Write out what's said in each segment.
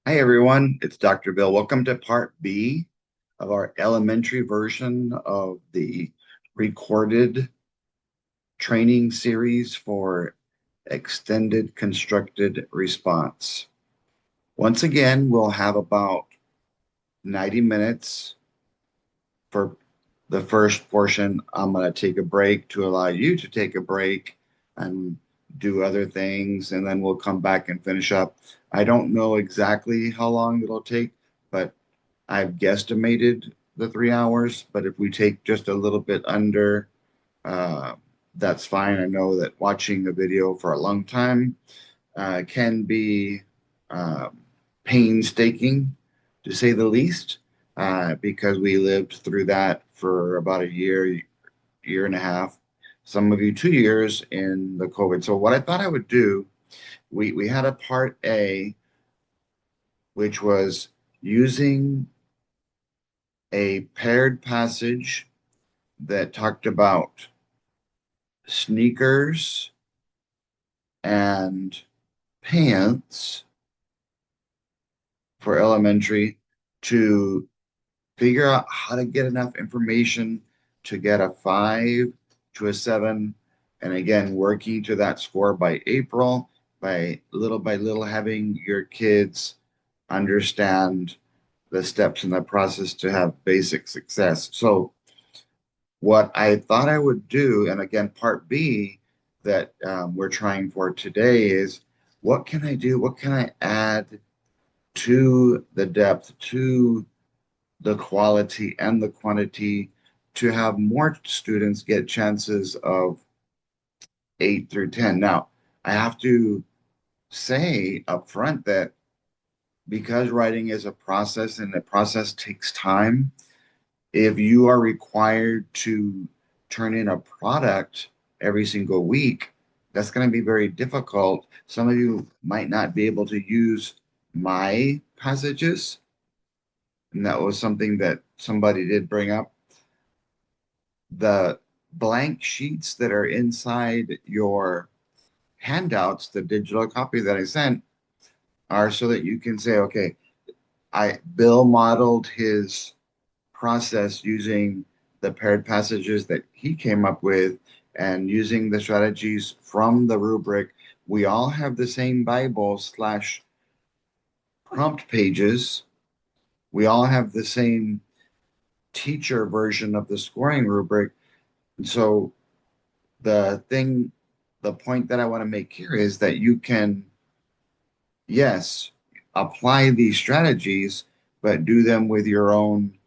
Hi everyone, it's Dr. Bill. Welcome to part B of our elementary version of the recorded training series for extended constructed response. Once again, we'll have about 90 minutes for the first portion. I'm going to take a break to allow you to take a break and do other things, and then we'll come back and finish up. I don't know exactly how long it'll take, but I've guesstimated the 3 hours. But if we take just a little bit under, uh, that's fine. I know that watching a video for a long time can be uh, painstaking, to say the least, because we lived through that for about a year, year and a half, some of you 2 years in the COVID. So what I thought I would do, we had a part A, which was using a paired passage that talked about sneakers and pants for elementary to figure out how to get enough information to get a 5 to a 7. And again, working to that score by April, by little, having your kids understand the steps in the process to have basic success. So, what I thought I would do, and again, part B that we're trying for today is what can I do? What can I add to the depth, to the quality and the quantity to have more students get chances of 8 through 10. Now, I have to say up front that because writing is a process and the process takes time, if you are required to turn in a product every single week, that's going to be very difficult. Some of you might not be able to use my passages, and that was something that somebody did bring up. The blank sheets that are inside your handouts, the digital copy that I sent, are so that you can say, okay, Bill modeled his process using the paired passages that he came up with and using the strategies from the rubric. We all have the same Bible slash prompt pages. We all have the same teacher version of the scoring rubric. And so the thing, the point that I want to make here is that you can, yes, apply these strategies, but do them with your own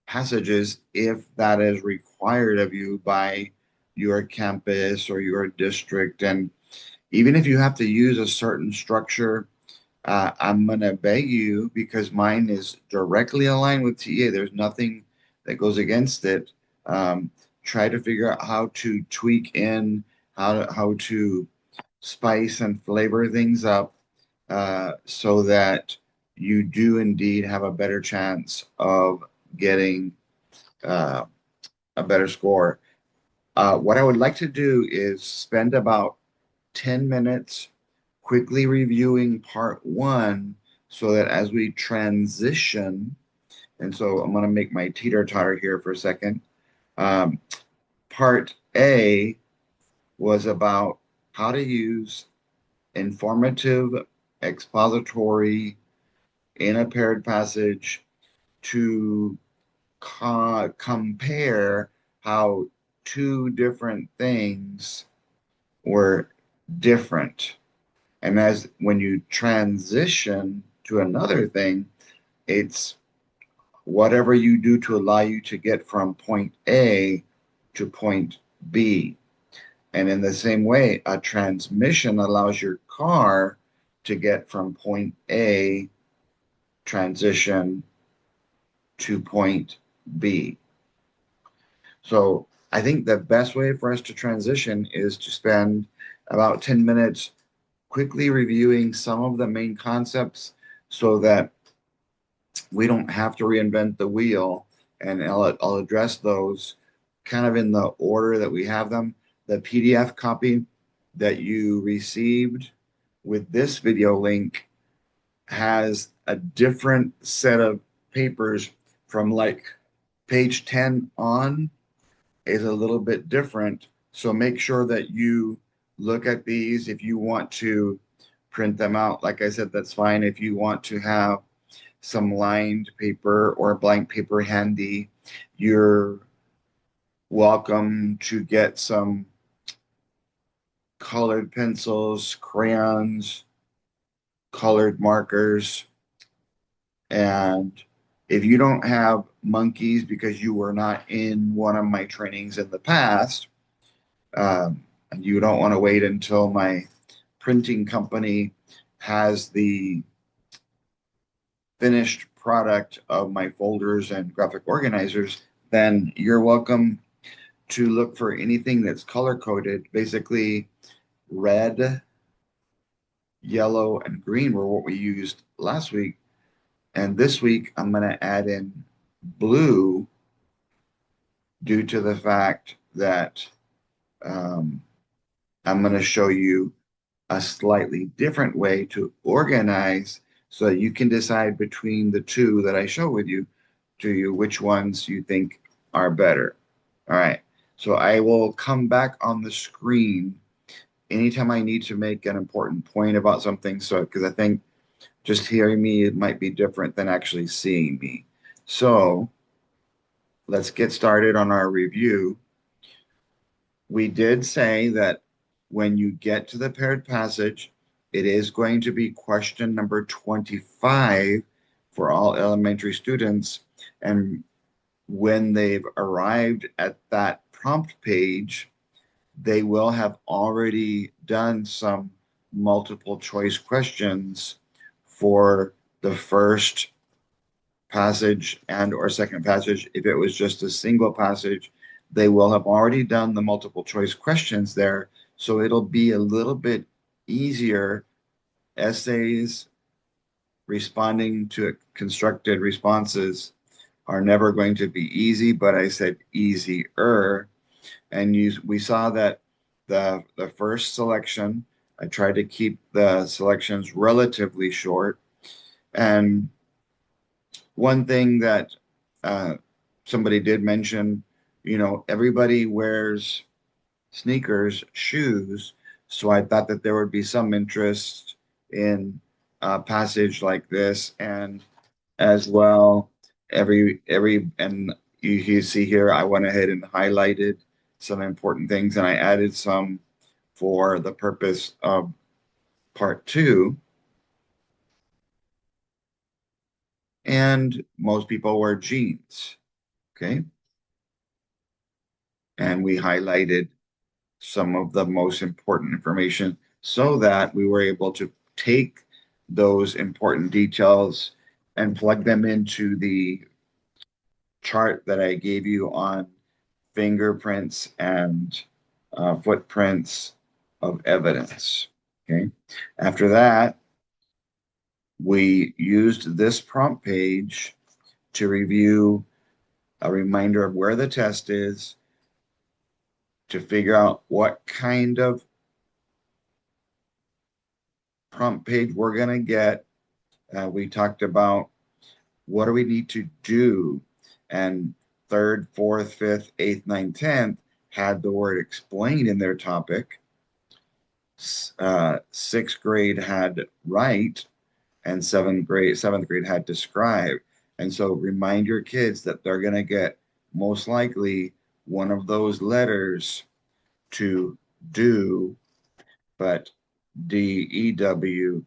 passages if that is required of you by your campus or your district. And even if you have to use a certain structure, I'm going to beg you, because mine is directly aligned with TA, there's nothing that goes against it. Um, Try to figure out how to tweak in, how to spice and flavor things up so that you do indeed have a better chance of getting uh, a better score. What I would like to do is spend about 10 minutes quickly reviewing part one so that as we transition, and so I'm going to make my teeter totter here for a second. Um, Part A was about how to use informative expository in a paired passage to compare how two different things were different. And as when you transition to another thing, it's whatever you do to allow you to get from point A to point B. And in the same way, a transmission allows your car to get from point A transition to point B. So I think the best way for us to transition is to spend about 10 minutes quickly reviewing some of the main concepts so that we don't have to reinvent the wheel. And I'll address those kind of in the order that we have them. The PDF copy that you received with this video link has a different set of papers from like page 10 on is a little bit different. So make sure that you look at these. If you want to print them out, like I said, that's fine. If you want to have some lined paper or blank paper handy, you're welcome to get some colored pencils, crayons, colored markers. And if you don't have monkeys because you were not in one of my trainings in the past, and you don't want to wait until my printing company has the finished product of my folders and graphic organizers, then you're welcome to look for anything that's color coded. Basically, red, yellow, and green were what we used last week. And this week, I'm going to add in blue due to the fact that um, I'm going to show you a slightly different way to organize so that you can decide between the two that I show with you to you which ones you think are better. All right. So I will come back on the screen anytime I need to make an important point about something. So, because I think just hearing me, it might be different than actually seeing me. So let's get started on our review. We did say that when you get to the paired passage, it is going to be question number 25 for all elementary students. And when they've arrived at that prompt page, they will have already done some multiple choice questions for the first passage and or second passage. If it was just a single passage, they will have already done the multiple choice questions there. So it'll be a little bit easier. Essays responding to constructed responses are never going to be easy, but I said easier. And we saw that the first selection, I tried to keep the selections relatively short. And one thing that uh, somebody did mention, everybody wears sneakers, shoes. So I thought that there would be some interest in a passage like this, and as well, and you see here, I went ahead and highlighted some important things, and I added some for the purpose of part two. And most people wear jeans, okay? And we highlighted some of the most important information so that we were able to take those important details and plug them into the chart that I gave you on fingerprints and footprints of evidence. Okay. After that, we used this prompt page to review a reminder of where the test is, to figure out what kind of prompt page we're going to get. We talked about what do we need to do. And third, fourth, fifth, eighth, ninth, 10th had the word explain in their topic. Sixth grade had write, and seventh grade had describe. And so remind your kids that they're going to get most likely one of those letters to do, but DEW,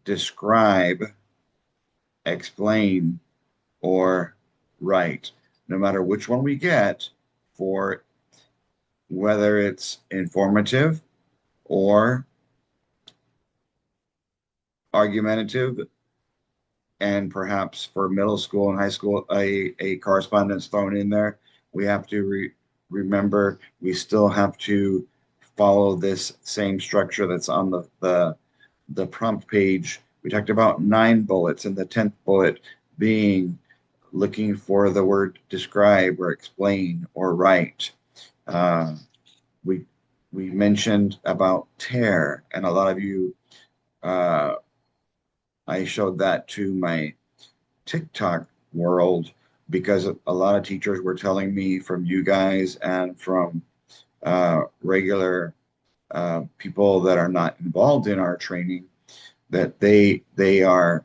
describe, explain, or write. No matter which one we get, for whether it's informative or argumentative, and perhaps for middle school and high school, a correspondence thrown in there, we have to remember we still have to follow this same structure that's on the prompt page. We talked about 9 bullets, and the 10th bullet being looking for the word describe or explain or write. Uh, we we mentioned about tear, and a lot of you uh, I showed that to my TikTok world because a lot of teachers were telling me from you guys and from regular people that are not involved in our training that they are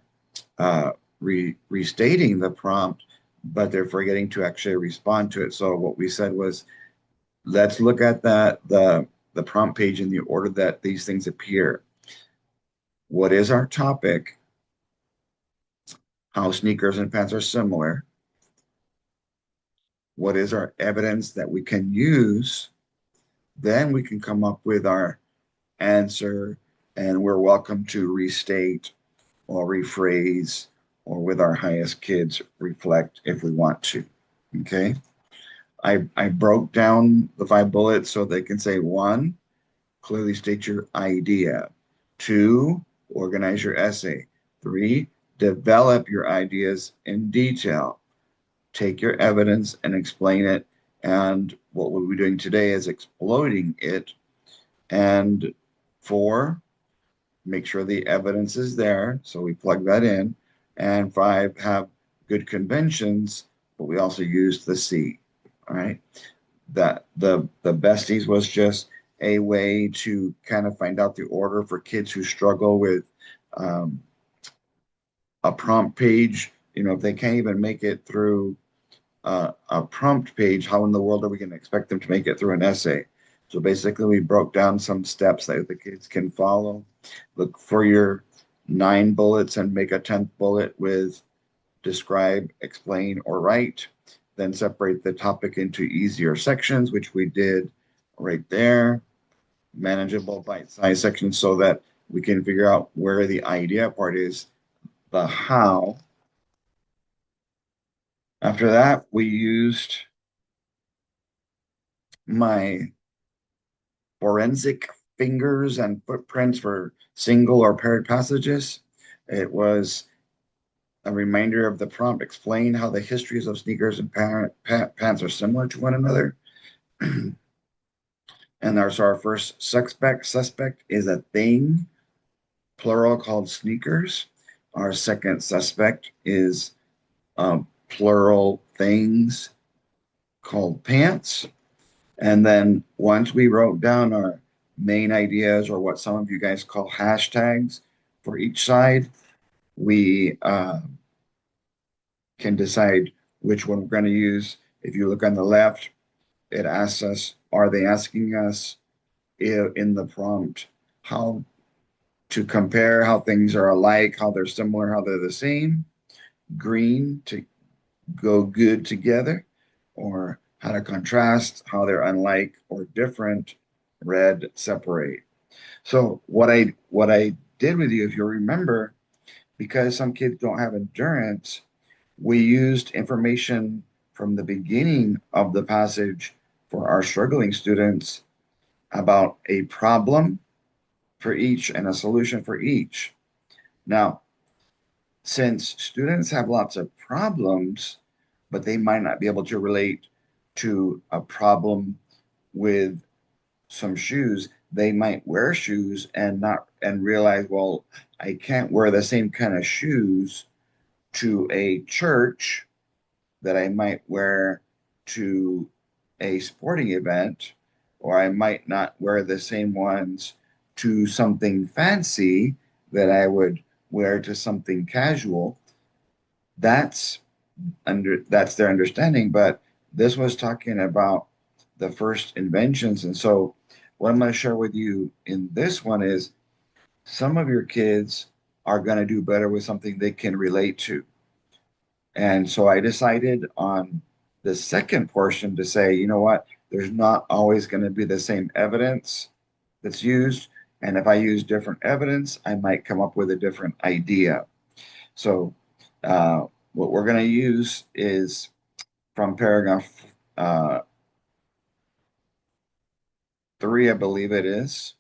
restating the prompt, but they're forgetting to actually respond to it. So what we said was, let's look at the prompt page in the order that these things appear. What is our topic? How sneakers and pants are similar. What is our evidence that we can use? Then we can come up with our answer, and we're welcome to restate or rephrase or with our highest kids reflect if we want to. Okay. I broke down the 5 bullets so they can say: one, clearly state your idea; two, organize your essay; three, develop your ideas in detail; take your evidence and explain it. And what we'll be doing today is exploiting it. And four, make sure the evidence is there. So we plug that in. And five, have good conventions, but we also use the C. All right. That the besties was just a way to kind of find out the order for kids who struggle with um, a prompt page. You know, if they can't even make it through a prompt page, how in the world are we going to expect them to make it through an essay? So basically, we broke down some steps that the kids can follow. Look for your 9 bullets and make a 10th bullet with describe, explain, or write. Then separate the topic into easier sections, which we did right there. Manageable bite-sized sections so that we can figure out where the idea part is, the how. After that, we used my forensic fingers and footprints for single or paired passages. It was a reminder of the prompt: explain how the histories of sneakers and pants are similar to one another. And our first suspect is a thing, plural, called sneakers. Our second suspect is plural, things, called pants. And then once we wrote down our main ideas, or what some of you guys call hashtags, for each side, we can decide which one we're going to use. If you look on the left, it asks us, are they asking us in the prompt how to compare how things are alike, how they're similar, how they're the same? Green, to go good together, or how to contrast, how they're unlike or different. Red, separate. So what I did with you, if you remember, because some kids don't have endurance, we used information from the beginning of the passage for our struggling students about a problem for each and a solution for each. Now, since students have lots of problems, but they might not be able to relate to a problem with some shoes, they might wear shoes and not and realize, well, I can't wear the same kind of shoes to a church that I might wear to a sporting event, or I might not wear the same ones to something fancy that I would wear to something casual. That's that's their understanding, but this was talking about the first inventions. And so what I'm going to share with you in this one is some of your kids are going to do better with something they can relate to. And so I decided on the second portion to say, you know what, there's not always going to be the same evidence that's used. And if I use different evidence, I might come up with a different idea. So what we're going to use is from paragraph uh, 3, I believe it is.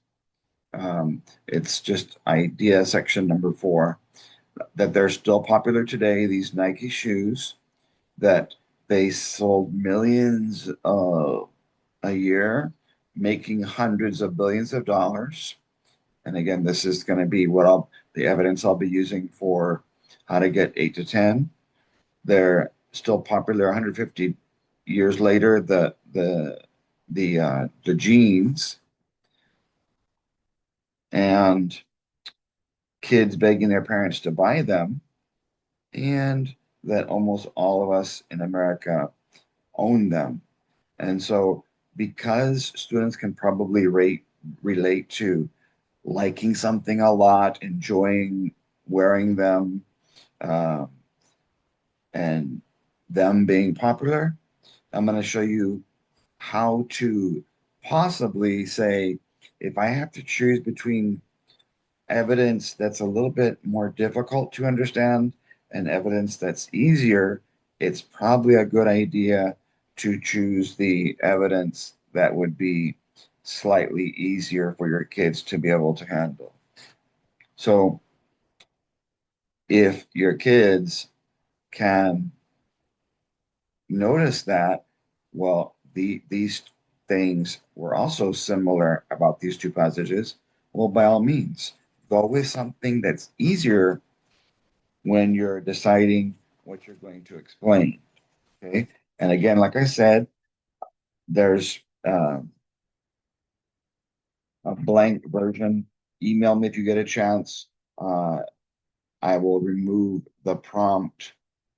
It's just idea section number 4, that they're still popular today, these Nike shoes, that they sold millions a year, making hundreds of billions of dollars. And again, this is going to be the evidence I'll be using for how to get 8 to 10. They're still popular 150 years later. The genes and kids begging their parents to buy them, and that almost all of us in America own them. And so, because students can probably relate to liking something a lot, enjoying wearing them, uh, and them being popular, I'm going to show you how to possibly say, if I have to choose between evidence that's a little bit more difficult to understand and evidence that's easier, it's probably a good idea to choose the evidence that would be slightly easier for your kids to be able to handle. So if your kids can notice that, well, these things were also similar about these two passages, well, by all means, go with something that's easier when you're deciding what you're going to explain. Okay. And again, like I said, there's a blank version. Email me if you get a chance. Uh, I will remove the prompt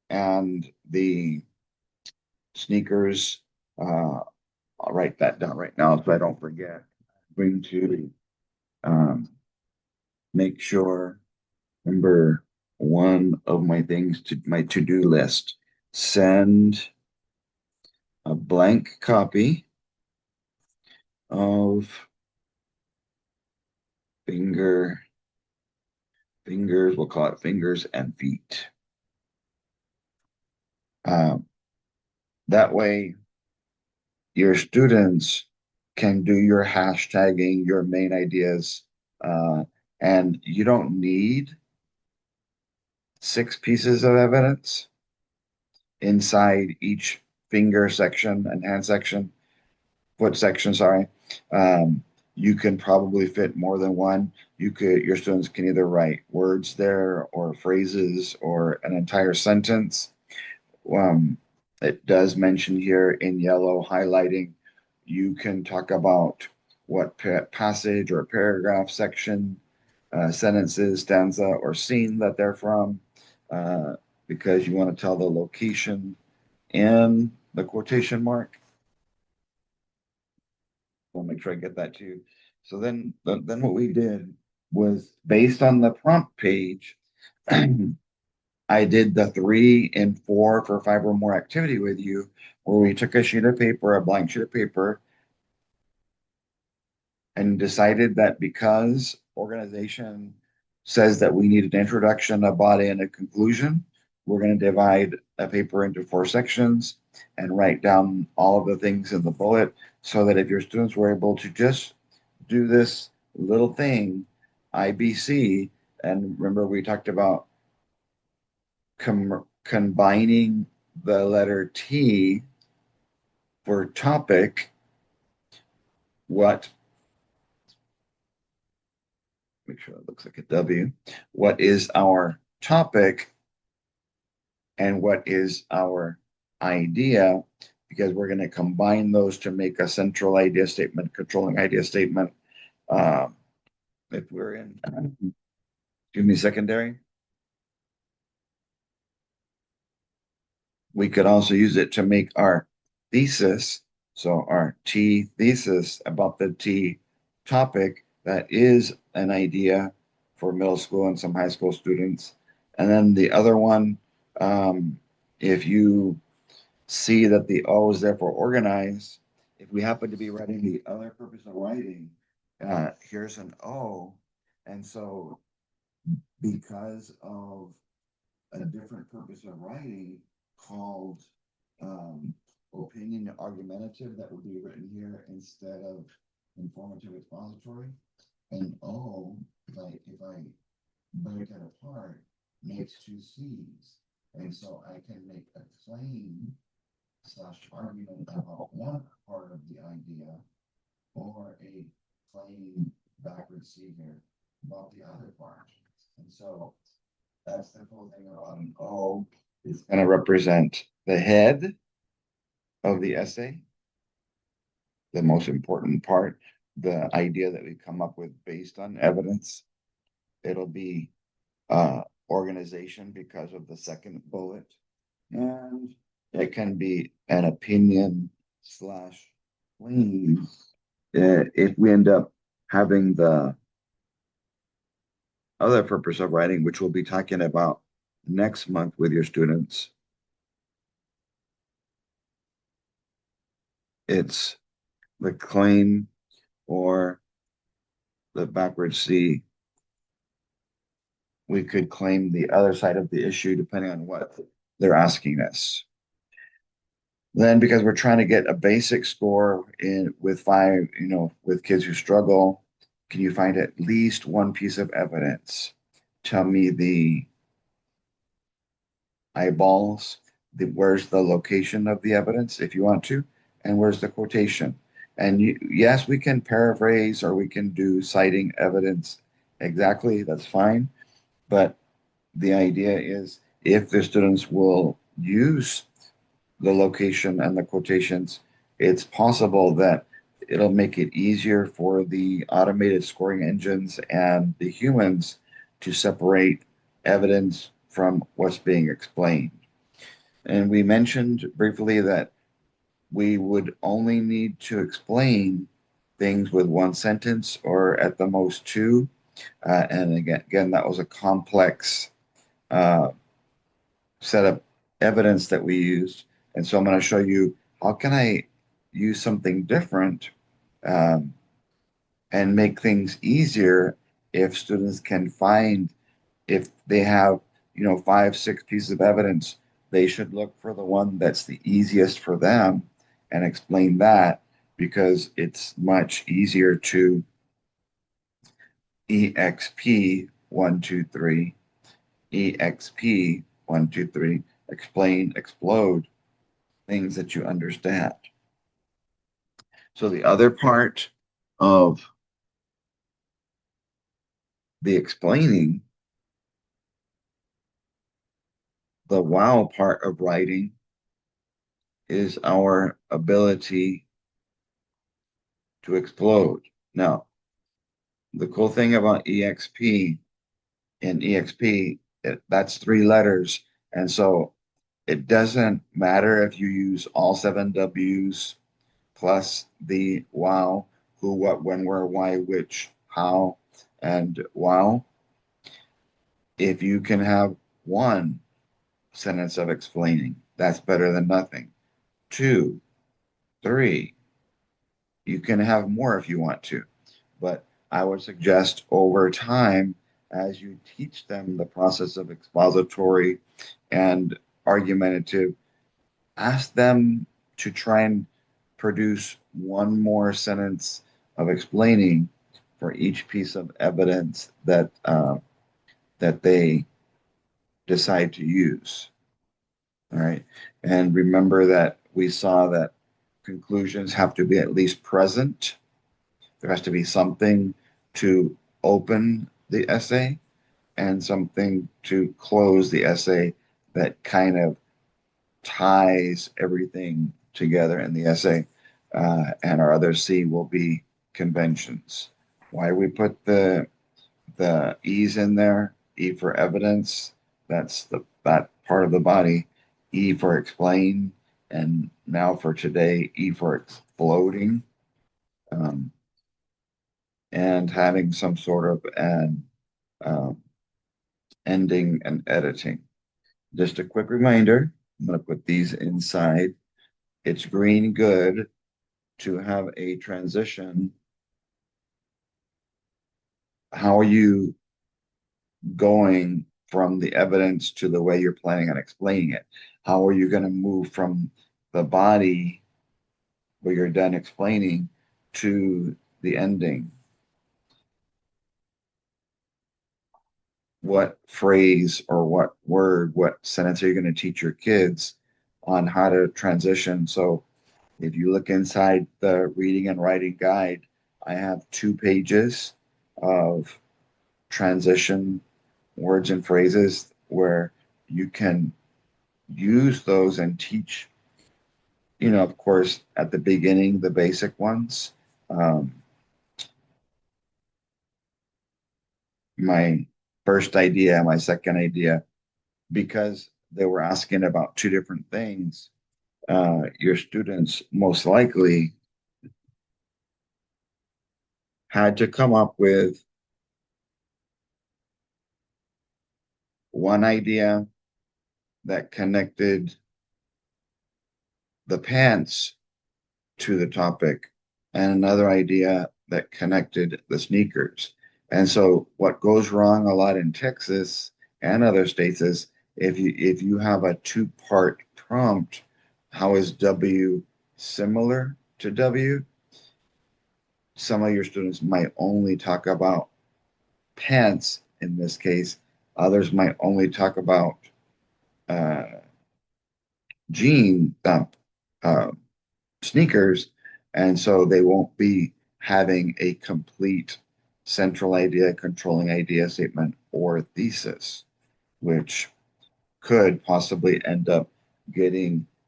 and the sneakers. I'll write that down right now so I don't forget. I'm going to um, make sure, number one of my things to my to-do list, send a blank copy of finger, fingers, we'll call it fingers and feet. Um, that way, your students can do your hashtagging, your main ideas, uh, and you don't need 6 pieces of evidence inside each finger section and hand section, foot section, sorry. Um, you can probably fit more than one. Your students can either write words there or phrases or an entire sentence. Um, it does mention here in yellow highlighting, you can talk about what passage or paragraph section, sentences, stanza, or scene that they're from, uh, because you want to tell the location in the quotation mark. I'll make sure I get that too. So then what we did was based on the prompt page, I did the 3 and 4 for 5 or more activity with you, where we took a sheet of paper, a blank sheet of paper, and decided that because organization says that we need an introduction, a body, and a conclusion, we're going to divide a paper into 4 sections and write down all of the things in the bullet so that if your students were able to just do this little thing, IBC, and remember we talked about combining the letter T for topic, what, make sure it looks like a W, what is our topic and what is our idea, because we're going to combine those to make a central idea statement, controlling idea statement. Uh, if we're in, excuse me, secondary, we could also use it to make our thesis. So our T thesis about the T topic, that is an idea for middle school and some high school students. And then the other one, if you see that the O is there for organize, if we happen to be writing the other purpose of writing, here's an O. And so because of a different purpose of writing called um, opinion argumentative, that would be written here instead of informative expository. And O, if I break it apart, makes 2 C's. And so I can make a claim slash argument about one part of the idea or a plain backward C here. about the other part. And so that's the cool thing about an O. It's going to represent the head of the essay, the most important part, the idea that we come up with based on evidence. It'll be organization because of the second bullet. And it can be an opinion slash claim if we end up having the other purpose of writing, which we'll be talking about next month with your students. It's the claim or the backward C. We could claim the other side of the issue depending on what they're asking us. Then, because we're trying to get a basic score in with five, with kids who struggle, can you find at least one piece of evidence? Tell me the eyeballs, where's the location of the evidence if you want to, and where's the quotation. And yes, we can paraphrase or we can do citing evidence exactly, that's fine. But the idea is if the students will use the location and the quotations, it's possible that it'll make it easier for the automated scoring engines and the humans to separate evidence from what's being explained. And we mentioned briefly that we would only need to explain things with one sentence or at the most two. And again, that was a complex uh, set of evidence that we used. And so I'm going to show you how can I use something different um, and make things easier if students can find if they have, 5, 6 pieces of evidence, they should look for the one that's the easiest for them and explain that because it's much easier to EXP 1, 2, 3, EXP 1, 2, 3, explain, explode things that you understand. So the other part of the explaining, the wow part of writing is our ability to explode. Now, the cool thing about EXP in EXP, that's 3 letters. And so it doesn't matter if you use all 7 Ws plus the wow, who, what, when, where, why, which, how, and wow. If you can have one sentence of explaining, that's better than nothing. 2, 3, you can have more if you want to. But I would suggest over time, as you teach them the process of expository and argumentative, ask them to try and produce one more sentence of explaining for each piece of evidence that they decide to use. All right. And remember that we saw that conclusions have to be at least present. There has to be something to open the essay and something to close the essay that kind of ties everything together in the essay. And our other C will be conventions. Why we put the E's in there? E for evidence. That's that part of the body. E for explain. And now for today, E for exploding. Um, and having some sort of an um, ending and editing. Just a quick reminder, I'm going to put these inside. It's green good to have a transition. How are you going from the evidence to the way you're planning on explaining it? How are you going to move from the body where you're done explaining to the ending? What phrase or what word, what sentence are you going to teach your kids on how to transition? So if you look inside the reading and writing guide, I have 2 pages of transition words and phrases where you can use those and teach, of course, at the beginning, the basic ones. Um, my first idea, my second idea, because they were asking about two different things, your students most likely had to come up with one idea that connected the pants to the topic and another idea that connected the sneakers. And so what goes wrong a lot in Texas and other states is if you have a two-part prompt, how is W similar to W? Some of your students might only talk about pants in this case. Others might only talk about uh, jean uh, sneakers, and so they won't be having a complete central idea, controlling idea statement, or thesis, which could possibly end up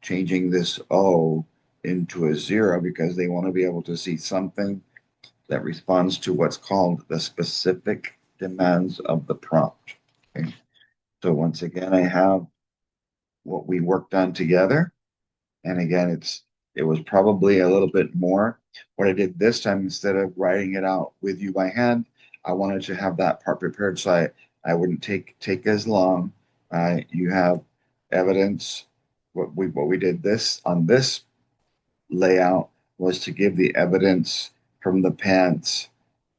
changing this O into a zero because they want to be able to see something that responds to what's called the specific demands of the prompt. Okay. So once again, I have what we worked on together. And again, it was probably a little bit more. What I did this time, instead of writing it out with you by hand, I wanted to have that part prepared so I wouldn't take as long. You have evidence. What we did this on this layout was to give the evidence from the pants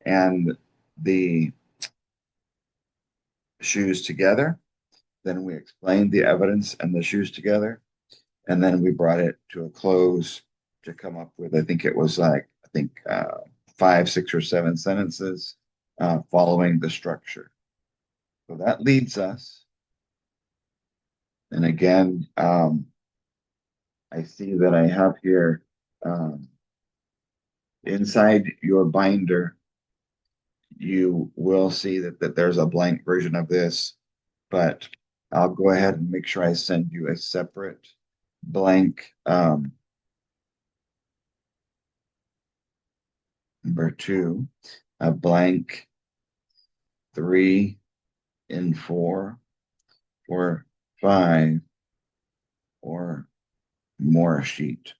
and the shoes together. Then we explained the evidence and the shoes together. And then we brought it to a close to come up with, I think it was like, five, six, or seven sentences following the structure. So that leads us. And again, I see that I have here inside your binder, you will see that there's a blank version of this, but I'll go ahead and make sure I send you a separate blank number 2, a blank 3 and 4 or 5 or more sheet.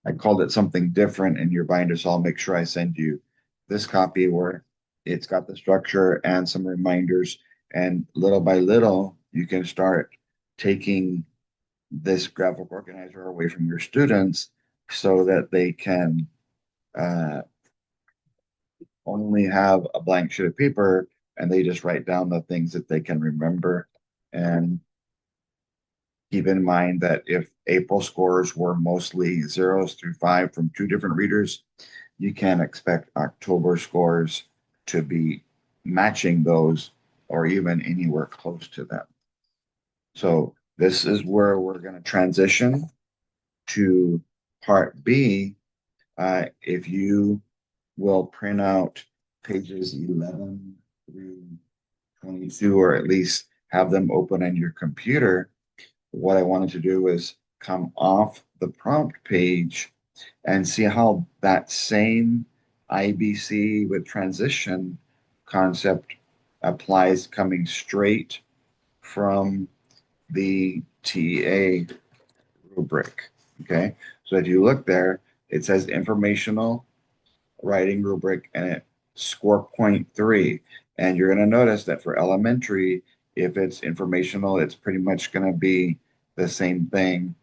I called it something different in your binder, so I'll make sure I send you this copy where it's got the structure and some reminders. And little by little, you can start taking this graphic organizer away from your students so that they can uh, only have a blank sheet of paper and they just write down the things that they can remember. And keep in mind that if April scores were mostly 0s through 5 from two different readers, you can expect October scores to be matching those or even anywhere close to them. So this is where we're going to transition to part B. If you will print out pages 11 through 22, or at least have them open on your computer, what I wanted to do is come off the prompt page and see how that same IBC with transition concept applies coming straight from the TA rubric. Okay, so if you look there, it says informational writing rubric and it score 0.3. And you're going to notice that for elementary, if it's informational, it's pretty much going to be the same thing.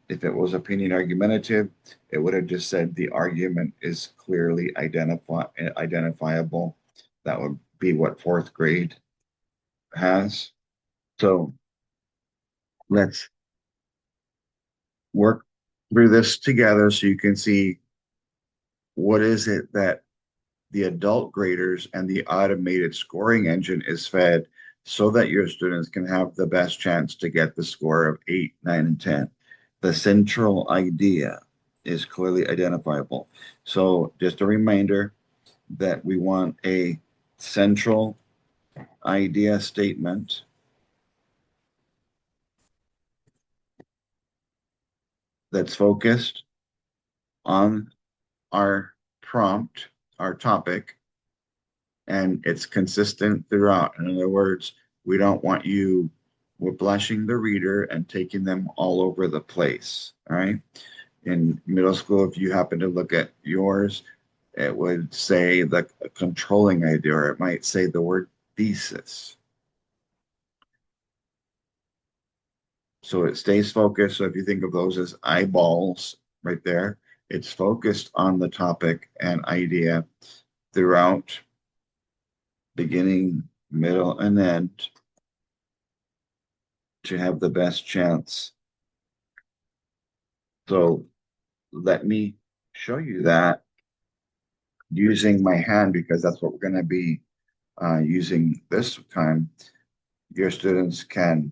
If it was opinion argumentative, it would have just said the argument is clearly identifiable. That would be what fourth grade has. So let's work through this together so you can see what is it that the adult graders and the automated scoring engine is fed so that your students can have the best chance to get the score of 8, 9, and 10. The central idea is clearly identifiable. So just a reminder, that we want a central idea statement that's focused on our prompt, our topic, and it's consistent throughout. In other words, we don't want you whiplashing the reader and taking them all over the place. All right. In middle school, if you happen to look at yours, it would say the controlling idea, or it might say the word thesis. So it stays focused. So if you think of those as eyeballs right there, it's focused on the topic and idea throughout, beginning, middle, and end, to have the best chance. So let me show you that using my hand, because that's what we're going to be using this time. Your students can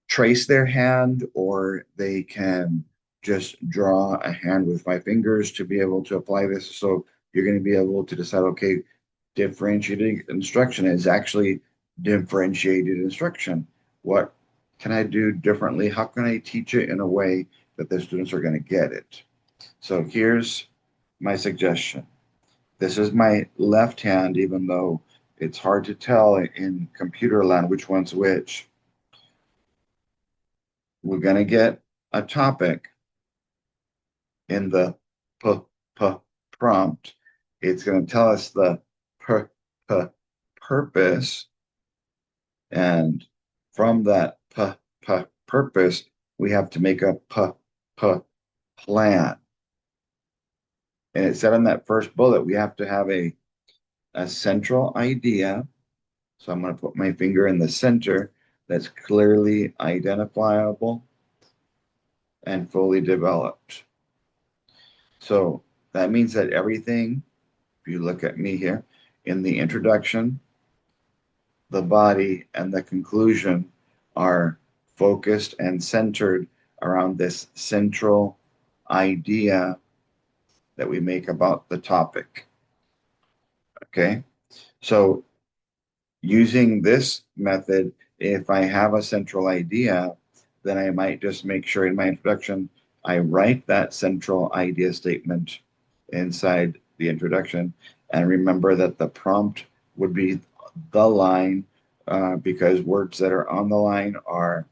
trace their hand, or they can just draw a hand with my fingers to be able to apply this. So you're going to be able to decide, okay, differentiated instruction is actually differentiated instruction. What can I do differently? How can I teach it in a way that the students are going to get it? So here's my suggestion. This is my left hand, even though it's hard to tell in computer land which one's which. We're going to get a topic in the p, p prompt. It's going to tell us the p, p purpose. And from that p, p purpose, we have to make a p, p plan. And it said on that first bullet, we have to have a central idea. So I'm going to put my finger in the center that's clearly identifiable and fully developed. So that means that everything, if you look at me here, in the introduction, the body, and the conclusion are focused and centered around this central idea that we make about the topic. Okay, so using this method, if I have a central idea, then I might just make sure in my introduction, I write that central idea statement inside the introduction, and remember that the prompt would be the line, because words that are on the line are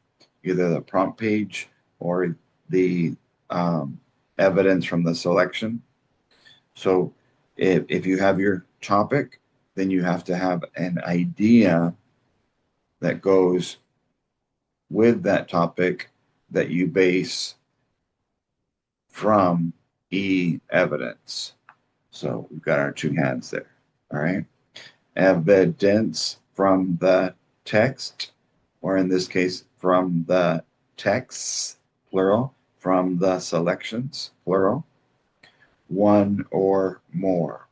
either the prompt page or the evidence from the selection. So if you have your topic, then you have to have an idea that goes with that topic that you base from evidence. So we've got our two hands there. All right. Evidence from the text, or in this case, from the texts, plural, from the selections, plural, one or more.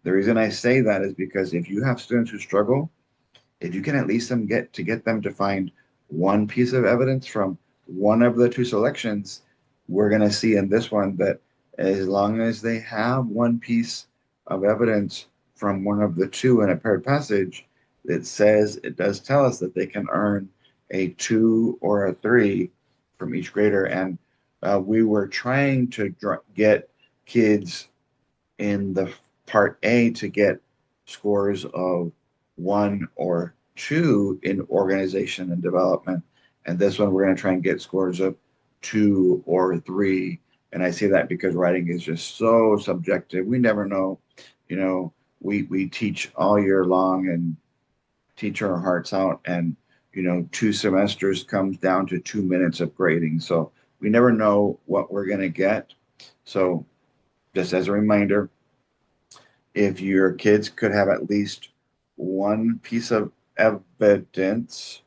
The reason I say that is because if you have students who struggle, if you can at least get them to find one piece of evidence from one of the two selections, we're going to see in this one that as long as they have one piece of evidence from one of the two in a paired passage, it does tell us that they can earn a 2 or a 3 from each grader. And we were trying to get kids in the part A to get scores of 1 or 2 in organization and development. And this one, we're going to try and get scores of 2 or 3. And I say that because writing is just so subjective. We never know. You know, we teach all year long and teach our hearts out. And, 2 semesters comes down to 2 minutes of grading. So we never know what we're going to get. So just as a reminder, if your kids could have at least one piece of evidence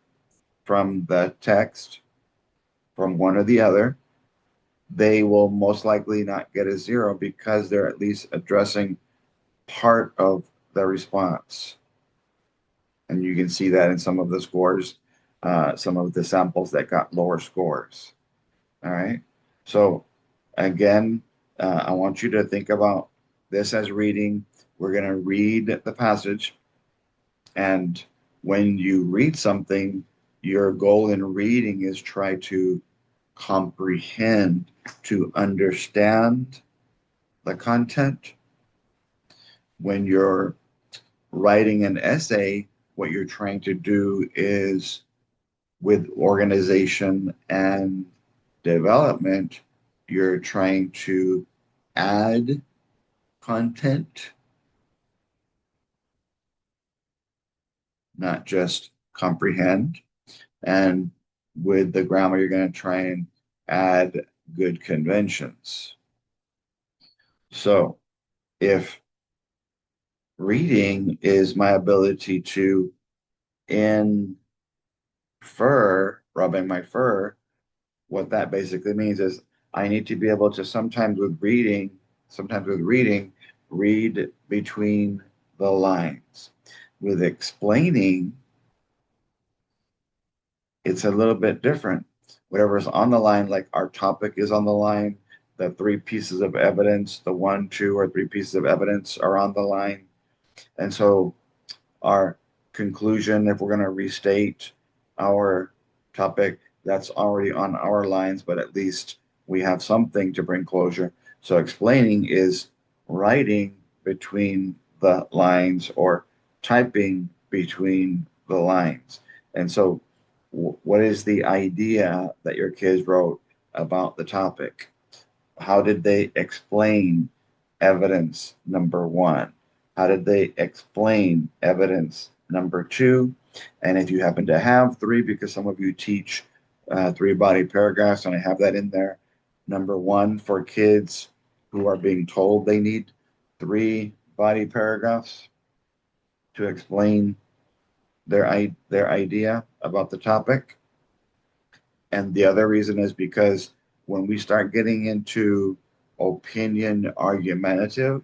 from the text from one or the other, they will most likely not get a 0 because they're at least addressing part of the response. And you can see that in some of the scores, some of the samples that got lower scores. All right. So again, I want you to think about this as reading. we're going to read the passage. And when you read something, your goal in reading is try to comprehend, to understand the content. When you're writing an essay, what you're trying to do is with organization and development, you're trying to add content, not just comprehend. And with the grammar, you're going to try and add good conventions. So if reading is my ability to infer, rubbing my fur, what that basically means is I need to be able to sometimes with reading, read between the lines. With explaining, it's a little bit different. Whatever's on the line, like our topic is on the line, the three pieces of evidence, the one, two, or three pieces of evidence are on the line. And so our conclusion, if we're going to restate our topic, that's already on our lines, but at least we have something to bring closure. So explaining is writing between the lines or typing between the lines. And so, what is the idea that your kids wrote about the topic? How did they explain evidence number one? How did they explain evidence number two? And if you happen to have three, because some of you teach three body paragraphs, and I have that in there. Number one, for kids who are being told they need three body paragraphs to explain their idea about the topic. And the other reason is because when we start getting into opinion argumentative,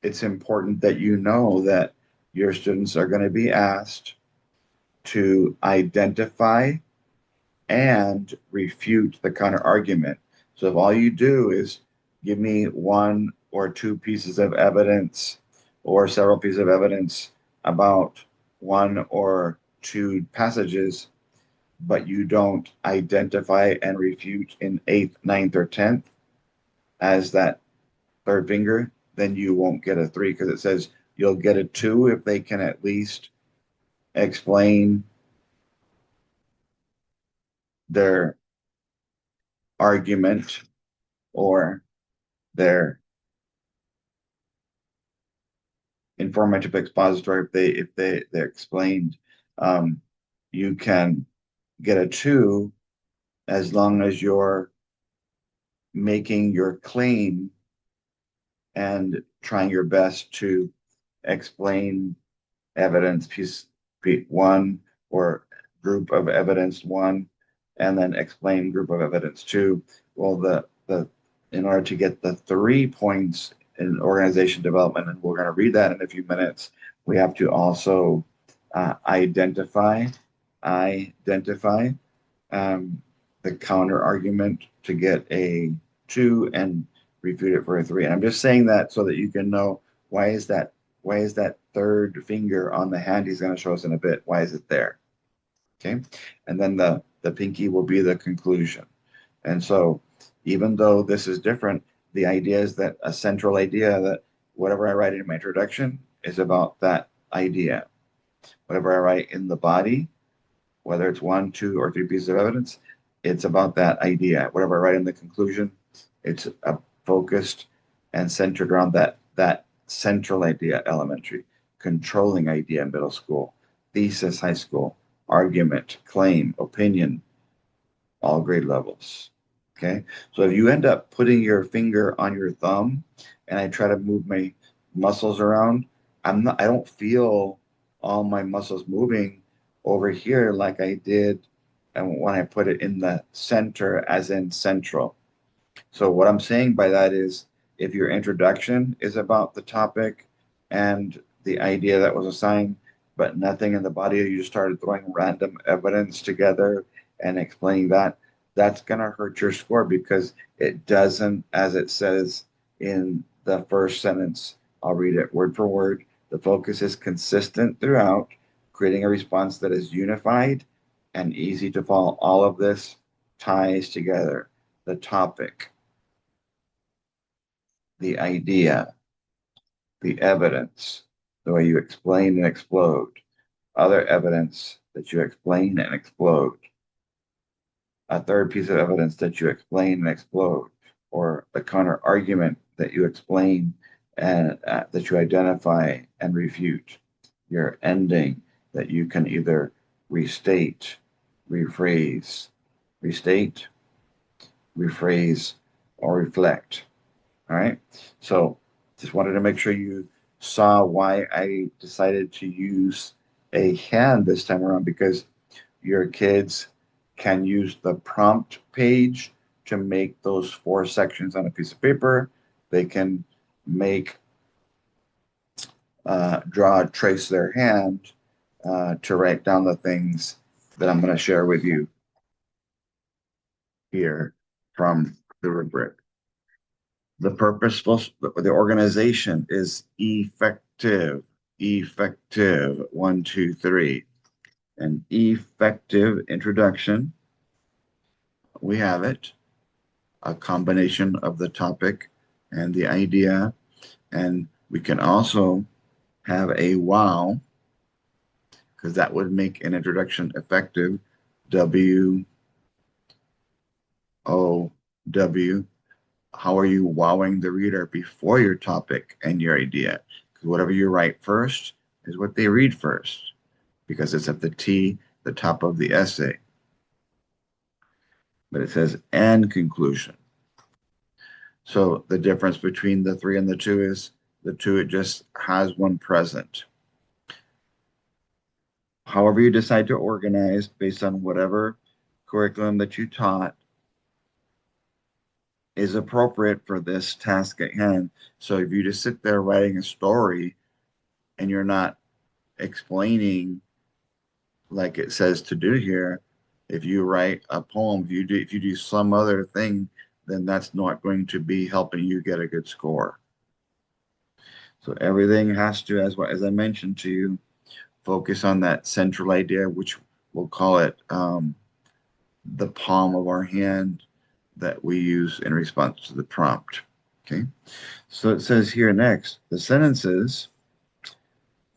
it's important that you know that your students are going to be asked to identify and refute the counter argument. So if all you do is give me one or two pieces of evidence or several pieces of evidence about one or two passages, but you don't identify and refute in eighth, ninth, or 10th as that third finger, then you won't get a three because it says you'll get a two if they can at least explain their argument or their informative expository. If they're explained, um, you can get a two as long as you're making your claim and trying your best to explain evidence piece one or group of evidence one, and then explain group of evidence two. Well, the in order to get the 3 points in organization development, and we're going to read that in a few minutes, we have to also identify um, the counter argument to get a 2 and refute it for a 3. And I'm just saying that so that you can know why is that third finger on the hand he's going to show us in a bit. Why is it there? Okay. And then the pinky will be the conclusion. And so even though this is different, the idea is that a central idea that whatever I write in my introduction is about that idea. Whatever I write in the body, whether it's one, two, or three pieces of evidence, it's about that idea. Whatever I write in the conclusion, it's focused and centered around that central idea, elementary, controlling idea, middle school, thesis, high school, argument, claim, opinion, all grade levels. Okay. So if you end up putting your finger on your thumb and I try to move my muscles around, I don't feel all my muscles moving over here like I did and when I put it in the center, as in central. So what I'm saying by that is if your introduction is about the topic and the idea that was assigned, but nothing in the body, you just started throwing random evidence together and explaining that, that's going to hurt your score because it doesn't, as it says in the first sentence, I'll read it word for word. The focus is consistent throughout, creating a response that is unified and easy to follow. All of this ties together the topic, the idea, the evidence, the way you explain and explode, other evidence that you explain and explode, a third piece of evidence that you explain and explode, or the counter argument that you explain and that you identify and refute, your ending that you can either restate, rephrase, restate, rephrase, or reflect. All right. So just wanted to make sure you saw why I decided to use a hand this time around, because your kids can use the prompt page to make those four sections on a piece of paper. They can make, draw, trace their hand to write down the things that I'm going to share with you here from the rubric. The purposeful, the organization is effective, effective, 1, 2, 3. An effective introduction. We have it, a combination of the topic and the idea. And we can also have a wow, because that would make an introduction effective. WOW. How are you wowing the reader before your topic and your idea? Because whatever you write first is what they read first, because it's at the T, the top of the essay. But it says and conclusion. So the difference between the 3 and the 2 is the 2, it just has one present. However you decide to organize based on whatever curriculum that you taught is appropriate for this task at hand. So if you just sit there writing a story and you're not explaining like it says to do here, if you write a poem, if you do some other thing, then that's not going to be helping you get a good score. So everything has to, as I mentioned to you, focus on that central idea, which we'll call it the palm of our hand that we use in response to the prompt. Okay. So it says here next, the sentences,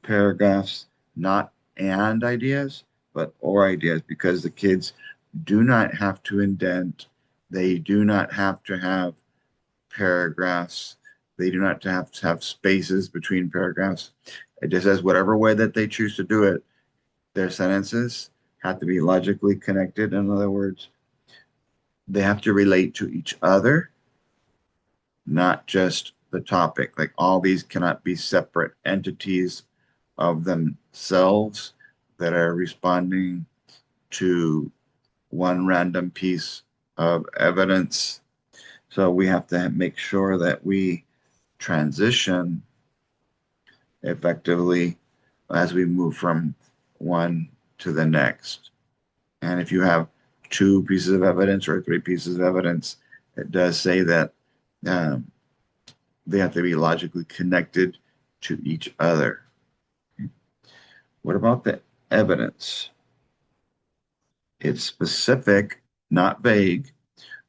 paragraphs, not and ideas, but or ideas, because the kids do not have to indent. They do not have to have paragraphs. They do not have to have spaces between paragraphs. It just says whatever way that they choose to do it, their sentences have to be logically connected. In other words, they have to relate to each other, not just the topic. Like all these cannot be separate entities of themselves that are responding to one random piece of evidence. So we have to make sure that we transition effectively as we move from one to the next. And if you have 2 pieces of evidence or 3 pieces of evidence, it does say that they have to be logically connected to each other. What about the evidence? It's specific, not vague,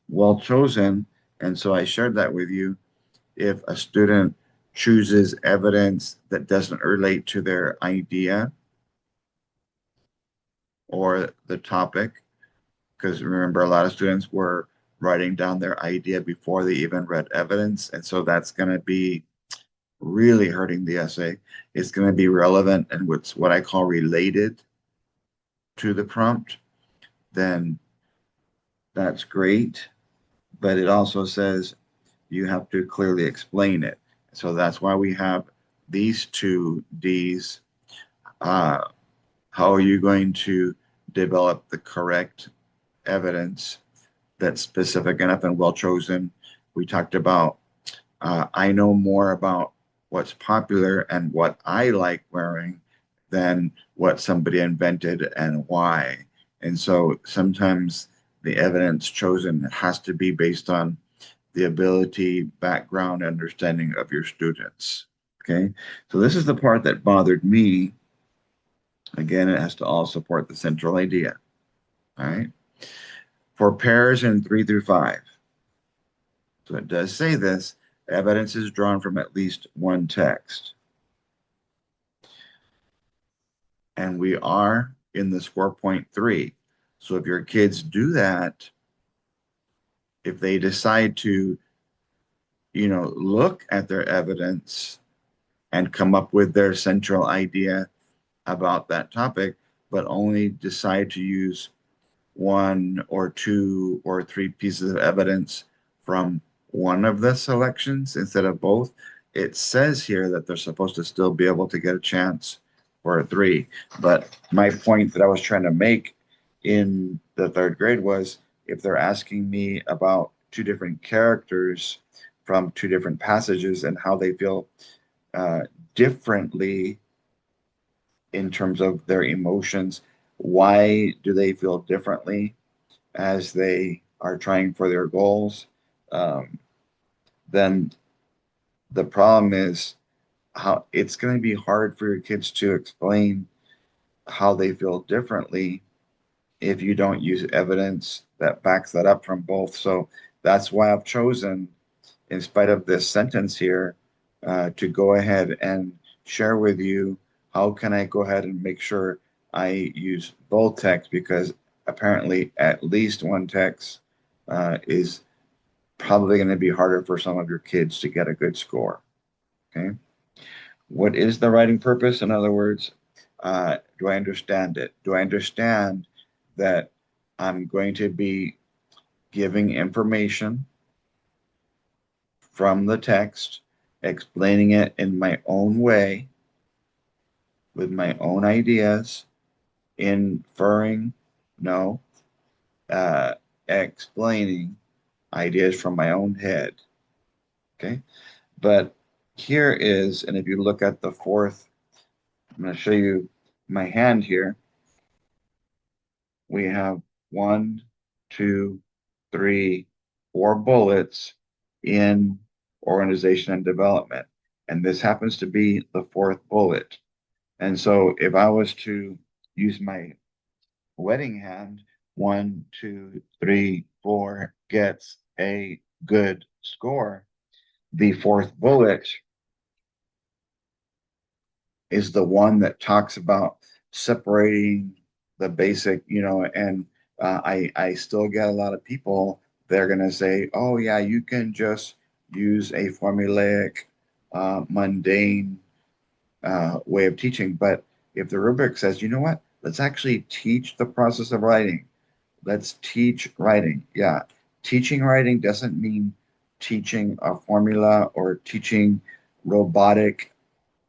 well chosen. And so I shared that with you. If a student chooses evidence that doesn't relate to their idea or the topic, because remember, a lot of students were writing down their idea before they even read evidence. And so that's going to be really hurting the essay. It's going to be relevant and what's what I call related to the prompt. Then that's great. But it also says you have to clearly explain it. So that's why we have these 2 Ds. How are you going to develop the correct evidence that's specific enough and well chosen? We talked about, I know more about what's popular and what I like wearing than what somebody invented and why. And so sometimes the evidence chosen has to be based on the ability, background, understanding of your students. Okay, so this is the part that bothered me. Again, it has to all support the central idea. All right, for pairs in 3 through 5. So it does say this, evidence is drawn from at least one text. And we are in the score point 3. So if your kids do that, if they decide to, look at their evidence and come up with their central idea about that topic, but only decide to use one or two or three pieces of evidence from one of the selections instead of both, it says here that they're supposed to still be able to get a chance for a three. But my point that I was trying to make in the third grade was if they're asking me about two different characters from two different passages and how they feel uh, differently in terms of their emotions, why do they feel differently as they are trying for their goals, um, then the problem is how it's going to be hard for your kids to explain how they feel differently if you don't use evidence that backs that up from both. So that's why I've chosen, in spite of this sentence here, to go ahead and share with you how can I go ahead and make sure I use both texts, because apparently at least one text is probably going to be harder for some of your kids to get a good score. Okay. What is the writing purpose? In other words, do I understand it? Do I understand that I'm going to be giving information from the text, explaining it in my own way, with my own ideas, inferring, no, uh, explaining ideas from my own head. Okay. But here is, and if you look at the fourth, I'm going to show you my hand here. We have one, two, three, four bullets in organization and development. And this happens to be the fourth bullet. And so if I was to use my wedding hand, 1, 2, 3, 4 gets a good score. The fourth bullet is the one that talks about separating the basic, and I still get a lot of people, they're going to say, oh yeah, you can just use a formulaic, mundane way of teaching. But if the rubric says, you know what, let's actually teach the process of writing. Let's teach writing. Yeah. Teaching writing doesn't mean teaching a formula or teaching robotic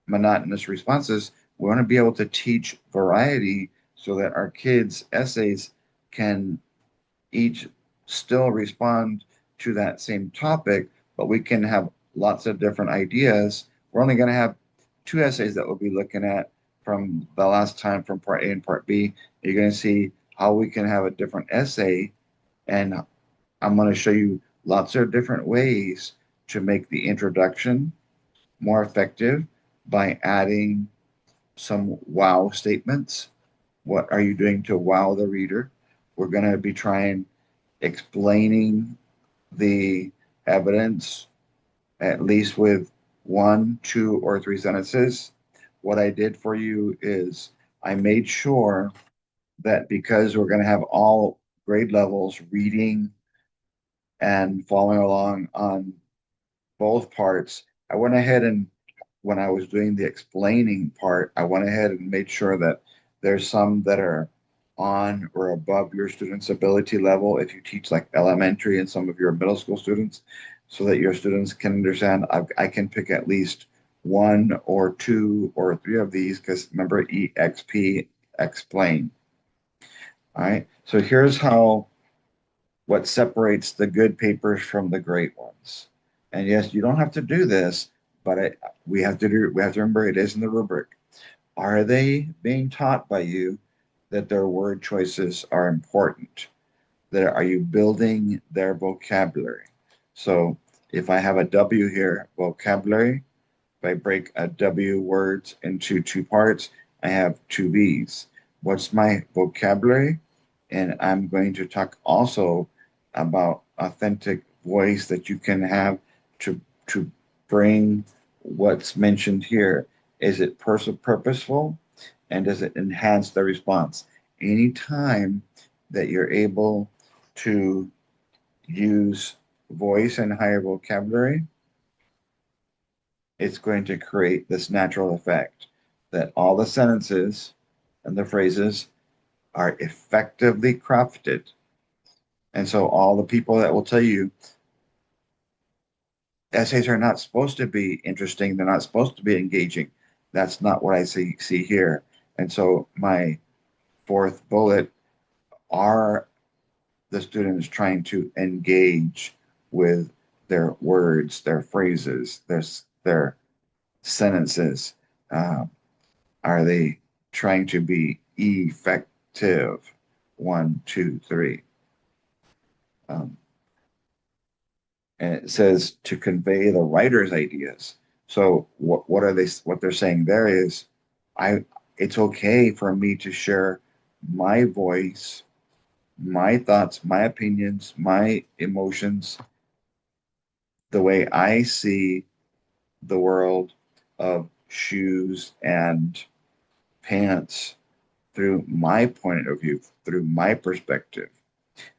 monotonous responses. We want to be able to teach variety so that our kids' essays can each still respond to that same topic, but we can have lots of different ideas. We're only going to have two essays that we'll be looking at from the last time from part A and part B. You're going to see how we can have a different essay, and I'm going to show you lots of different ways to make the introduction more effective by adding some wow statements. What are you doing to wow the reader? We're going to be trying explaining the evidence at least with one, two, or three sentences. What I did for you is I made sure that because we're going to have all grade levels reading and following along on both parts, I went ahead and when I was doing the explaining part, I went ahead and made sure that there's some that are on or above your students' ability level if you teach like elementary and some of your middle school students, so that your students can understand. I can pick at least one or two or three of these because remember EXP, explain. All right. So here's how what separates the good papers from the great ones. And yes, you don't have to do this, but we have to remember it is in the rubric. Are they being taught by you that their word choices are important? That are you building their vocabulary? So if I have a W here, vocabulary, If I break a W words into two parts, I have two V's. What's my vocabulary? And I'm going to talk also about authentic voice that you can have to bring what's mentioned here. Is it purposeful? And does it enhance the response? Anytime that you're able to use voice and higher vocabulary, it's going to create this natural effect that all the sentences and the phrases are effectively crafted. And so all the people that will tell you essays are not supposed to be interesting, they're not supposed to be engaging. That's not what I see here. And so my fourth bullet are the students trying to engage with their words, their phrases, their sentences. Uh, are they trying to be effective? One, two, three. Um, and it says to convey the writer's ideas. So what are they? What they're saying there is, I it's okay for me to share my voice, my thoughts, my opinions, my emotions, the way I see the world of shoes and pants through my point of view, through my perspective.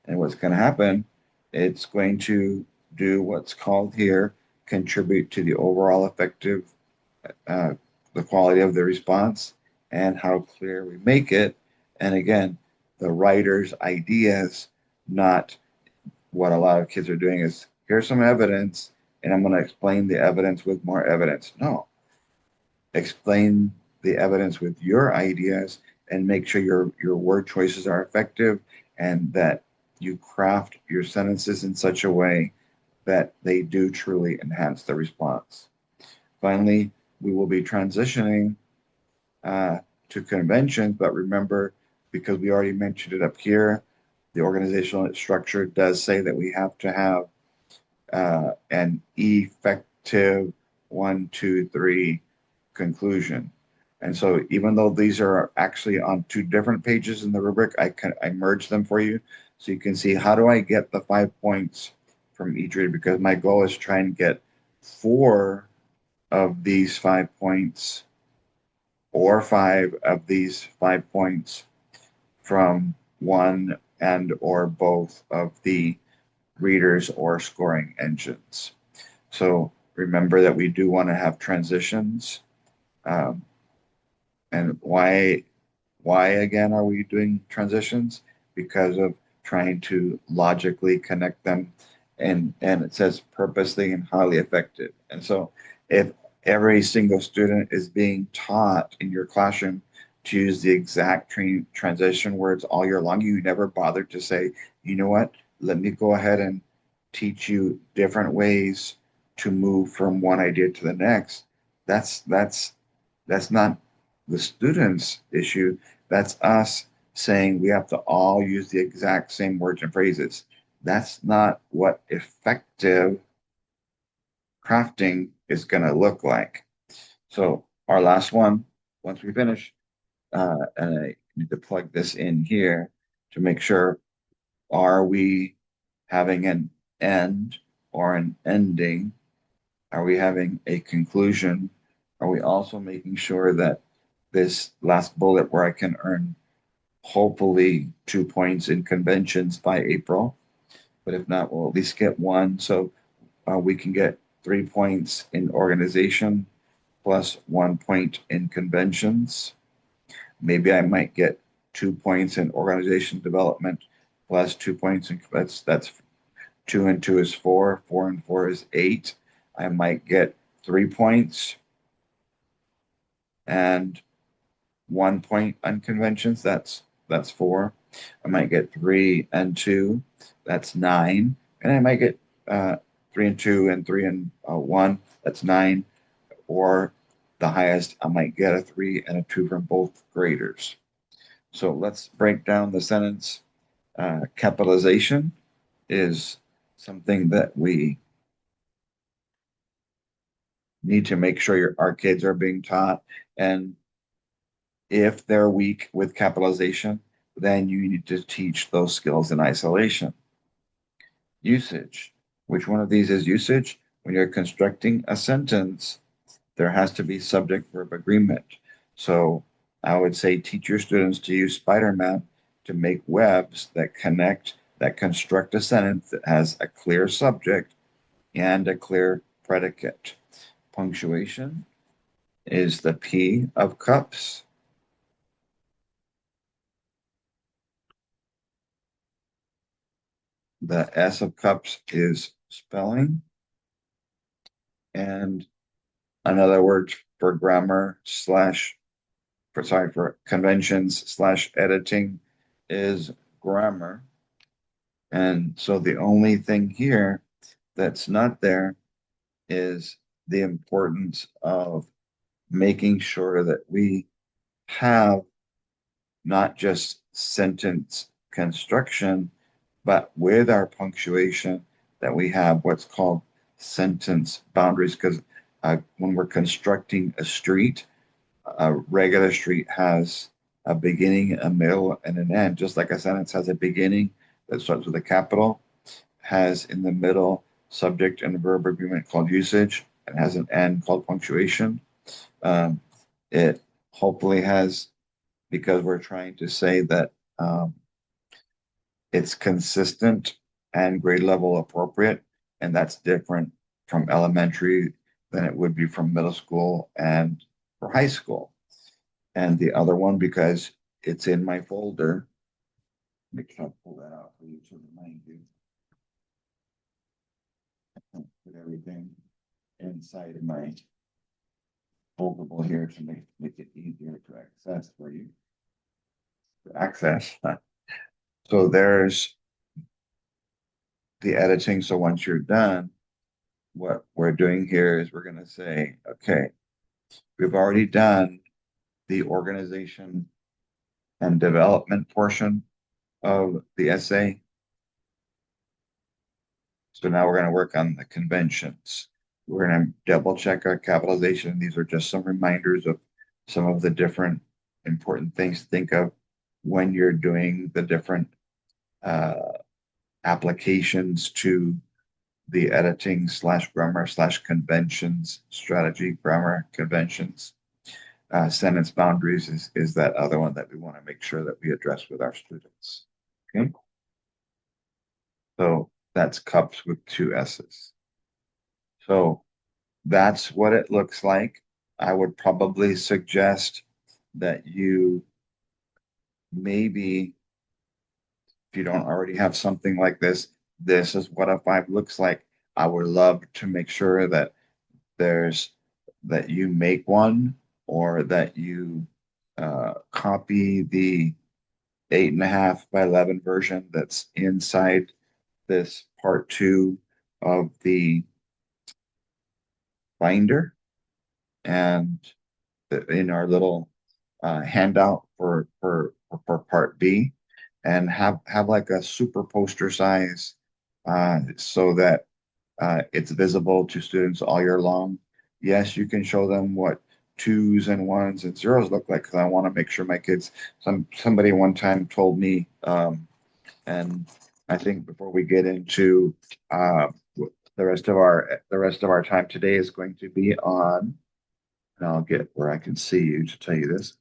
And what's going to happen, it's going to do what's called here contribute to the overall effective, uh, the quality of the response and how clear we make it. And again, the writer's ideas, not what a lot of kids are doing is here's some evidence and I'm going to explain the evidence with more evidence. No, explain the evidence with your ideas and make sure your word choices are effective and that you craft your sentences in such a way that they do truly enhance the response. Finally, we will be transitioning uh, to conventions, but remember, because we already mentioned it up here, the organizational structure does say that we have to have an effective one, two, three conclusion. And so even though these are actually on two different pages in the rubric, I merged them for you so you can see how do I get the 5 points from each reader because my goal is to try and get four of these 5 points or five of these 5 points from one and or both of the readers or scoring engines. So remember that we do want to have transitions. Um, and why again are we doing transitions? Because of trying to logically connect them and it says purposely and highly effective. And so if every single student is being taught in your classroom to use the exact transition words all year long, you never bothered to say, you know what, let me go ahead and teach you different ways to move from one idea to the next. That's not the student's issue. That's us saying we have to all use the exact same words and phrases. That's not what effective crafting is going to look like. So our last one, once we finish, and I need to plug this in here to make sure, are we having an end or an ending? Are we having a conclusion? Are we also making sure that this last bullet where I can earn hopefully 2 points in conventions by April, but if not, we'll at least get one. So we can get 3 points in organization plus 1 point in conventions. Maybe I might get 2 points in organization development plus 2 points in that's two and two is four, four and four is eight. I might get 3 points and 1 point on conventions. That's four. I might get three and two. That's nine. And I might get three and two and three and one. That's nine. Or the highest, I might get a three and a two from both graders. So let's break down the sentence. Capitalization is something that we need to make sure our kids are being taught. And if they're weak with capitalization, then you need to teach those skills in isolation. Usage. Which one of these is usage? When you're constructing a sentence, there has to be subject-verb agreement. So I would say teach your students to use Spider-Man to make webs that connect, that construct a sentence that has a clear subject and a clear predicate. Punctuation is the P of cups. The S of cups is spelling. And another word for grammar slash, for conventions slash editing is grammar. And so the only thing here that's not there is the importance of making sure that we have not just sentence construction, but with our punctuation, that we have what's called sentence boundaries. Because when we're constructing a street, a regular street has a beginning, a middle, and an end. Just like a sentence has a beginning that starts with a capital, has in the middle subject and verb agreement called usage, and has an end called punctuation. It hopefully has, because we're trying to say that it's consistent and grade level appropriate, and that's different from elementary than it would be from middle school and for high school. And the other one, because it's in my folder, make sure I pull that out for you to remind you. Put everything inside of my foldable here to make it easier to access for you. To access. So there's the editing. So once you're done, what we're doing here is we're going to say, okay, we've already done the organization and development portion of the essay. So now we're going to work on the conventions. We're going to double check our capitalization. These are just some reminders of some of the different important things to think of when you're doing the different applications to the editing slash grammar slash conventions strategy, grammar conventions. Sentence boundaries is that other one that we want to make sure that we address with our students. Okay. So that's cups with two S's. So that's what it looks like. I would probably suggest that you maybe, if you don't already have something like this is what a 5 looks like. I would love to make sure that that you make one, or that you copy the 8.5 by 11 version that's inside this part 2 of the binder, and in our little handout for part B, and have like a super poster size, so that it's visible to students all year long. Yes, you can show them what 2s and 1s and 0s look like, because I want to make sure my kids. Somebody one time told me, and I think before we get into the rest of our time today is going to be on, and I'll get where I can see you to tell you this.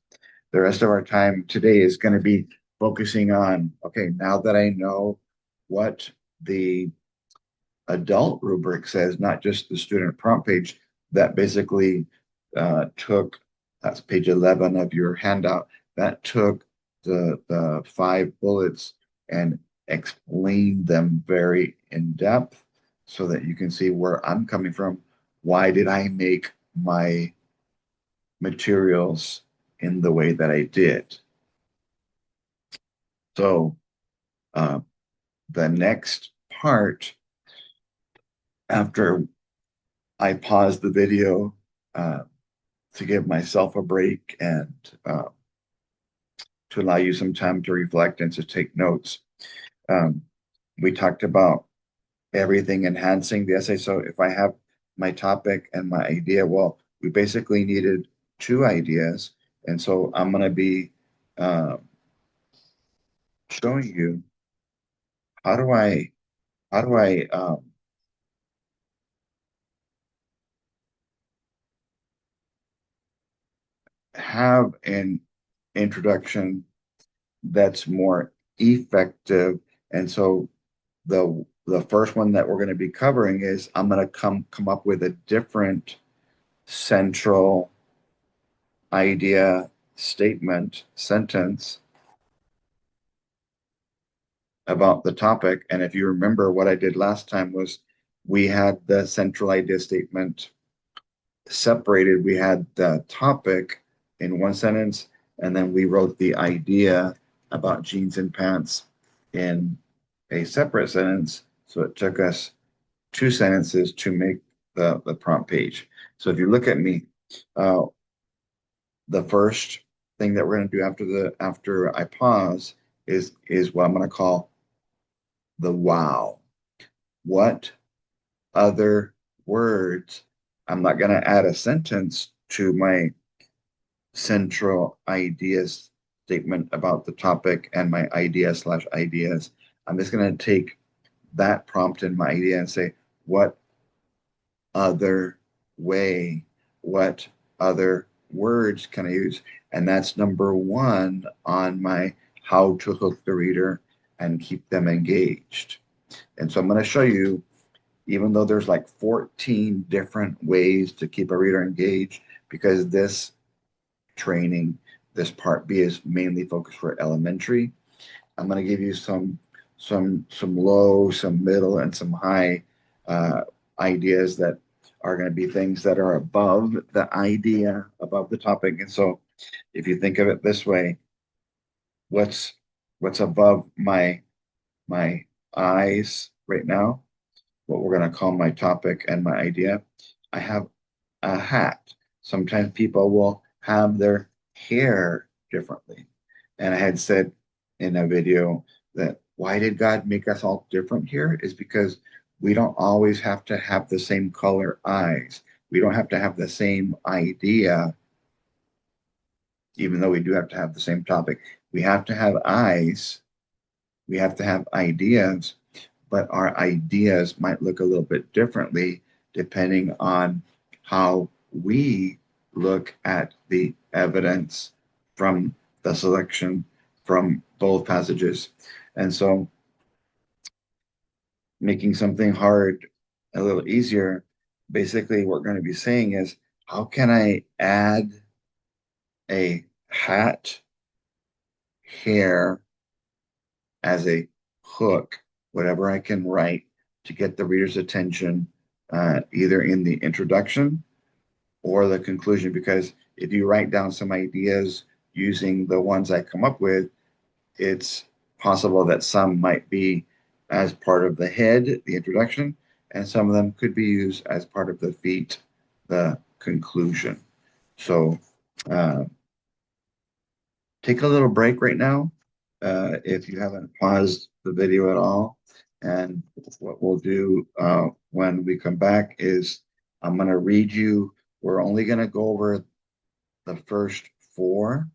The rest of our time today is going to be focusing on, okay, now that I know what the adult rubric says, not just the student prompt page, that basically that's page 11 of your handout, that took the 5 bullets and explained them very in depth, so that you can see where I'm coming from. Why did I make my materials in the way that I did? So the next part, after I pause the video to give myself a break and to allow you some time to reflect and to take notes, we talked about everything enhancing the essay. So if I have my topic and my idea. Well, we basically needed two ideas. And so I'm going to be uh, showing you how do I have an introduction that's more effective. And so the first one that we're going to be covering is I'm going to come up with a different central idea, statement, sentence about the topic. And if you remember, what I did last time was we had the central idea statement separated. We had the topic in one sentence, and then we wrote the idea about jeans and pants in a separate sentence. So it took us two sentences to make the prompt page. So if you look at me, uh, the first thing that we're going to do after I pause is what I'm going to call the wow. What other words? I'm not going to add a sentence to my central ideas statement about the topic and my idea slash ideas. I'm just going to take that prompt in my idea and say, what other way? What other words can I use? And that's number one on my how to hook the reader and keep them engaged. And so I'm going to show you, even though there's like 14 different ways to keep a reader engaged, because this training, this part B is mainly focused for elementary. I'm going to give you some low, some middle, and some high uh, ideas that are going to be things that are above the idea, above the topic. And so, if you think of it this way, what's what's above my eyes right now? What we're going to call my topic and my idea. I have a hat. Sometimes people will have their hair differently. And I had said in a video that why did God make us all different here is because we don't always have to have the same color eyes. We don't have to have the same idea, even though we do have to have the same topic. We have to have eyes. We have to have ideas, but our ideas might look a little bit differently depending on how we look at the evidence from the selection from both passages. And so making something hard a little easier, basically what we're going to be saying is, how can I add a hat, hair, as a hook, whatever I can write to get the reader's attention, either in the introduction or the conclusion. Because if you write down some ideas using the ones I come up with, it's possible that some might be as part of the head, the introduction, and some of them could be used as part of the feet, the conclusion. So uh, take a little break right now if you haven't paused the video at all. And what we'll do when we come back is I'm going to read you. We're only going to go over the first four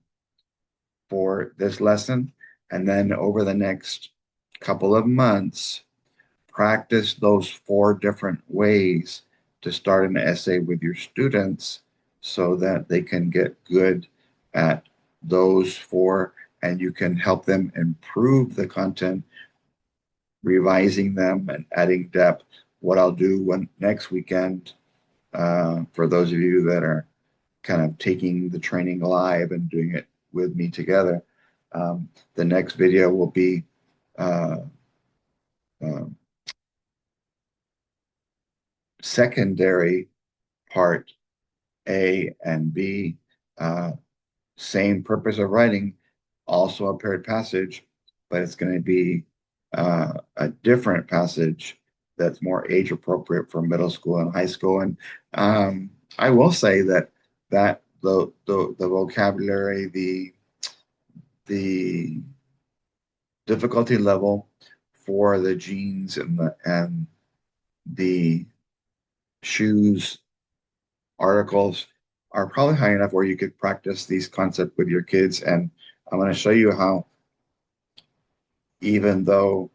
for this lesson. And then over the next couple of months, practice those four different ways to start an essay with your students so that they can get good at those four and you can help them improve the content, revising them and adding depth. What I'll do next weekend, for those of you that are kind of taking the training live and doing it with me together, the next video will be uh, uh, secondary part A and B, uh, same purpose of writing, also a paired passage, but it's going to be a different passage that's more age appropriate for middle school and high school. And I will say that the vocabulary, the difficulty level for the genes and the shoes, articles are probably high enough where you could practice these concepts with your kids. And I'm going to show you how, even though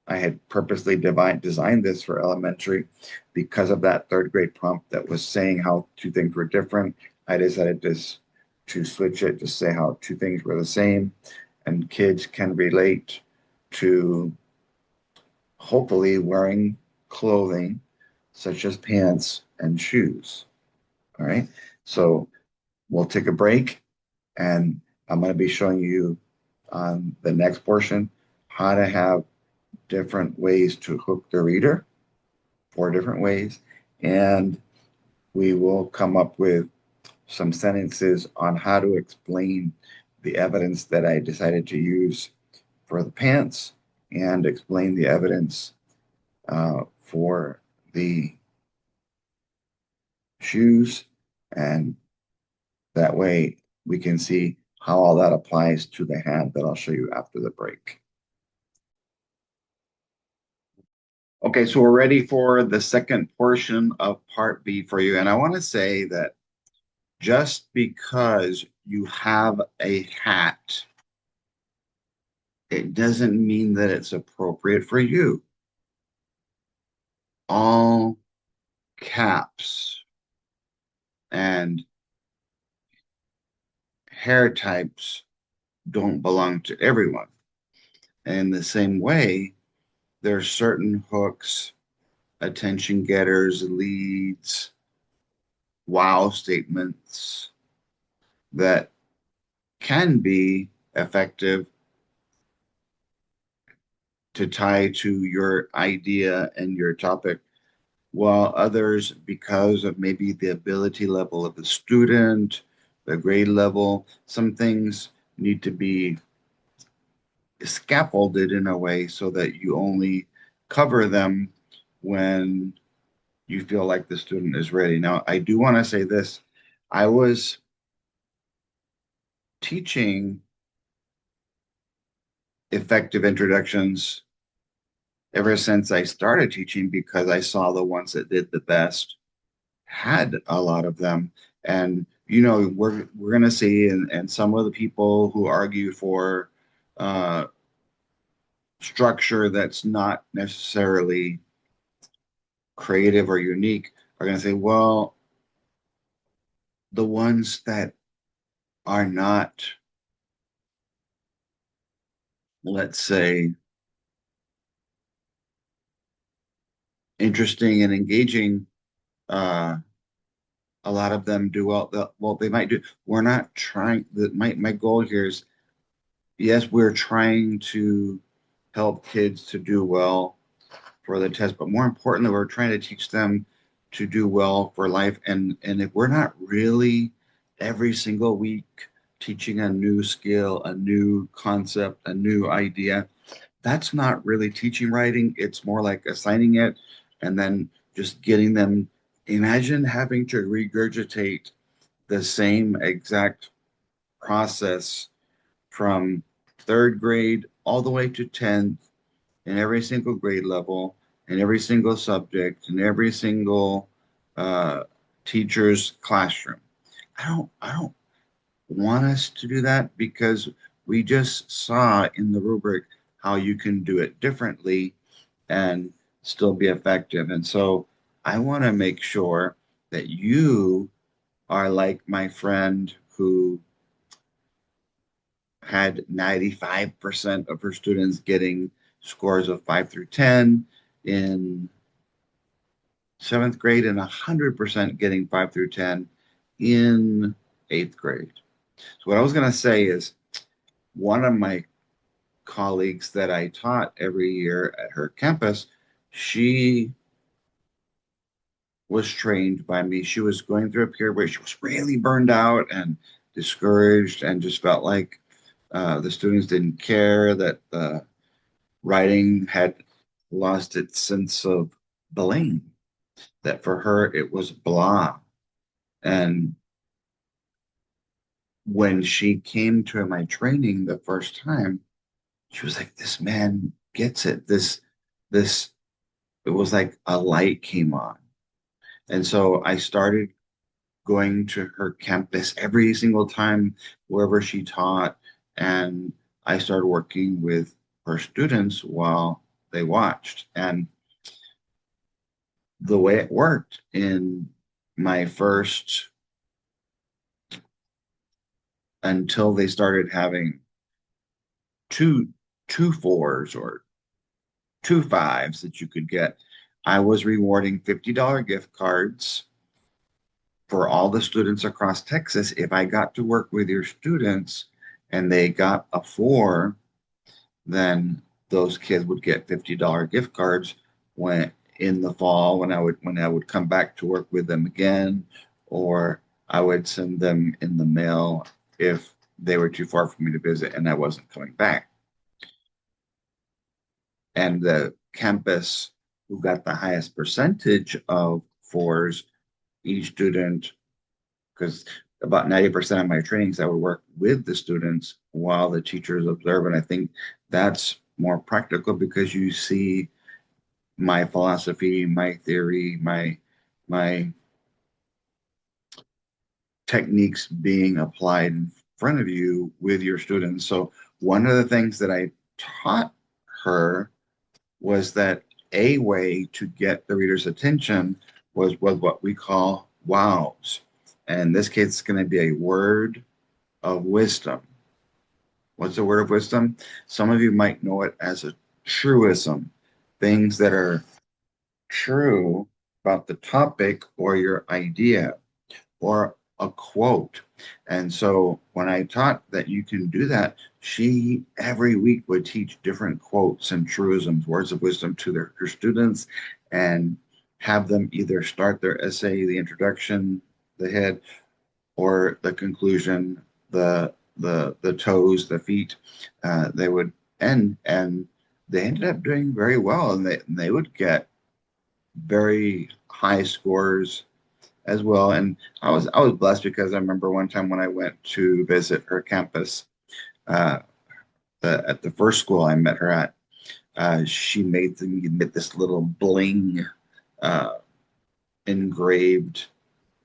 I had purposely designed this for elementary, because of that third grade prompt that was saying how two things were different, I decided to switch it to say how two things were the same, and kids can relate to hopefully wearing clothing such as pants and shoes. All right. So we'll take a break, and I'm going to be showing you on the next portion how to have different ways to hook the reader, 4 different ways. And we will come up with some sentences on how to explain the evidence that I decided to use for the pants and explain the evidence for the shoes. And that way we can see how all that applies to the hand that I'll show you after the break. Okay, so we're ready for the second portion of part B for you. And I want to say that just because you have a hat, it doesn't mean that it's appropriate for you. All caps and hair types don't belong to everyone. And in the same way, there are certain hooks, attention getters, leads, wow statements that can be effective to tie to your idea and your topic, while others, because of maybe the ability level of the student, the grade level, some things need to be scaffolded in a way so that you only cover them when you feel like the student is ready. Now, I do want to say this. I was teaching effective introductions ever since I started teaching because I saw the ones that did the best had a lot of them. And we're gonna see, and some of the people who argue for uh, structure that's not necessarily creative or unique are gonna say, well, the ones that are not, let's say, interesting and engaging, uh, a lot of them do well. Well, they might do. We're not trying. My goal here is, yes, we're trying to help kids to do well for the test, but more importantly, we're trying to teach them to do well for life. And if we're not really every single week teaching a new skill, a new concept, a new idea, that's not really teaching writing. It's more like assigning it and then just getting them. Imagine having to regurgitate the same exact process from third grade all the way to 10th in every single grade level, in every single subject, in every single uh, teacher's classroom. I don't want us to do that because we just saw in the rubric how you can do it differently and still be effective. And so I want to make sure that you are like my friend who had 95% of her students getting scores of 5 through 10 in seventh grade and 100% getting 5 through 10 in eighth grade. So, what I was going to say is one of my colleagues that I taught every year at her campus, she was trained by me. She was going through a period where she was really burned out and discouraged and just felt like the students didn't care, that the writing had lost its sense of blame, that for her it was blah. And when she came to my training the first time, she was like, this man gets it. This, it was like a light came on. And so I started going to her campus every single time, wherever she taught. And I started working with her students while they watched. And the way it worked in my first, until they started having two two fours or two fives that you could get, I was rewarding $50 gift cards for all the students across Texas. If I got to work with your students and they got a four, then those kids would get $50 gift cards when in the fall when I would come back to work with them again, or I would send them in the mail if they were too far for me to visit and I wasn't coming back. And the campus who got the highest percentage of fours, each student, because about 90% of my trainings, I would work with the students while the teachers observe. And I think that's more practical because you see my philosophy, my theory, my techniques being applied in front of you with your students. So one of the things that I taught her was that a way to get the reader's attention was what we call wows. And in this case, it's going to be a word of wisdom. What's a word of wisdom? Some of you might know it as a truism, things that are true about the topic or your idea or a quote. And so when I taught that you can do that, she every week would teach different quotes and truisms, words of wisdom to her students and have them either start their essay, the introduction, the head, or the conclusion, the toes, the feet. They would end, and they ended up doing very well, and they would get very high scores as well. And I was blessed because I remember one time when I went to visit her campus, uh, at the first school I met her at, she made this little bling uh, engraved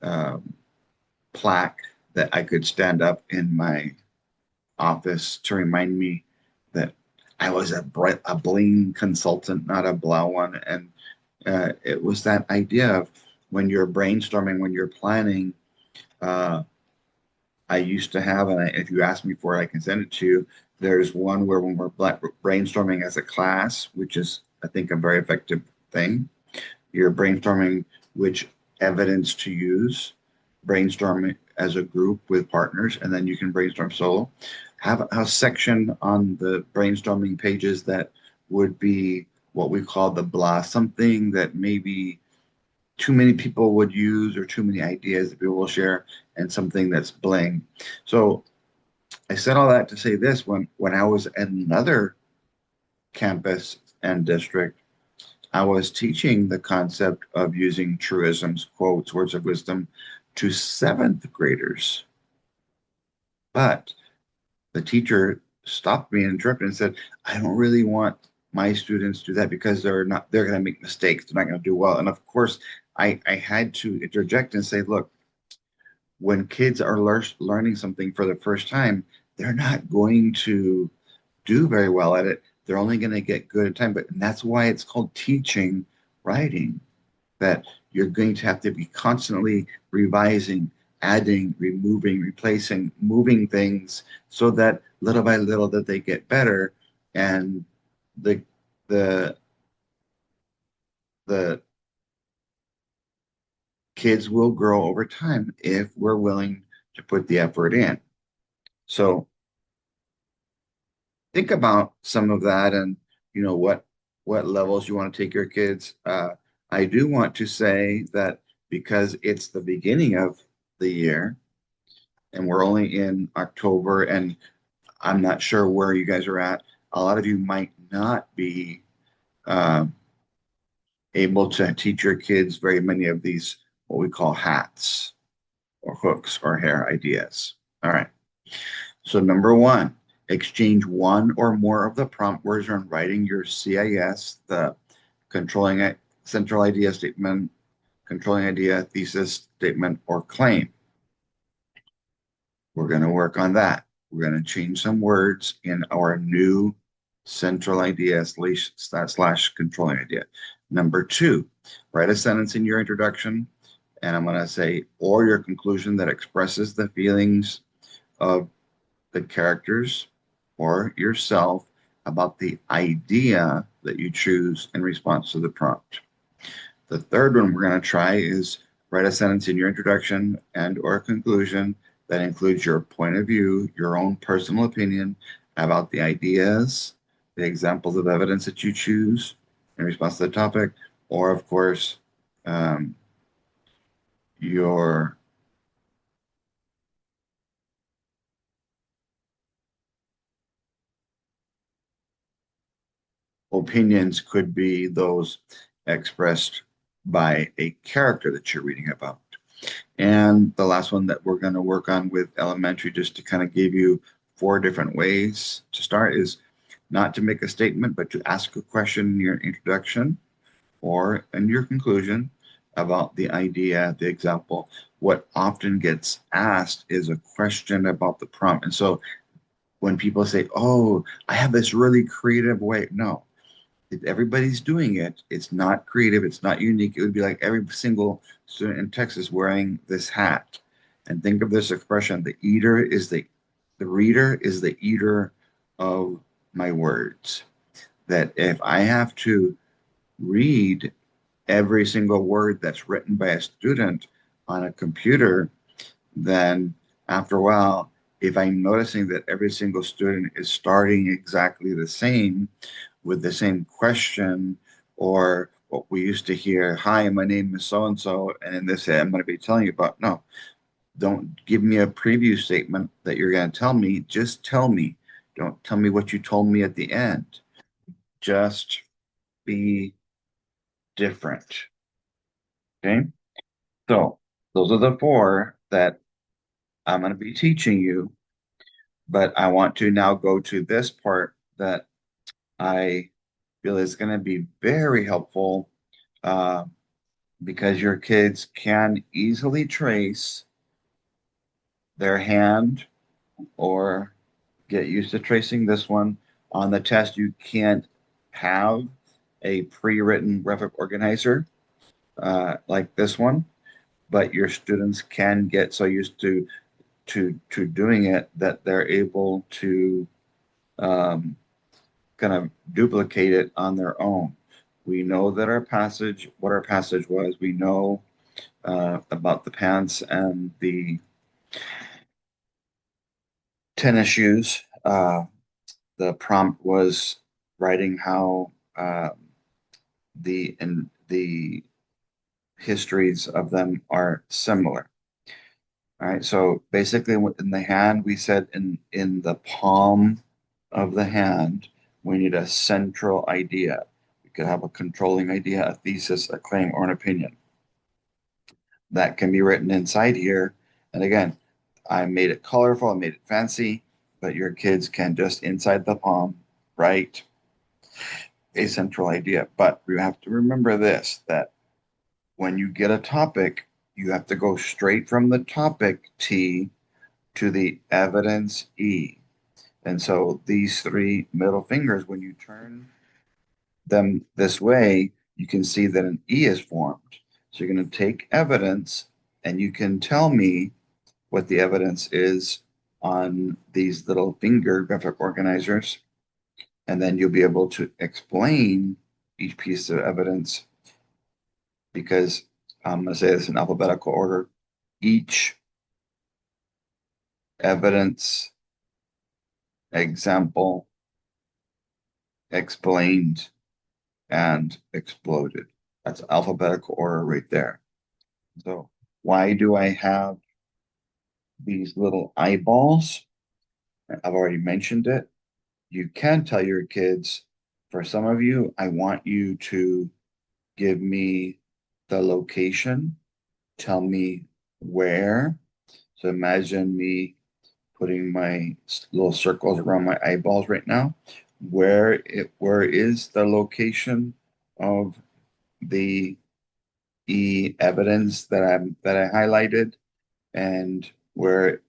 um, plaque that I could stand up in my office to remind me that I was a bling consultant, not a blah one. And it was that idea of when you're brainstorming, when you're planning. Uh, I used to have, and if you ask me for it, I can send it to you. There's one where when we're brainstorming as a class, which is, I think, a very effective thing. You're brainstorming which evidence to use, brainstorming as a group with partners, and then you can brainstorm solo. Have a section on the brainstorming pages that would be what we call the blah, something that maybe too many people would use or too many ideas that people will share, and something that's bling. So I said all that to say this: when I was at another campus and district, I was teaching the concept of using truisms, quotes, words of wisdom to seventh graders. But the teacher stopped me and interrupted and said, I don't really want my students to do that because they're going to make mistakes. They're not going to do well. And of course, I had to interject and say, look, when kids are learning something for the first time, they're not going to do very well at it. They're only going to get good at time. But and that's why it's called teaching writing, that you're going to have to be constantly revising, adding, removing, replacing, moving things so that little by little that they get better. And the the the kids will grow over time if we're willing to put the effort in. So think about some of that and what levels you want to take your kids. I do want to say that because it's the beginning of the year and we're only in October and I'm not sure where you guys are at. A lot of you might not be uh, able to teach your kids very many of these, what we call hats or hooks or hair ideas. All right. So number one, exchange one or more of the prompt words when writing your CIS, the controlling central idea statement, controlling idea, thesis, statement, or claim. We're going to work on that. We're going to change some words in our new central idea slash controlling idea. Number two, write a sentence in your introduction, and I'm going to say, or your conclusion that expresses the feelings of the characters or yourself about the idea that you choose in response to the prompt. The third one we're going to try is write a sentence in your introduction and or conclusion that includes your point of view, your own personal opinion about the ideas, the examples of evidence that you choose in response to the topic, or of course, your opinions could be those expressed by a character that you're reading about. And the last one that we're going to work on with elementary, just to kind of give you 4 different ways to start, is not to make a statement, but to ask a question in your introduction or in your conclusion about the idea, the example. What often gets asked is a question about the prompt. And so when people say, oh, I have this really creative way, no, if everybody's doing it, it's not creative, it's not unique. It would be like every single student in Texas wearing this hat. And think of this expression, the reader is the eater of my words. That if I have to read every single word that's written by a student on a computer, then after a while, if I'm noticing that every single student is starting exactly the same with the same question, or what we used to hear, hi, my name is so and so, and in this I'm going to be telling you about, no, don't give me a preview statement that you're going to tell me. Just tell me. Don't tell me what you told me at the end. Just be different. Okay. So those are the 4 that I'm going to be teaching you. But I want to now go to this part that I feel is going to be very helpful uh, because your kids can easily trace their hand or get used to tracing this one. On the test, you can't have a pre-written graphic organizer like this one, but your students can get so used to doing it that they're able to um, kind of duplicate it on their own. We know that what our passage was. We know about the pants and the tennis shoes. The prompt was writing how the histories of them are similar. All right, so basically in the hand, we said in the palm of the hand, we need a central idea. We could have a controlling idea, a thesis, a claim, or an opinion. That can be written inside here. And again, I made it colorful, I made it fancy, but your kids can just inside the palm write a central idea. But you have to remember this, that when you get a topic, you have to go straight from the topic T to the evidence E. And so these 3 middle fingers, when you turn them this way, you can see that an E is formed. So you're going to take evidence and you can tell me what the evidence is on these little finger graphic organizers. And then you'll be able to explain each piece of evidence because I'm going to say this in alphabetical order. Each evidence, example, explained, and exploded. That's alphabetical order right there. So why do I have these little eyeballs? I've already mentioned it. You can tell your kids, for some of you, I want you to give me the location, tell me where. So imagine me putting my little circles around my eyeballs right now. Where is the location of the evidence that I highlighted, and where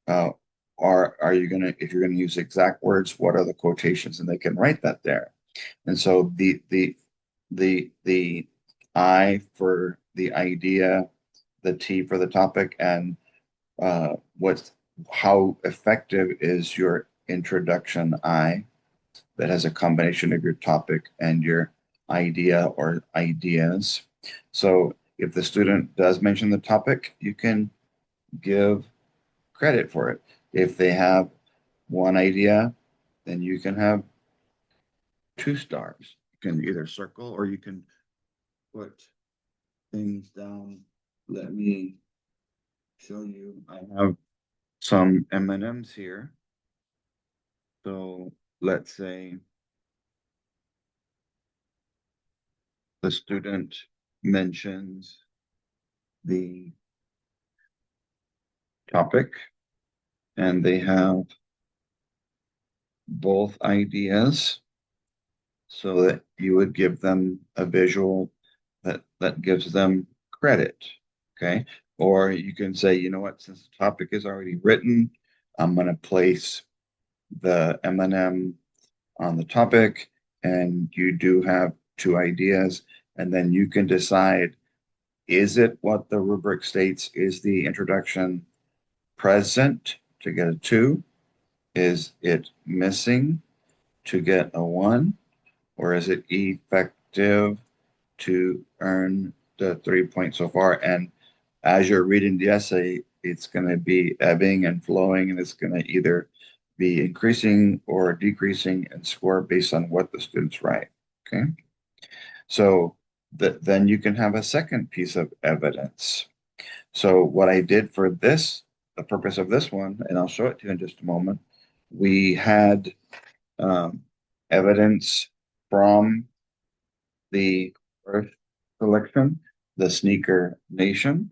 uh, are you gonna, if you're gonna use exact words, what are the quotations, and they can write that there. And so the I for the idea, the T for the topic, and what's how effective is your introduction I that has a combination of your topic and your idea or ideas. So if the student does mention the topic, you can give credit for it. If they have one idea, then you can have 2 stars. You can either circle or you can put things down. Let me show you. I have some M&Ms here. So let's say the student mentions the topic and they have both ideas, so that you would give them a visual that gives them credit. Okay. Or you can say, you know what, since the topic is already written, I'm going to place the M&M on the topic, and you do have 2 ideas, and then you can decide, is it what the rubric states? Is the introduction present to get a 2? Is it missing to get a 1? Or is it effective to earn the 3 points so far? And as you're reading the essay, it's going to be ebbing and flowing, and it's going to either be increasing or decreasing in score based on what the students write. Okay. So then you can have a second piece of evidence. So what I did for this, the purpose of this one, and I'll show it to you in just a moment, we had um, evidence from the first selection, the Sneaker Nation,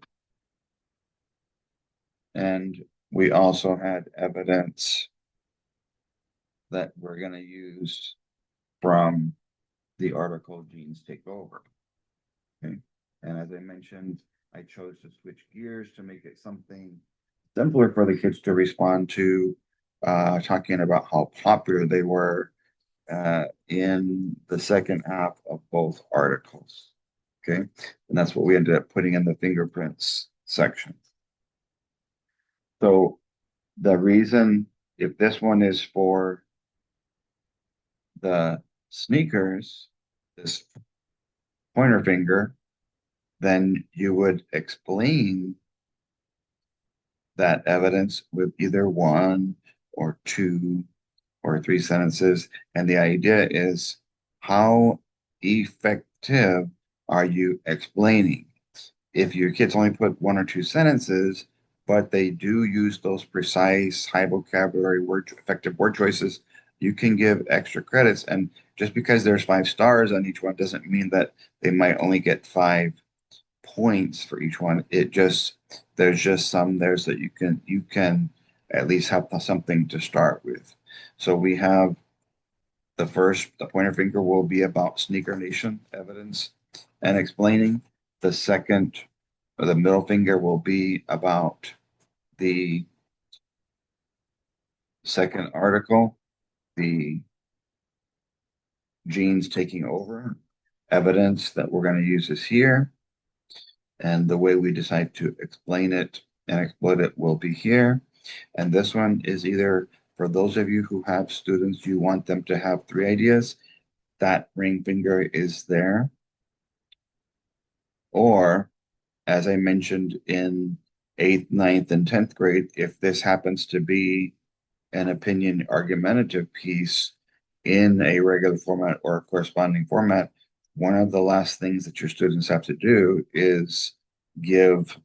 and we also had evidence that we're going to use from the article Genes Take Over. Okay. And as I mentioned, I chose to switch gears to make it something simpler for the kids to respond to, talking about how popular they were in the second half of both articles. Okay. And that's what we ended up putting in the fingerprints section. So the reason, if this one is for the sneakers, this pointer finger, then you would explain that evidence with either 1 or 2 or 3 sentences. And the idea is, how effective are you explaining? If your kids only put 1 or 2 sentences, but they do use those precise, high vocabulary word, effective word choices, you can give extra credits. And just because there's 5 stars on each one doesn't mean that they might only get 5 points for each one. There's just some there so that you can at least have something to start with. So we have the pointer finger will be about Sneaker Nation evidence and explaining. The second, or the middle finger, will be about the second article, the genes taking over. Evidence that we're going to use is here, and the way we decide to explain it and exploit it will be here. And this one is either for those of you who have students, you want them to have 3 ideas, that ring finger is there. Or, as I mentioned in 8th, 9th, and 10th grade, if this happens to be an opinion argumentative piece in a regular format or a corresponding format, one of the last things that your students have to do is give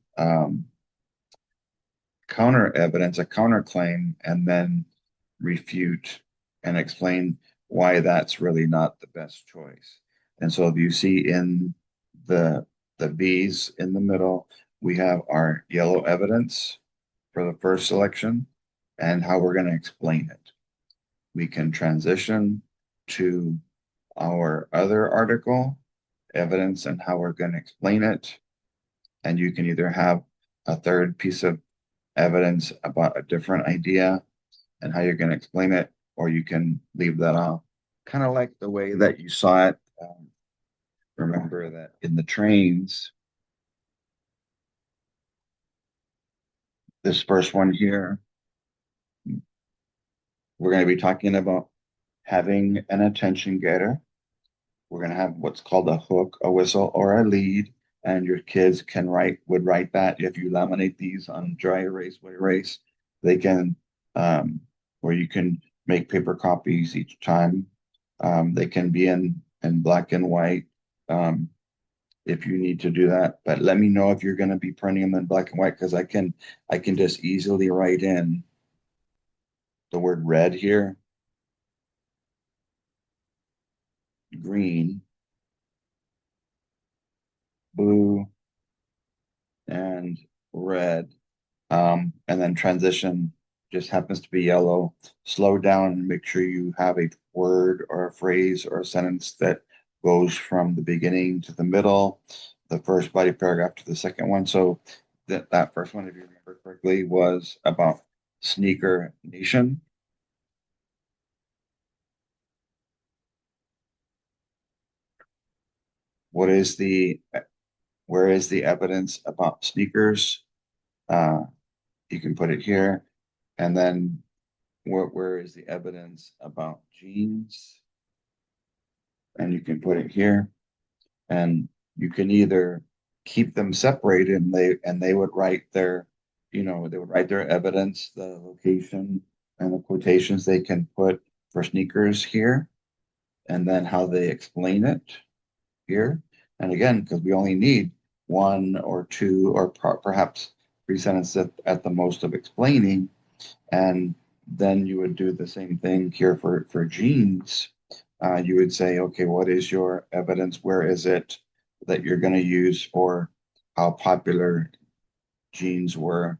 counter evidence, a counterclaim, and then refute and explain why that's really not the best choice. And so if you see in the B's in the middle, we have our yellow evidence for the first selection and how we're going to explain it. We can transition to our other article, evidence, and how we're going to explain it. and you can either have a third piece of evidence about a different idea and how you're going to explain it, or you can leave that off. Kind of like the way that you saw it. Remember that in the trains, this first one here, we're going to be talking about having an attention getter. We're going to have what's called a hook, a whistle, or a lead, and your kids would write that. If you laminate these on dry erase, wet erase, they can, or you can make paper copies each time. They can be in black and white if you need to do that. But let me know if you're going to be printing them in black and white, because I can just easily write in the word red here, green, blue, and red. And then transition just happens to be yellow. Slow down and make sure you have a word or a phrase or a sentence that goes from the beginning to the middle, the first body paragraph to the second one. So that first one, if you remember correctly, was about Sneaker Nation. What is the Where is the evidence about sneakers? Uh, you can put it here. And then where is the evidence about jeans? And you can put it here. And you can either keep them separated and they would write their, they would write their evidence, the location and the quotations they can put for sneakers here, and then how they explain it here. And again, because we only need one or two or perhaps three sentences at the most of explaining. And then you would do the same thing here for genes. You would say, okay, what is your evidence? Where is it that you're going to use for how popular genes were?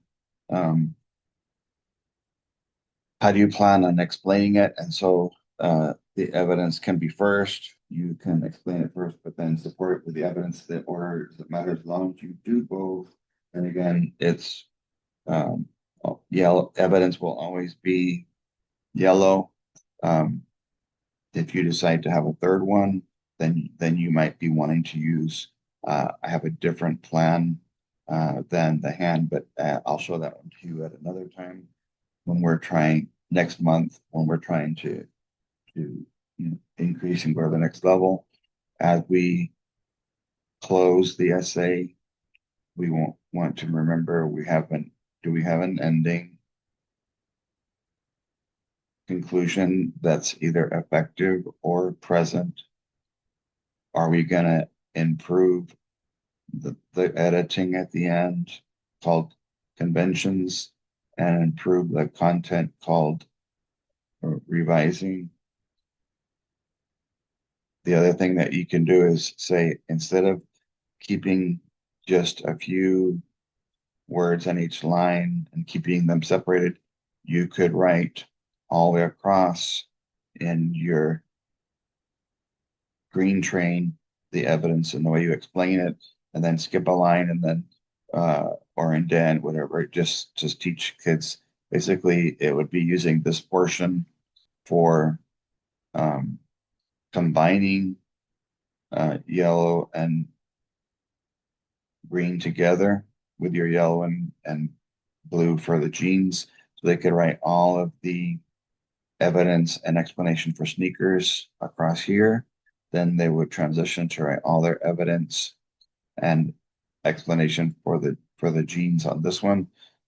How do you plan on explaining it? And so the evidence can be first. You can explain it first, but then support it with the evidence that order that matters as long as you do both. And again, it's yellow. Evidence will always be yellow. Um, if you decide to have a third one, then you might be wanting to use. I have a different plan than the hand, but I'll show that one to you at another time when we're trying next month when we're trying to increase and go to the next level. As we close the essay, we won't want to remember do we have an ending conclusion that's either effective or present? Are we going to improve the editing at the end called conventions and improve the content called revising? The other thing that you can do is say, instead of keeping just a few words on each line and keeping them separated, you could write all the way across in your green train the evidence and the way you explain it, and then skip a line and then or indent, whatever. Just teach kids. Basically, it would be using this portion for combining yellow and green together with your yellow and blue for the jeans. So they could write all of the evidence and explanation for sneakers across here. Then they would transition to write all their evidence and explanation for the jeans on this one.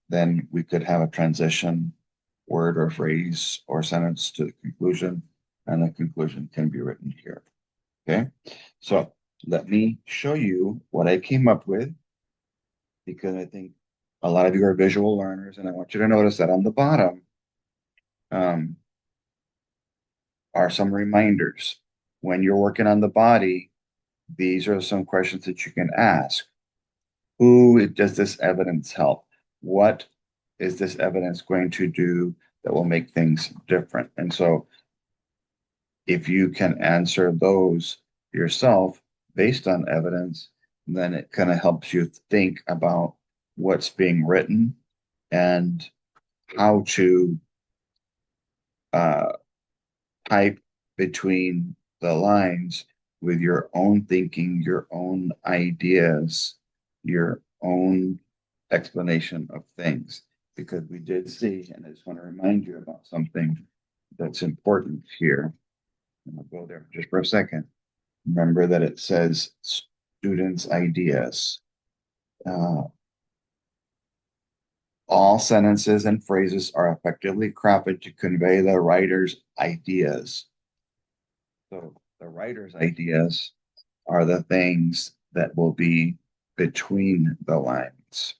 Then we could have a transition word or phrase or sentence to the conclusion, and the conclusion can be written here. Okay, so let me show you what I came up with, because I think a lot of you are visual learners, and I want you to notice that on the bottom are some reminders. When you're working on the body, these are some questions that you can ask. Who does this evidence help? What is this evidence going to do that will make things different? And so if you can answer those yourself based on evidence, then it kind of helps you think about what's being written and how to uh, type between the lines with your own thinking, your own ideas, your own explanation of things. Because we did see, and I just want to remind you about something that's important here. And I'll go there just for a second. Remember that it says students' ideas. Uh, all sentences and phrases are effectively crafted to convey the writer's ideas. So the writer's ideas are the things that will be between the lines,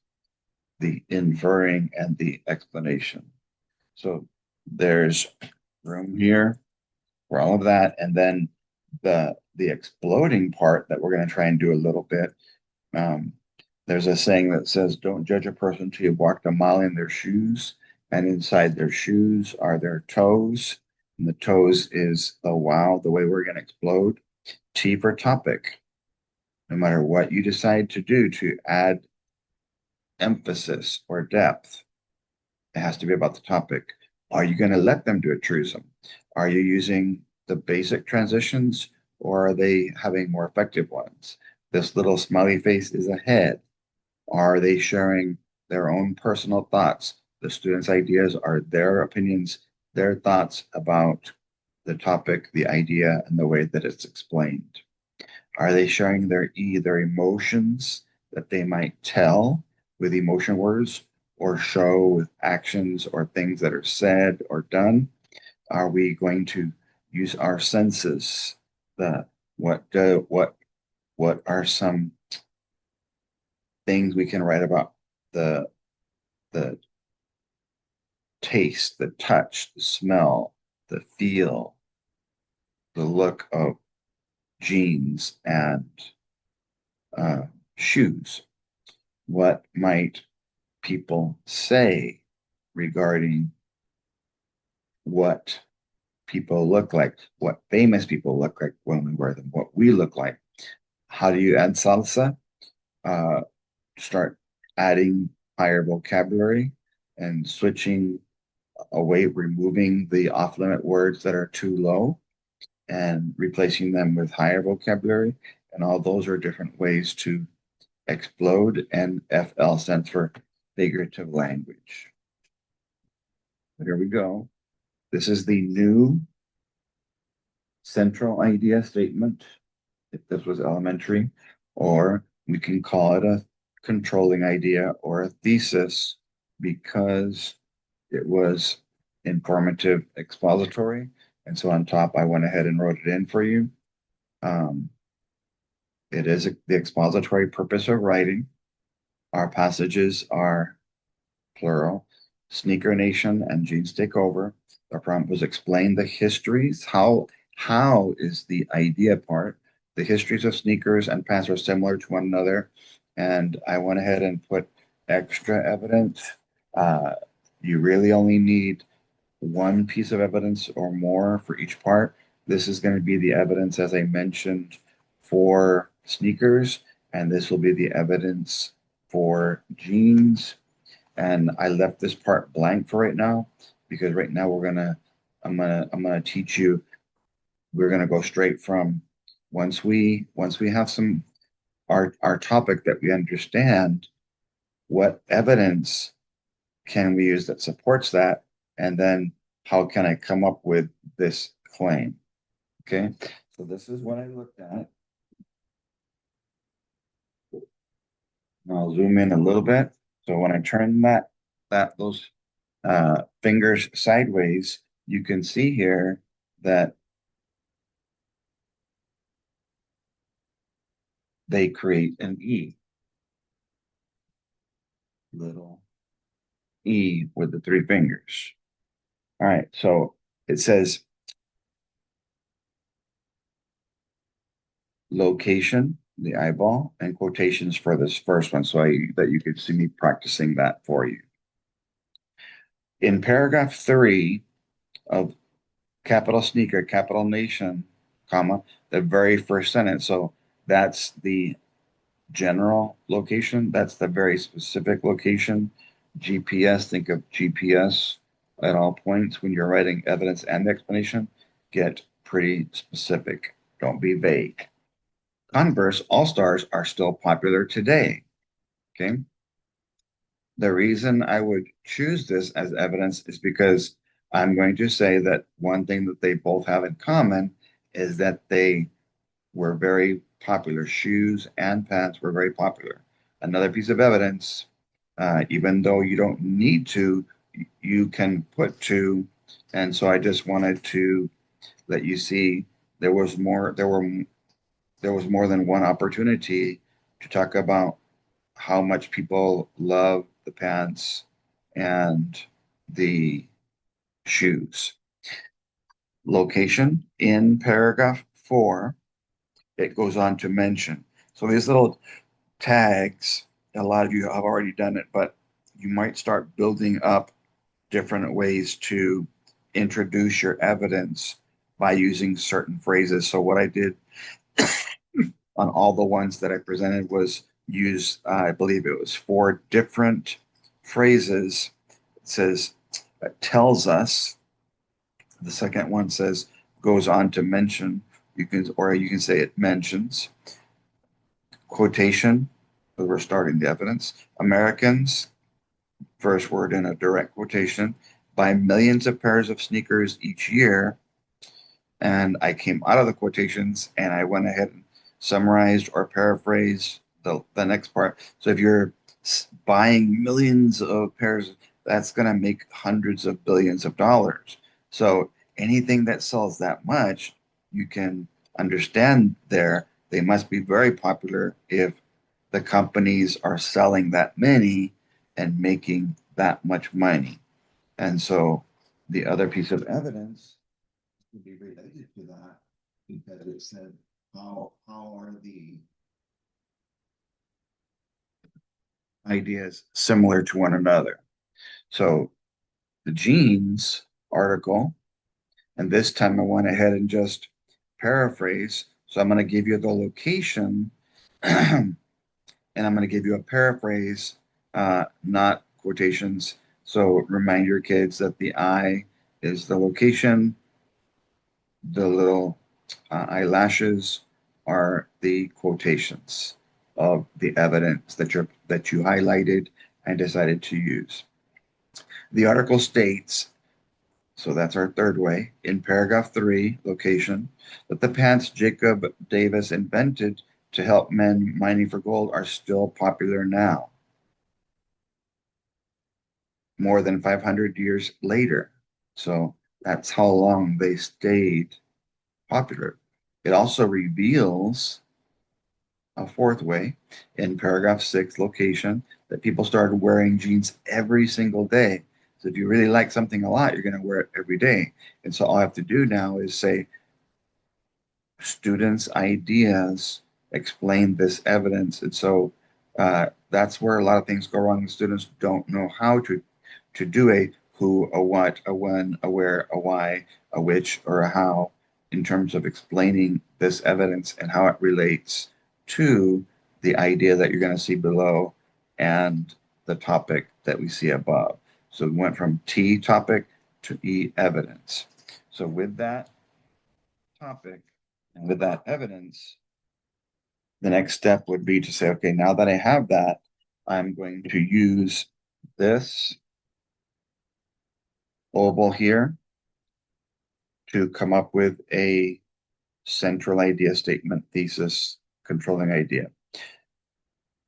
the inferring and the explanation. So there's room here for all of that. And then the exploding part that we're going to try and do a little bit. Um, there's a saying that says, don't judge a person until you've walked a mile in their shoes. And inside their shoes are their toes. And the toes is the wow, the way we're going to explode. T for topic. No matter what you decide to do to add emphasis or depth, it has to be about the topic. Are you going to let them do a truism? Are you using the basic transitions or are they having more effective ones? This little smiley face is a head. Are they sharing their own personal thoughts? The students' ideas are their opinions, their thoughts about the topic, the idea, and the way that it's explained. Are they sharing their emotions that they might tell with emotion words or show with actions or things that are said or done? Are we going to use our senses? The what are some things we can write about the taste, the touch, the smell, the feel, the look of jeans and uh, shoes? What might people say regarding what people look like, what famous people look like when we wear them, what we look like? How do you add salsa? Uh, Start adding higher vocabulary and switching away, removing the off limit words that are too low and replacing them with higher vocabulary. And all those are different ways to explode. And FL stands for figurative language. Here we go. This is the new central idea statement, if this was elementary, or we can call it a controlling idea or a thesis because it was informative expository. And so on top, I went ahead and wrote it in for you. Um, it is the expository purpose of writing. Our passages are plural. Sneaker Nation and Jeans Take Over. The prompt was explain the histories. How is the idea part? The histories of sneakers and pants are similar to one another. And I went ahead and put extra evidence. Uh, you really only need one piece of evidence or more for each part. This is going to be the evidence, as I mentioned, for sneakers, and this will be the evidence for jeans. And I left this part blank for right now because right now I'm gonna teach you. We're gonna go straight from once we have some our topic that we understand, what evidence can we use that supports that, and then how can I come up with this claim? Okay, so this is what I looked at. I'll zoom in a little bit. So when I turn those fingers sideways, you can see here that they create an E, little E with the three fingers. All right, so it says location, the eyeball, and quotations for this first one, so that you could see me practicing that for you. In paragraph 3 of capital sneaker, capital nation, comma, the very first sentence. So that's the general location. That's the very specific location. GPS, think of GPS at all points when you're writing evidence and explanation. Get pretty specific. Don't be vague. Converse, all stars are still popular today. Okay. The reason I would choose this as evidence is because I'm going to say that one thing that they both have in common is that they were very popular. Shoes and pants were very popular. Another piece of evidence, even though you don't need to, you can put to. And so I just wanted to let you see there was more than one opportunity to talk about how much people love the pants and the shoes. Location in paragraph 4, it goes on to mention. So these little tags, a lot of you have already done it, but you might start building up different ways to introduce your evidence by using certain phrases. So what I did on all the ones that I presented was use, I believe it was 4 different phrases. It says, tells us. The second one says, goes on to mention. You can say it mentions. Quotation, because we're starting the evidence. Americans, first word in a direct quotation, buy millions of pairs of sneakers each year. And I came out of the quotations and I went ahead and summarized or paraphrased the next part. So if you're buying millions of pairs, that's going to make hundreds of billions of dollars. So anything that sells that much, you can understand there, they must be very popular if the companies are selling that many and making that much money. And so the other piece of evidence would be related to that because it said how are the ideas similar to one another. So the genes article, and this time I went ahead and just paraphrase. So I'm going to give you the location and I'm going to give you a paraphrase, not quotations. So remind your kids that the I is the location, the little eyelashes are the quotations of the evidence that you highlighted and decided to use. The article states, so that's our third way, in paragraph 3, location, that the pants Jacob Davis invented to help men mining for gold are still popular now, more than 500 years later. So that's how long they stayed popular. It also reveals a fourth way in paragraph 6, location, that people started wearing jeans every single day. So if you really like something a lot, you're going to wear it every day. And so all I have to do now is say, students' ideas explain this evidence. And so that's where a lot of things go wrong. The students don't know how to do a who, a what, a when, a where, a why, a which, or a how in terms of explaining this evidence and how it relates to the idea that you're going to see below and the topic that we see above. So we went from T topic to E evidence. So with that topic and with that evidence, the next step would be to say, okay, now that I have that, I'm going to use this oval here to come up with a central idea statement, thesis, controlling idea.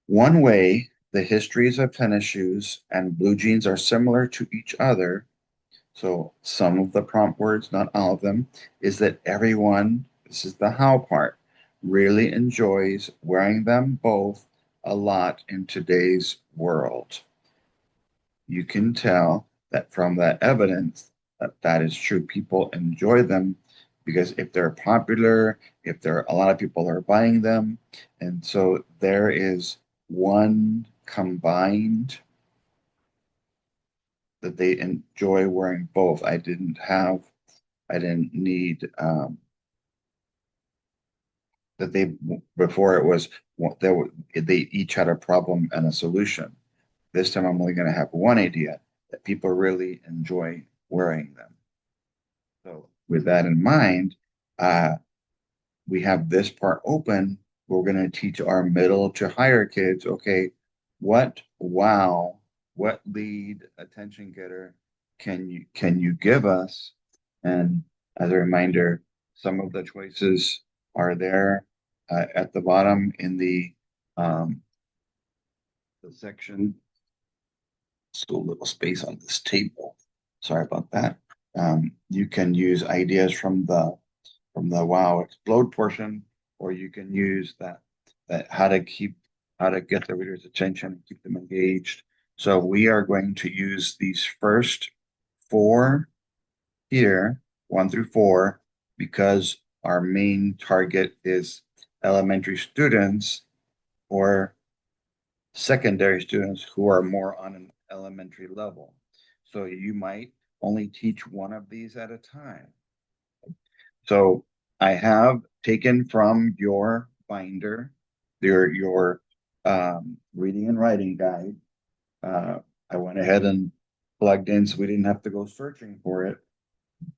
One way the histories of tennis shoes and blue jeans are similar to each other, so some of the prompt words, not all of them, is that everyone, this is the how part, really enjoys wearing them both a lot in today's world. You can tell that from that evidence that that is true. People enjoy them because if they're popular, if there are a lot of people are buying them, and so there is one combined that they enjoy wearing both. I didn't need that before it was they each had a problem and a solution. This time I'm only going to have one idea that people really enjoy wearing them. So with that in mind, uh, we have this part open. We're going to teach our middle to higher kids, okay, what wow, what lead attention getter can you give us? And as a reminder, some of the choices are there at the bottom in the section. Still a little space on this table. Sorry about that. You can use ideas from the wow explode portion, or you can use that how to get the reader's attention and keep them engaged. So we are going to use these first four here, 1 through 4, because our main target is elementary students or secondary students who are more on an elementary level. So you might only teach one of these at a time. So I have taken from your binder, your reading and writing guide. I went ahead and plugged in so we didn't have to go searching for it.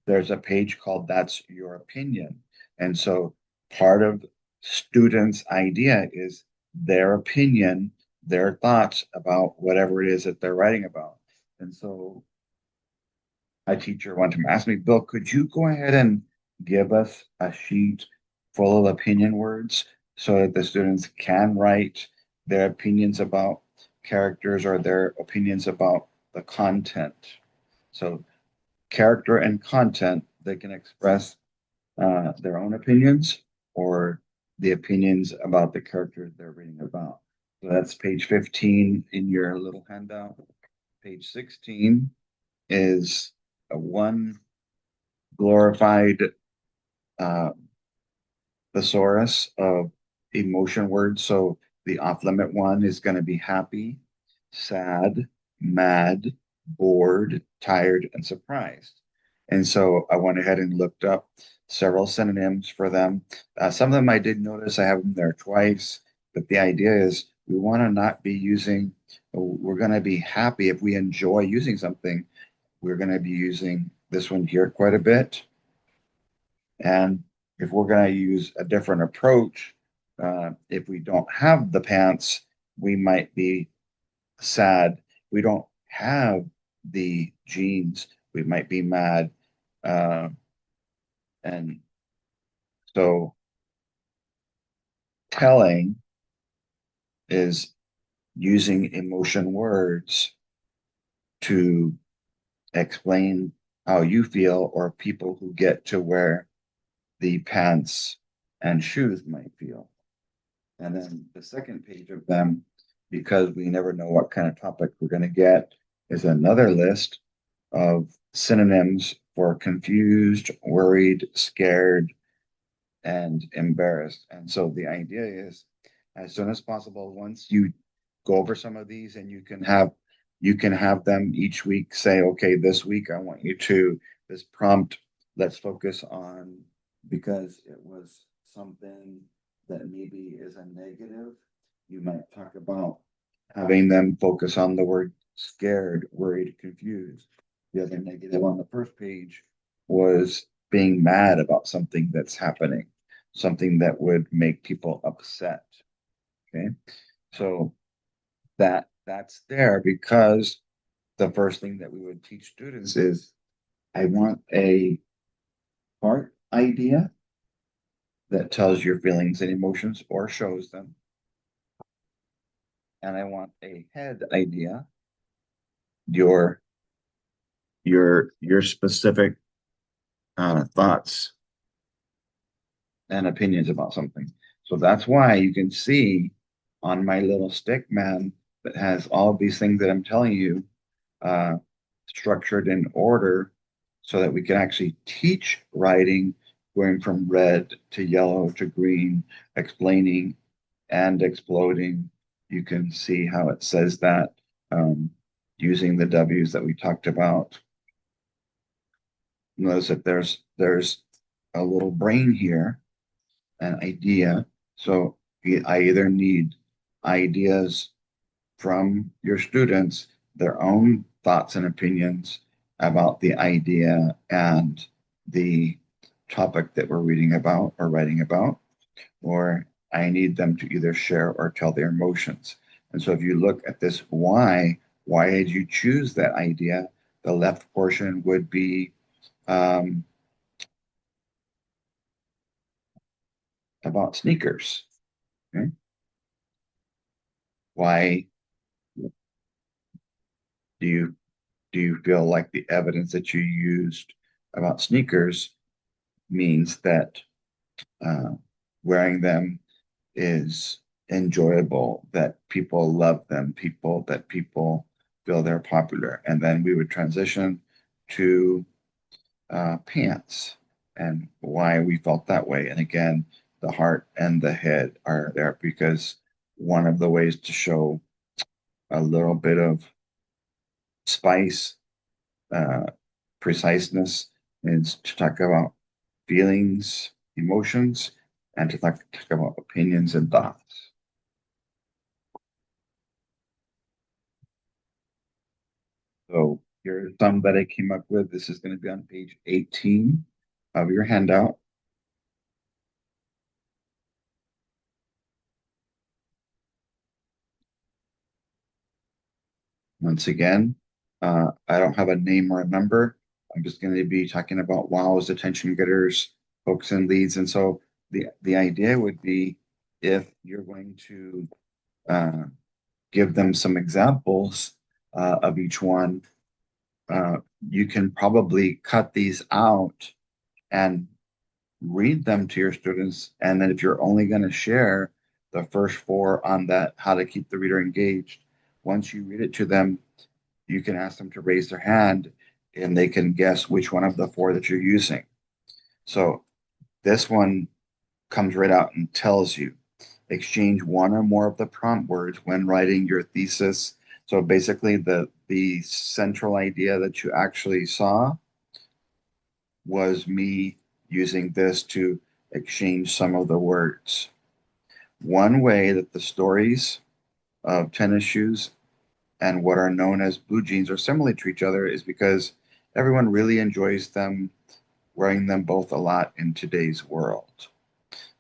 There's a page called That's Your Opinion. And so part of students' idea is their opinion, their thoughts about whatever it is that they're writing about. And so a teacher one time asked me, Bill, could you go ahead and give us a sheet full of opinion words so that the students can write their opinions about characters or their opinions about the content? So character and content, they can express their own opinions or the opinions about the characters they're reading about. So that's page 15 in your little handout. Page 16 is one glorified uh, thesaurus of emotion words. So the off-limit one is going to be happy, sad, mad, bored, tired, and surprised. And so I went ahead and looked up several synonyms for them. Some of them I did notice I have them there twice, but the idea is we want to not be using, we're going to be happy if we enjoy using something. We're going to be using this one here quite a bit. And if we're going to use a different approach, if we don't have the pants, we might be sad. We don't have the jeans, we might be mad. And so telling is using emotion words to explain how you feel or people who get to wear the pants and shoes might feel. And then the second page of them, because we never know what kind of topic we're going to get, is another list of synonyms for confused, worried, scared, and embarrassed. And so the idea is, as soon as possible, once you go over some of these and you can have them each week say, okay, this week I want you to, this prompt, let's focus on, because it was something that maybe is a negative, you might talk about having them focus on the word scared, worried, confused. The other negative on the first page was being mad about something that's happening, something that would make people upset. Okay. So that's there because the first thing that we would teach students is I want a heart idea that tells your feelings and emotions or shows them. And I want a head idea, your your specific thoughts and opinions about something. So that's why you can see on my little stick man that has all of these things that I'm telling you uh, structured in order so that we can actually teach writing going from red to yellow to green, explaining and exploding. You can see how it says that using the W's that we talked about. Notice that there's a little brain here, an idea, So I either need ideas from your students, their own thoughts and opinions about the idea and the topic that we're reading about or writing about, or I need them to either share or tell their emotions. And so if you look at this why did you choose that idea? The left portion would be um, about sneakers. Okay? Why do you feel like the evidence that you used about sneakers means that uh, wearing them is enjoyable, that people love them, people feel they're popular. And then we would transition to pants and why we felt that way. And again, the heart and the head are there because one of the ways to show a little bit of spice, uh, preciseness, is to talk about feelings, emotions, and to talk about opinions and thoughts. So here's some that I came up with. This is going to be on page 18 of your handout. Once again, I don't have a name or a number. I'm just going to be talking about wows, attention getters, hooks and leads. And so the idea would be if you're going to uh, give them some examples of each one, uh, you can probably cut these out and read them to your students. And then if you're only going to share the first four on that, how to keep the reader engaged, once you read it to them, you can ask them to raise their hand and they can guess which one of the four that you're using. So this one comes right out and tells you exchange one or more of the prompt words when writing your thesis. So basically the central idea that you actually saw was me using this to exchange some of the words. One way that the stories of tennis shoes and what are known as blue jeans are similar to each other is because everyone really enjoys them, wearing them both a lot in today's world.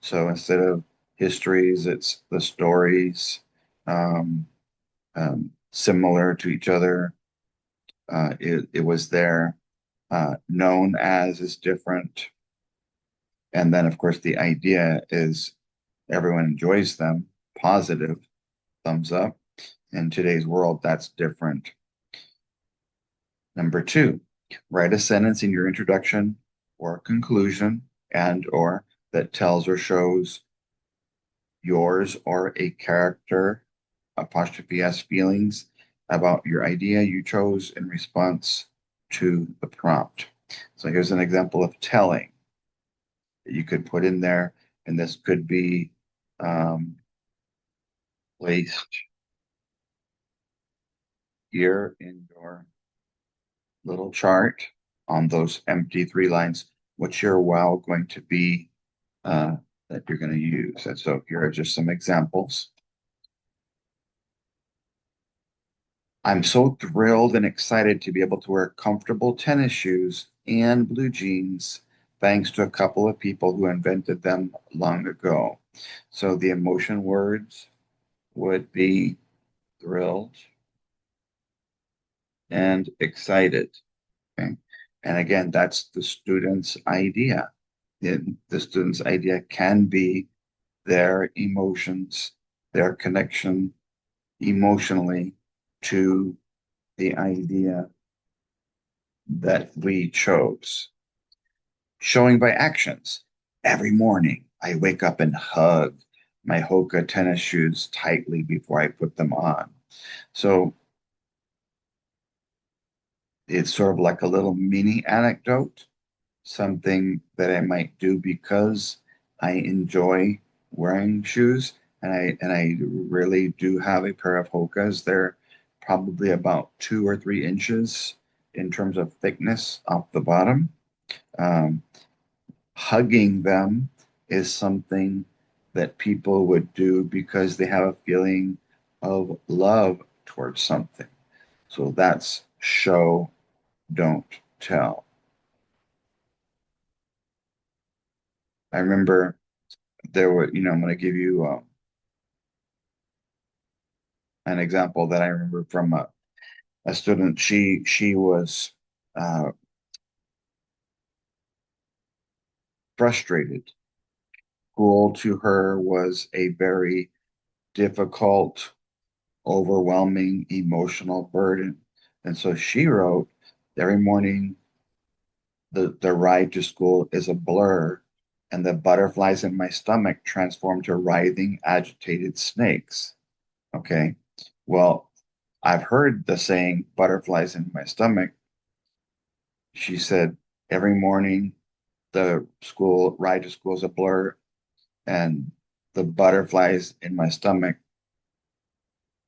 So instead of histories, it's the stories, um, similar to each other. It was there. Known as is different. And then, of course, the idea is everyone enjoys them, positive, thumbs up. In today's world, that's different. Number two, write a sentence in your introduction or conclusion and or that tells or shows yours or a character apostrophe s feelings about your idea you chose in response to the prompt. So here's an example of telling that you could put in there, and this could be placed here in your little chart on those empty three lines. What's your wow going to be that you're going to use? And so here are just some examples. I'm so thrilled and excited to be able to wear comfortable tennis shoes and blue jeans, thanks to a couple of people who invented them long ago. So the emotion words would be thrilled and excited. Okay. And again, that's the student's idea. The student's idea can be their emotions, their connection emotionally to the idea that we chose. Showing by actions. Every morning, I wake up and hug my Hoka tennis shoes tightly before I put them on. So it's sort of like a little mini anecdote, something that I might do because I enjoy wearing shoes, and I really do have a pair of Hokas. They're probably about 2 or 3 inches in terms of thickness off the bottom. Um, Hugging them is something that people would do because they have a feeling of love towards something. So that's show, don't tell. I remember there were, I'm going to give you an example that I remember from a student. She was uh, frustrated. School to her was a very difficult, overwhelming emotional burden. And so she wrote, every morning the ride to school is a blur, and the butterflies in my stomach transform to writhing, agitated snakes. Okay. Well, I've heard the saying butterflies in my stomach. She said, every morning the school ride to school is a blur, and the butterflies in my stomach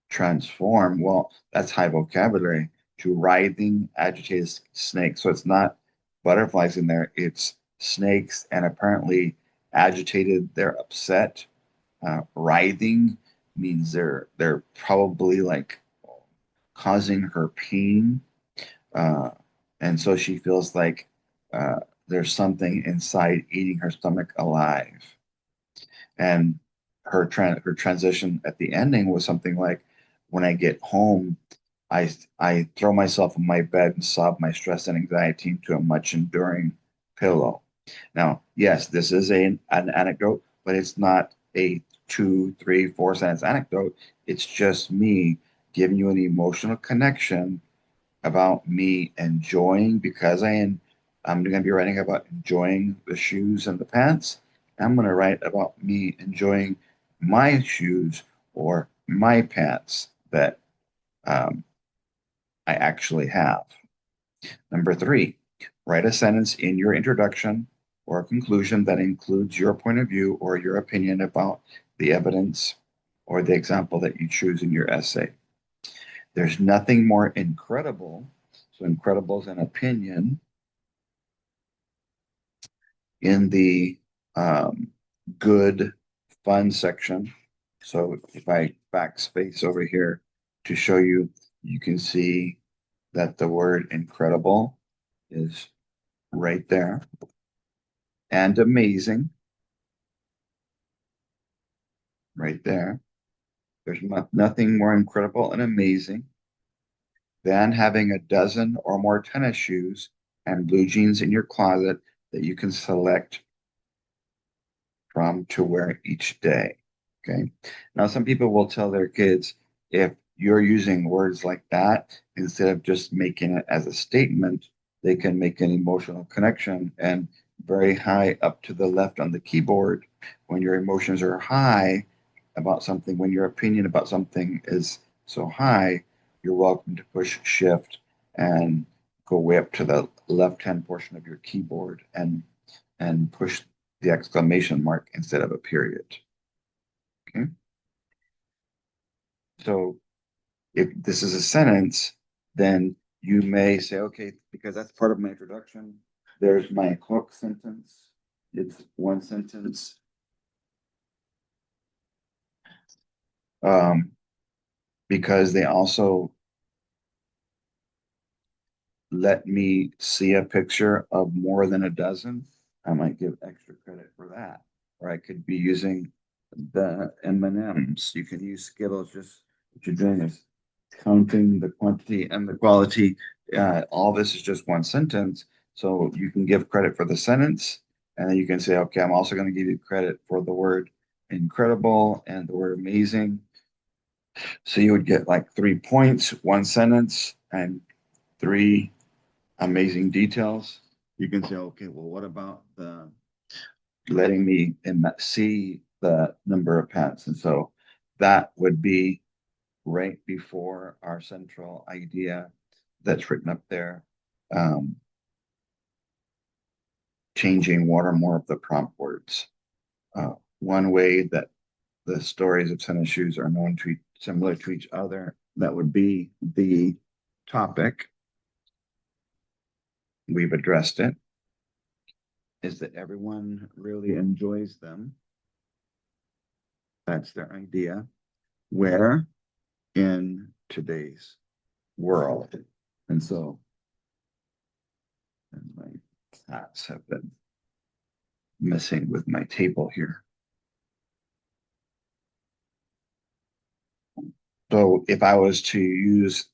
transform. Well, that's high vocabulary to writhing, agitated snakes. So it's not butterflies in there, it's snakes, and apparently agitated, they're upset. Writhing means they're probably like causing her pain. Uh, and so she feels like uh, there's something inside eating her stomach alive. And her transition at the ending was something like, when I get home, I throw myself in my bed and sob my stress and anxiety into a much enduring pillow. Now, yes, this is an anecdote, but it's not a two, three, 4 sentence anecdote. It's just me giving you an emotional connection about me enjoying, because I'm going to be writing about enjoying the shoes and the pants. I'm going to write about me enjoying my shoes or my pants that um, I actually have. Number three, write a sentence in your introduction or a conclusion that includes your point of view or your opinion about the evidence or the example that you choose in your essay. There's nothing more incredible. So, incredible is an opinion in the um, good, fun section. So if I backspace over here to show you, you can see that the word incredible is right there, and amazing right there. There's nothing more incredible and amazing than having a dozen or more tennis shoes and blue jeans in your closet that you can select from to wear each day. Okay. Now, some people will tell their kids, if you're using words like that, instead of just making it as a statement, they can make an emotional connection. And very high up to the left on the keyboard, when your emotions are high about something, when your opinion about something is so high, you're welcome to push shift and go way up to the left hand portion of your keyboard and push the exclamation mark instead of a period. Okay. So if this is a sentence, then you may say, okay, because that's part of my introduction, there's my hook sentence. It's one sentence. Um, because they also let me see a picture of more than a dozen, I might give extra credit for that. Or I could be using the M&Ms. You can use Skittles. Just what you're doing is counting the quantity and the quality. All this is just one sentence. So you can give credit for the sentence, and then you can say, okay, I'm also going to give you credit for the word incredible and the word amazing. So you would get like 3 points, one sentence, and three amazing details. You can say, okay, well, what about the letting me see the number of pets? And so that would be right before our central idea that's written up there, um, changing one or more of the prompt words. One way that the stories of tennis shoes are known to similar to each other, that would be the topic. We've addressed it, is that everyone really enjoys them. That's their idea. Where in today's world? And so, and my cats have been messing with my table here. So if I was to use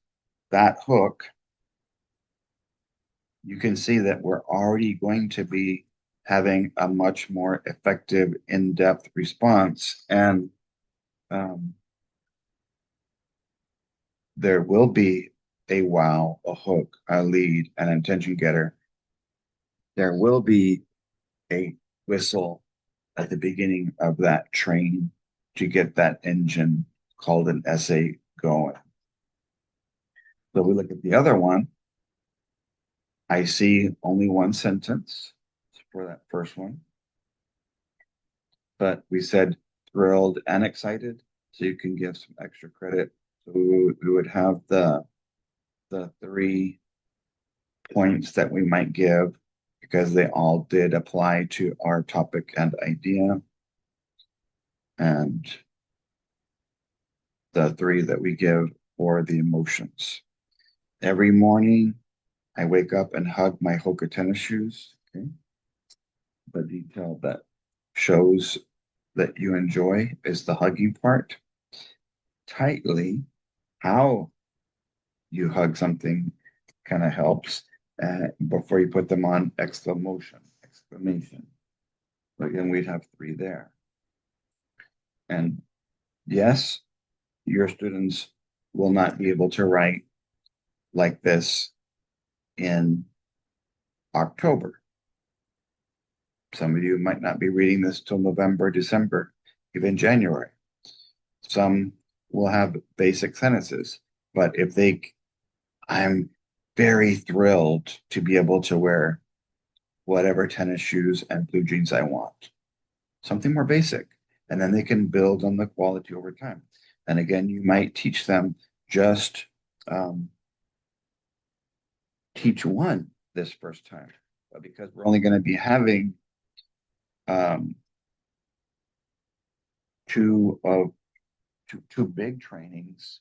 that hook, you can see that we're already going to be having a much more effective in-depth response. And um, there will be a wow, a hook, a lead, an intention getter. There will be a whistle at the beginning of that train to get that engine called an essay going. So we look at the other one. I see only one sentence for that first one, but we said thrilled and excited, so you can give some extra credit. So we would have the 3 points that we might give because they all did apply to our topic and idea, and the 3 that we give for the emotions. Every morning, I wake up and hug my Hoka tennis shoes. Okay. The detail that shows that you enjoy is the hugging part. Tightly, how you hug something kind of helps before you put them on exclamation. Again, we'd have 3 there. And yes, your students will not be able to write like this in October. Some of you might not be reading this till November, December, even January. Some will have basic sentences, but I'm very thrilled to be able to wear whatever tennis shoes and blue jeans I want. Something more basic. And then they can build on the quality over time. And again, you might teach them just teach one this first time. But because we're only going to be having um, two big trainings,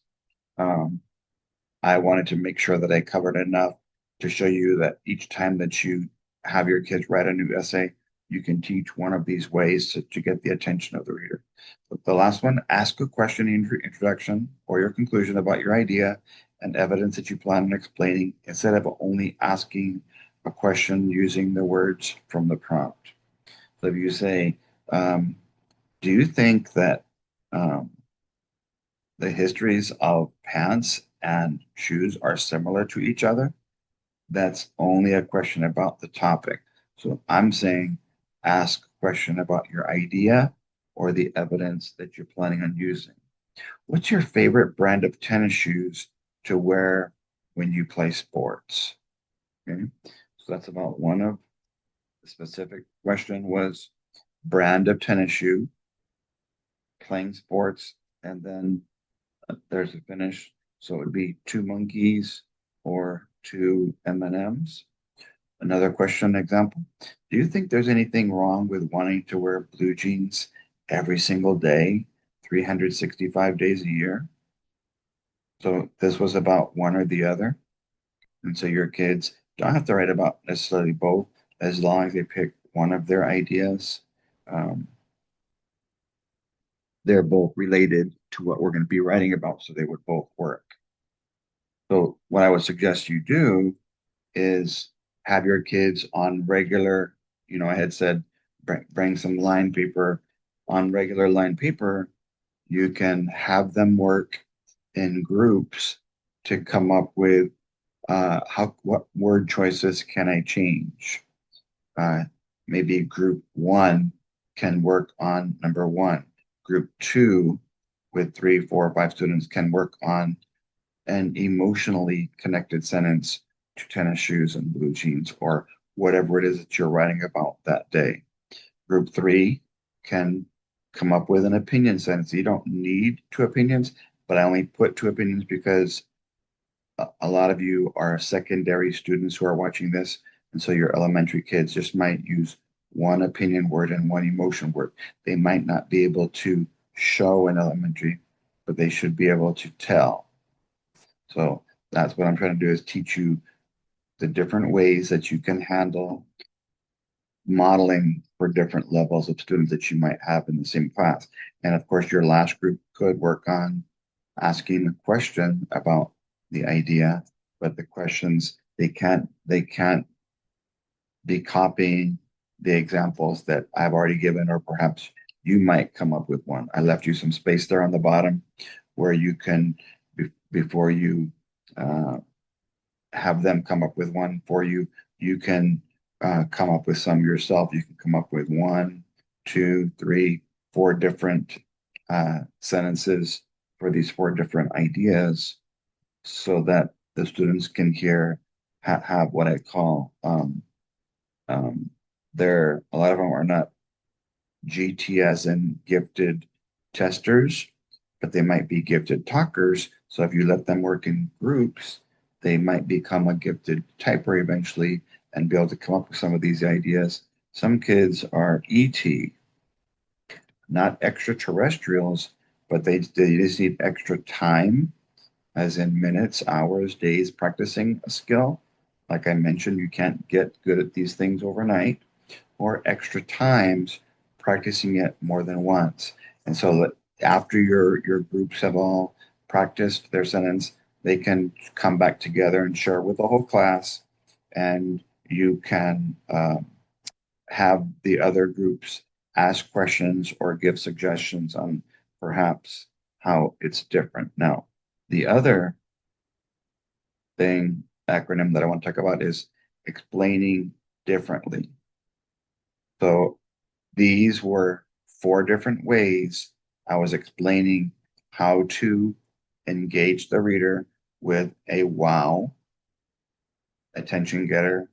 I wanted to make sure that I covered enough to show you that each time that you have your kids write a new essay, you can teach one of these ways to get the attention of the reader. But the last one, ask a question in your introduction or your conclusion about your idea and evidence that you plan on explaining instead of only asking a question using the words from the prompt. So if you say, do you think that um, the histories of pants and shoes are similar to each other? That's only a question about the topic. So I'm saying ask a question about your idea or the evidence that you're planning on using. What's your favorite brand of tennis shoes to wear when you play sports? Okay. So that's about one of the specific question was brand of tennis shoe, playing sports, and then there's a finish. So it would be 2 monkeys or 2 M&Ms. Another question example. Do you think there's anything wrong with wanting to wear blue jeans every single day, 365 days a year? So this was about one or the other. And so your kids don't have to write about necessarily both as long as they pick one of their ideas. Um, they're both related to what we're going to be writing about, so they would both work. So what I would suggest you do is have your kids on regular, I had said bring some line paper. On regular line paper, you can have them work in groups to come up with what word choices can I change? Uh, Maybe group 1 can work on number 1. Group 2 with 3, 4, 5 students can work on an emotionally connected sentence to tennis shoes and blue jeans or whatever it is that you're writing about that day. Group 3 can come up with an opinion sentence. You don't need 2 opinions, but I only put 2 opinions because a lot of you are secondary students who are watching this. And so your elementary kids just might use one opinion word and one emotion word. They might not be able to show in elementary, but they should be able to tell. So that's what I'm trying to do, is teach you the different ways that you can handle modeling for different levels of students that you might have in the same class. And of course, your last group could work on asking a question about the idea, but the questions, they can't be copying the examples that I've already given, or perhaps you might come up with one. I left you some space there on the bottom where you can, before you uh, have them come up with one for you, you can come up with some yourself. You can come up with one, two, three, four different sentences for these four different ideas, so that the students can have what I call um, a lot of them are not GT as in gifted testers, but they might be gifted talkers. So if you let them work in groups, they might become a gifted typer eventually and be able to come up with some of these ideas. Some kids are ET, not extraterrestrials, but they just need extra time, as in minutes, hours, days practicing a skill. Like I mentioned, you can't get good at these things overnight, or extra times practicing it more than once. And so that after your groups have all practiced their sentence, they can come back together and share with the whole class, and you can have the other groups ask questions or give suggestions on perhaps how it's different. Now, the other thing, acronym that I want to talk about is explaining differently. So these were four different ways I was explaining how to engage the reader with a wow, attention getter,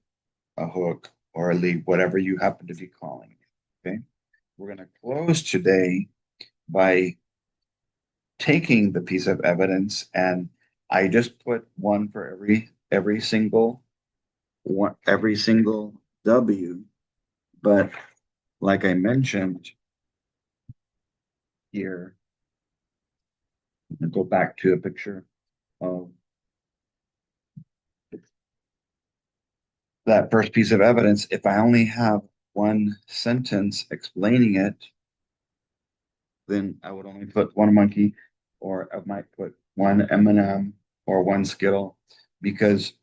a hook, or a lead, whatever you happen to be calling it. Okay. We're going to close today by taking the piece of evidence, and I just put one for every single one, every single W. But like I mentioned here, and go back to a picture of that first piece of evidence. If I only have one sentence explaining it, then I would only put one monkey, or I might put one M&M or one Skittle, because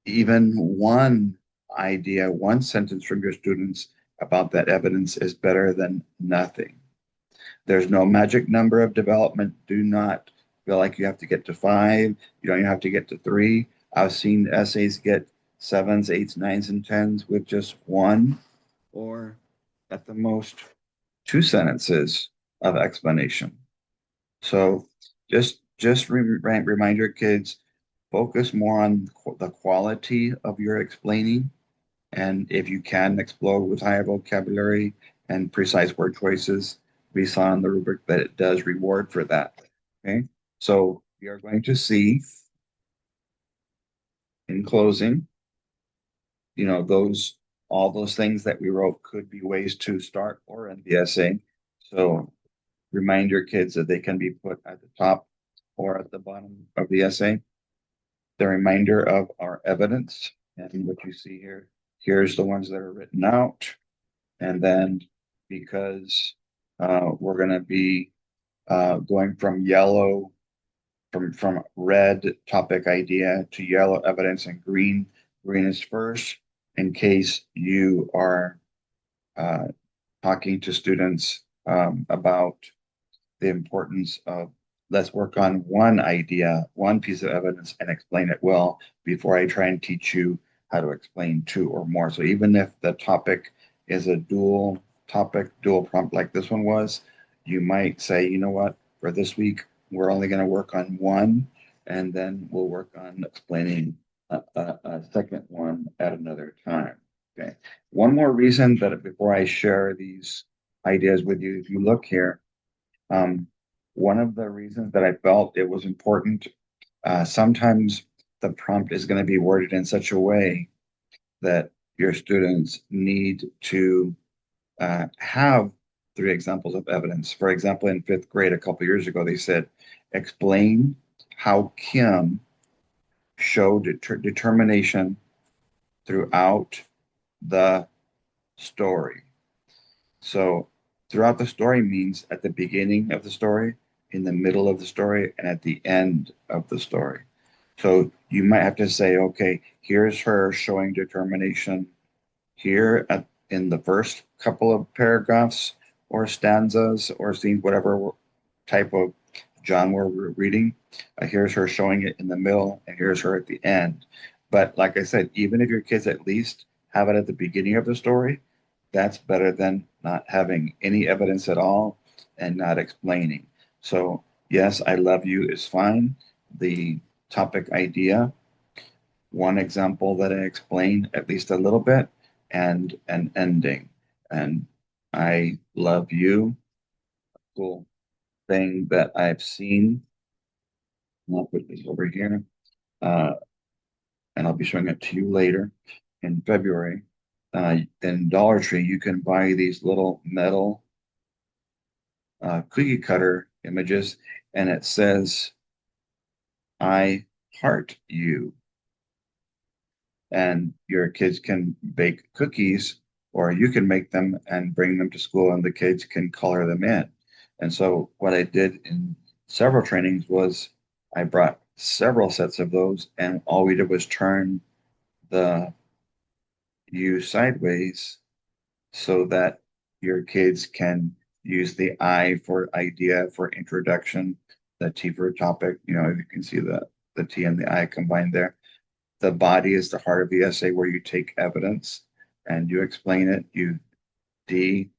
even one idea, one sentence from your students about that evidence is better than nothing. There's no magic number of development. Do not feel like you have to get to five. You don't even have to get to three. I've seen essays get sevens, eights, nines, and tens with just one, or at the most two sentences of explanation. So just remind your kids, focus more on the quality of your explaining, and if you can explode with higher vocabulary and precise word choices, we saw in the rubric that it does reward for that. Okay. So we are going to see in closing, all those things that we wrote could be ways to start or end the essay. So remind your kids that they can be put at the top or at the bottom of the essay. The reminder of our evidence, and what you see here, here's the ones that are written out. And then, because we're going to be going from yellow, from red topic idea to yellow evidence, and green is first, in case you are uh, talking to students about the importance of, let's work on one idea, one piece of evidence, and explain it well before I try and teach you how to explain two or more. So even if the topic is a dual topic, dual prompt like this one was, you might say, you know what, for this week, we're only going to work on one, and then we'll work on explaining a second one at another time. Okay. One more reason that before I share these ideas with you, if you look here, um, one of the reasons that I felt it was important, sometimes the prompt is going to be worded in such a way that your students need to have three examples of evidence. For example, in fifth grade a couple years ago, they said, explain how Kim showed determination throughout the story. So throughout the story means at the beginning of the story, in the middle of the story, and at the end of the story. So you might have to say, okay, here's her showing determination here in the first couple of paragraphs or stanzas or scenes, whatever type of genre we're reading. Here's her showing it in the middle, and here's her at the end. But like I said, even if your kids at least have it at the beginning of the story, that's better than not having any evidence at all and not explaining. So, yes, I love you is fine. The topic idea, one example that I explained at least a little bit, and an ending. And I love you. Cool thing that I've seen. I'll put this over here. Uh, and I'll be showing it to you later in February. In Dollar Tree, you can buy these little metal cookie cutter images, and it says, I heart you. And your kids can bake cookies, or you can make them and bring them to school, and the kids can color them in. And so, what I did in several trainings was I brought several sets of those, and all we did was turn the U sideways so that your kids can use the I for idea, for introduction, the T for topic. You know, you can see the T and the I combined there. The body is the heart of the essay, where you take evidence and you explain it. You D,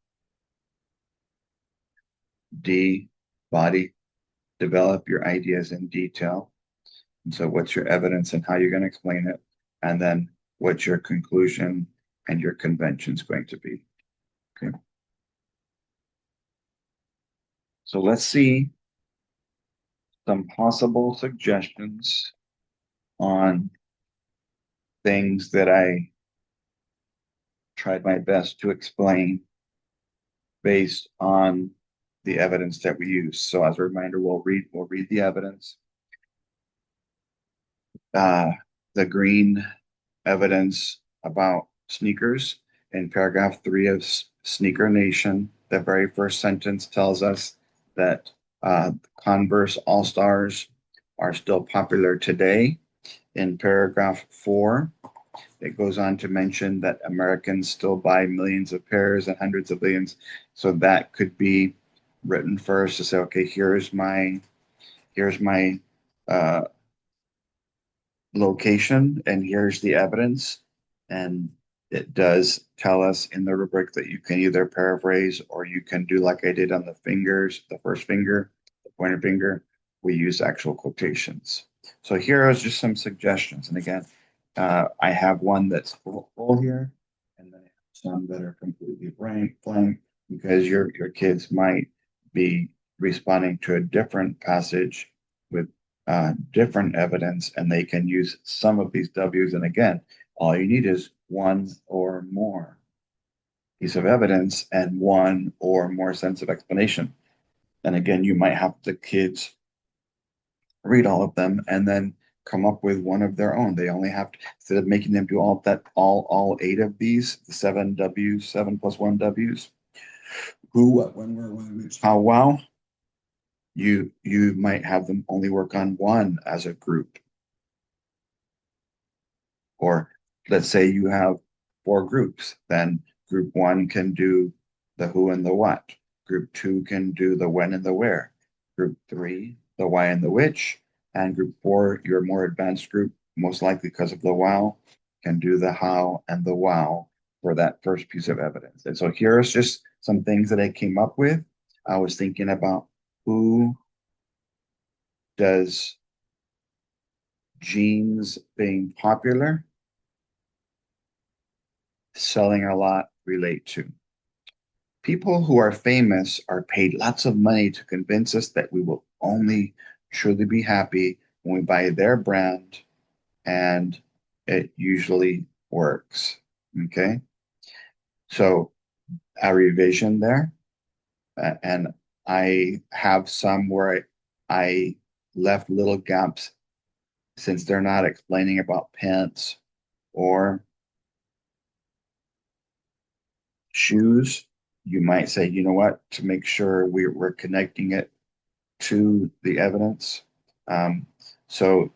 D, body, develop your ideas in detail. And so what's your evidence and how you're going to explain it? And then what's your conclusion and your conventions going to be? Okay. So let's see some possible suggestions on things that I tried my best to explain based on the evidence that we use. So as a reminder, we'll read the evidence. The green evidence about sneakers in paragraph 3 of Sneaker Nation. The very first sentence tells us that Converse All Stars are still popular today. In paragraph 4, it goes on to mention that Americans still buy millions of pairs and hundreds of billions. So that could be written first to say, okay, here's my uh, location, and here's the evidence. And it does tell us in the rubric that you can either paraphrase or you can do like I did on the fingers, the first finger, the pointer finger. We use actual quotations. So here is just some suggestions. And again, I have one that's full here, and then I have some that are completely blank because your kids might be responding to a different passage with different evidence, and they can use some of these W's. And again, all you need is one or more piece of evidence and one or more sense of explanation. And again, you might have the kids read all of them and then come up with one of their own. They only have to, instead of making them do all 8 of these, the 7 W's, 7 plus 1 W's, who, what, when, where, when, which, how, wow, you might have them only work on one as a group. Or let's say you have 4 groups, then group 1 can do the who and the what. Group 2 can do the when and the where. Group 3, the why and the which. And group 4, your more advanced group, most likely because of the wow, can do the how and the wow for that first piece of evidence. And so here's just some things that I came up with. I was thinking about who does jeans being popular, selling a lot relate to. People who are famous are paid lots of money to convince us that we will only truly be happy when we buy their brand, and it usually works. Okay. So a revision there. And I have some where I left little gaps since they're not explaining about pants or shoes. You might say, you know what, to make sure we're connecting it to the evidence. Um, so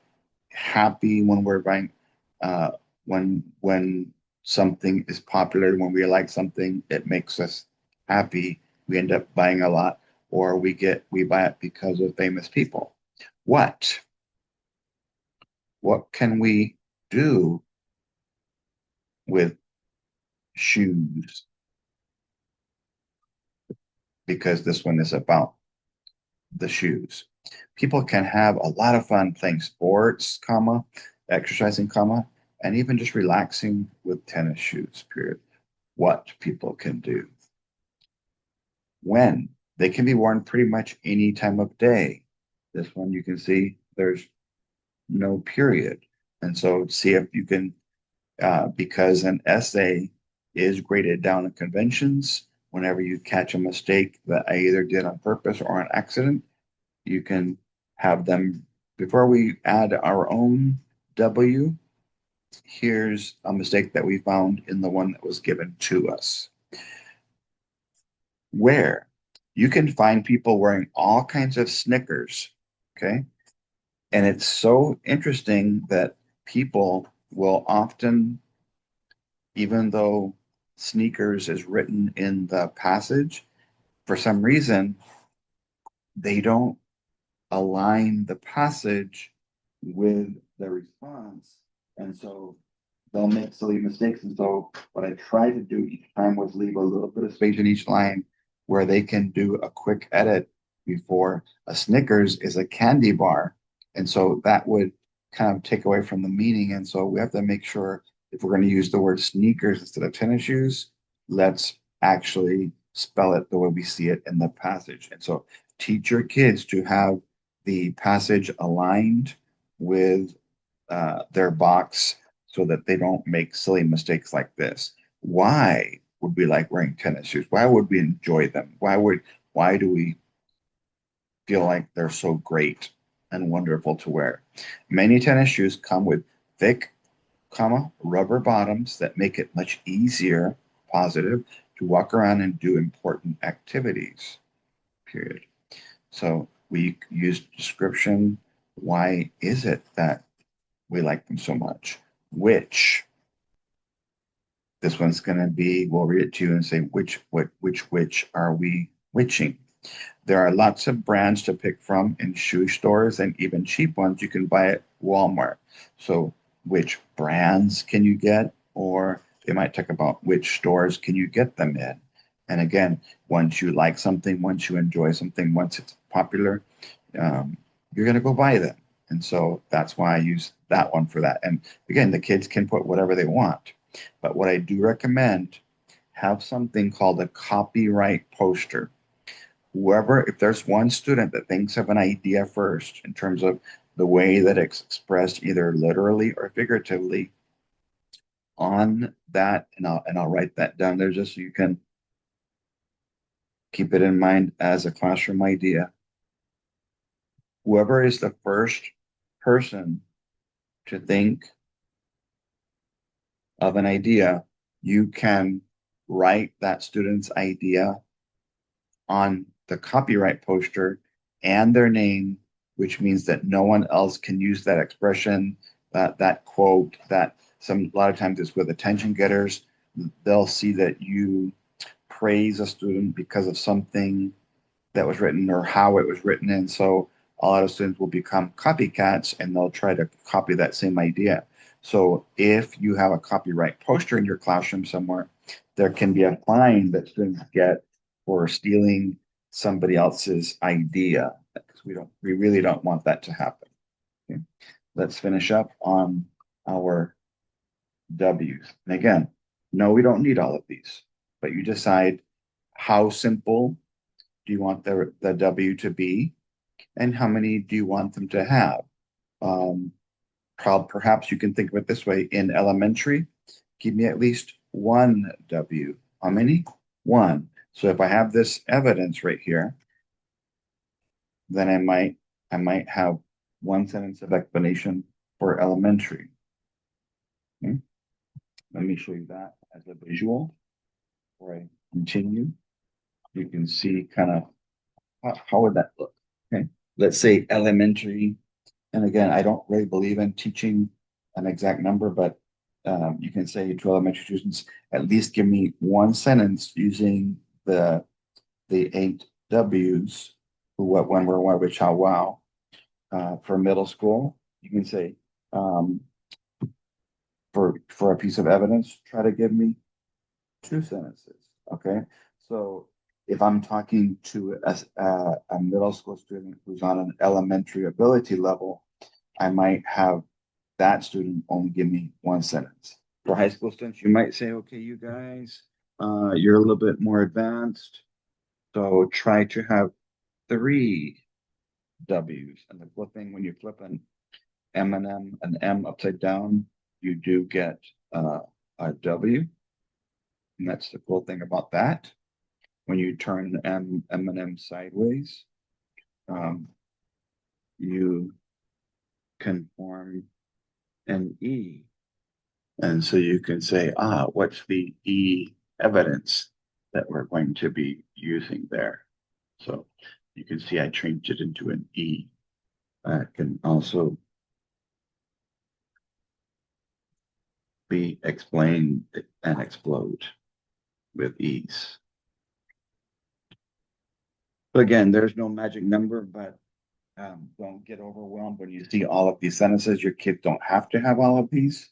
happy when we're buying, uh, when something is popular, when we like something, it makes us happy. We end up buying a lot, or we buy it because of famous people. What what can we do with shoes? Because this one is about the shoes. People can have a lot of fun playing sports, comma, exercising, comma, and even just relaxing with tennis shoes, period. What people can do. When they can be worn pretty much any time of day. This one you can see there's no period. And so see if you can, because an essay is graded down in conventions, whenever you catch a mistake that I either did on purpose or on accident, you can have them, before we add our own W, here's a mistake that we found in the one that was given to us. Where you can find people wearing all kinds of Snickers, okay? And it's so interesting that people will often, even though sneakers is written in the passage, for some reason, they don't align the passage with the response. And so they'll make silly mistakes. And so what I try to do each time was leave a little bit of space in each line where they can do a quick edit before a Snickers is a candy bar. And so that would kind of take away from the meaning. And so we have to make sure if we're going to use the word sneakers instead of tennis shoes, let's actually spell it the way we see it in the passage. And so teach your kids to have the passage aligned with their box so that they don't make silly mistakes like this. Why would we like wearing tennis shoes? Why would we enjoy them? Why do we feel like they're so great and wonderful to wear? Many tennis shoes come with thick, comma, rubber bottoms that make it much easier, positive, to walk around and do important activities. Period. So we use description. Why is it that we like them so much? Which, this one's going to be, we'll read it to you and say, which are we witching? There are lots of brands to pick from in shoe stores and even cheap ones you can buy at Walmart. So which brands can you get? Or they might talk about which stores can you get them in? And again, once you like something, once you enjoy something, once it's popular, you're going to go buy them. And so that's why I use that one for that. And again, the kids can put whatever they want. But what I do recommend, have something called a copyright poster. Whoever, if there's one student that thinks of an idea first in terms of the way that it's expressed either literally or figuratively on that, and I'll write that down there just so you can keep it in mind as a classroom idea. Whoever is the first person to think of an idea, you can write that student's idea on the copyright poster and their name, which means that no one else can use that expression, that quote, that a lot of times it's with attention getters. They'll see that you praise a student because of something that was written or how it was written. And so a lot of students will become copycats and they'll try to copy that same idea. So if you have a copyright poster in your classroom somewhere, there can be a fine that students get for stealing somebody else's idea, because we really don't want that to happen. Okay. Let's finish up on our W's. And again, no, we don't need all of these, but you decide how simple do you want the W to be, and how many do you want them to have? Um, Perhaps you can think of it this way: in elementary, give me at least one W. How many? One. So if I have this evidence right here, then I might have one sentence of explanation for elementary. Okay? Let me show you that as a visual before I continue. You can see kind of how would that look? Okay. Let's say elementary. And again, I don't really believe in teaching an exact number, but you can say to elementary students, at least give me one sentence using the eight W's, who, what, when, where, why, which, how, wow. For middle school, you can say, um, for a piece of evidence, try to give me two sentences. Okay. So if I'm talking to a middle school student who's on an elementary ability level, I might have that student only give me one sentence. For high school students, you might say, okay, you guys, you're a little bit more advanced. So try to have three W's. And the cool thing, when you flip an M upside down, you do get a W. And that's the cool thing about that. When you turn M and M sideways, um, you can form an E. And so you can say, what's the E evidence that we're going to be using there? So you can see I changed it into an E. It can also be explained and explode with ease. But again, there's no magic number, but don't get overwhelmed when you see all of these sentences. Your kids don't have to have all of these.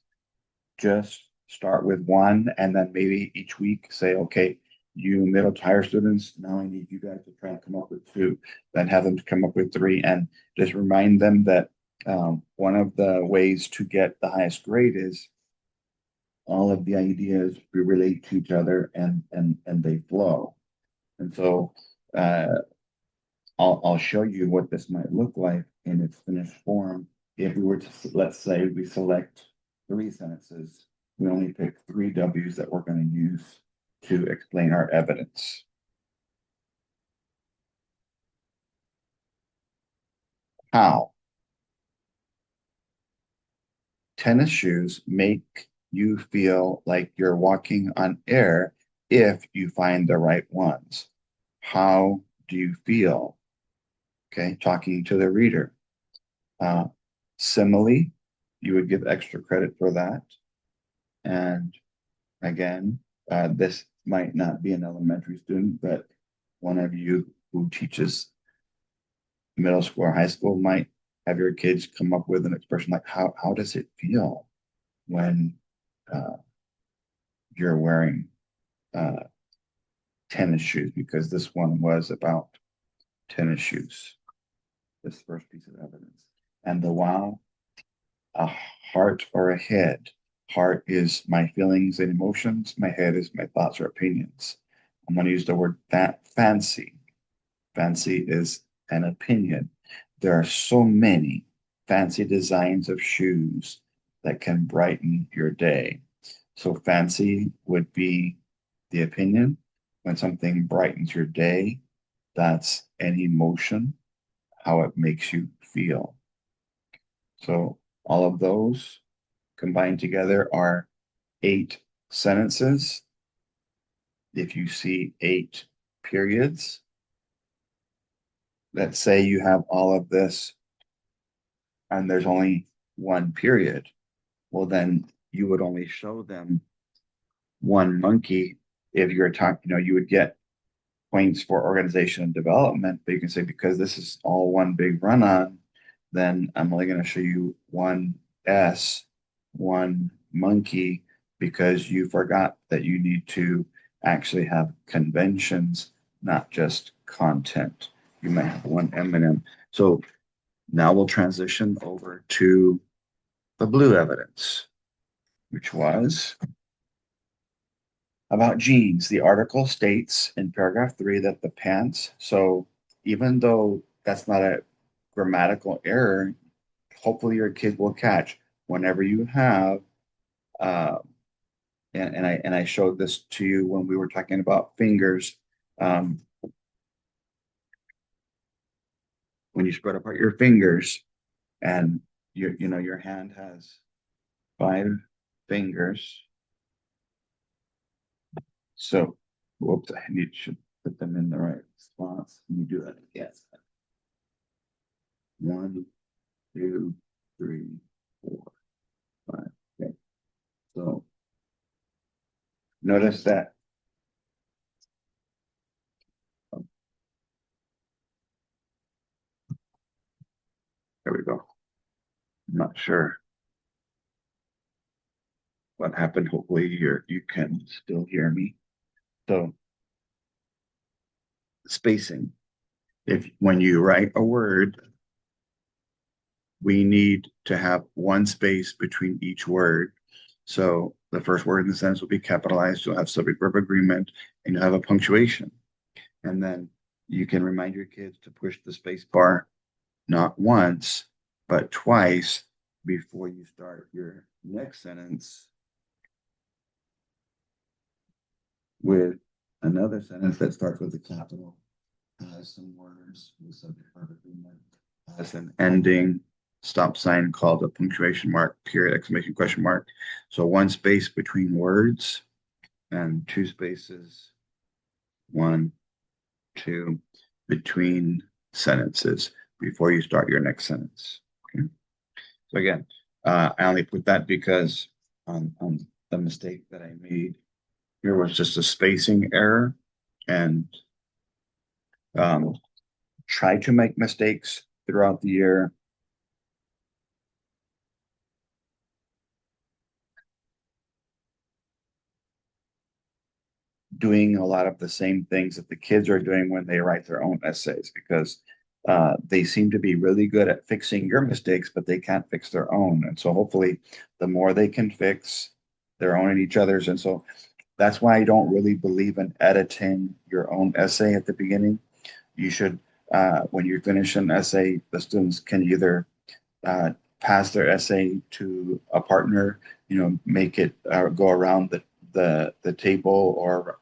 Just start with one, and then maybe each week say, okay, you middle to higher students, now I need you guys to try and come up with two, then have them to come up with three, and just remind them that one of the ways to get the highest grade is all of the ideas relate to each other and they flow. And so uh, I'll show you what this might look like in its finished form. If we were to, let's say we select three sentences, we only pick three W's that we're going to use to explain our evidence. How? Tennis shoes make you feel like you're walking on air if you find the right ones. How do you feel? Okay, talking to the reader. Uh, Simile, you would give extra credit for that. And again, this might not be an elementary student, but one of you who teaches middle school or high school might have your kids come up with an expression like, how does it feel when uh, you're wearing uh, tennis shoes? Because this one was about tennis shoes, this first piece of evidence. And the wow, a heart or a head. Heart is my feelings and emotions. My head is my thoughts or opinions. I'm going to use the word fancy. Fancy is an opinion. There are so many fancy designs of shoes that can brighten your day. So fancy would be the opinion. When something brightens your day, that's an emotion, how it makes you feel. So all of those combined together are eight sentences. If you see eight periods, let's say you have all of this and there's only one period, well, then you would only show them one monkey. If you're talking, you would get points for organization and development, but you can say, because this is all one big run on, then I'm only going to show you one S, one monkey, because you forgot that you need to actually have conventions, not just content. You might have one M&M. So now we'll transition over to the blue evidence, which was about jeans. The article states in paragraph 3 that the pants, so even though that's not a grammatical error, hopefully your kid will catch whenever you have, uh, and I showed this to you when we were talking about fingers. Um, when you spread apart your fingers and your hand has 5 fingers. So, whoops, should put them in the right spots. Let me do that again. 1, 2, 3, 4, 5. Okay. So notice that. Oh, there we go. I'm not sure what happened. Hopefully you can still hear me. So spacing. If when you write a word, we need to have one space between each word. So the first word in the sentence will be capitalized. You'll have subject verb agreement, and you'll have a punctuation. And then you can remind your kids to push the space bar not once, but twice before you start your next sentence with another sentence that starts with a capital, has some words with subject verb agreement, has an ending, stop sign called a punctuation mark, period, exclamation, question mark. So one space between words and 2 spaces, 1, 2, between sentences before you start your next sentence. Okay. So again, I only put that because on the mistake that I made here was just a spacing error, and um, try to make mistakes throughout the year. Doing a lot of the same things that the kids are doing when they write their own essays, because they seem to be really good at fixing your mistakes, but they can't fix their own. And so hopefully the more they can fix their own and each other's. And so that's why I don't really believe in editing your own essay at the beginning. You should, when you finish an essay, the students can either uh, pass their essay to a partner, make it go around the table, or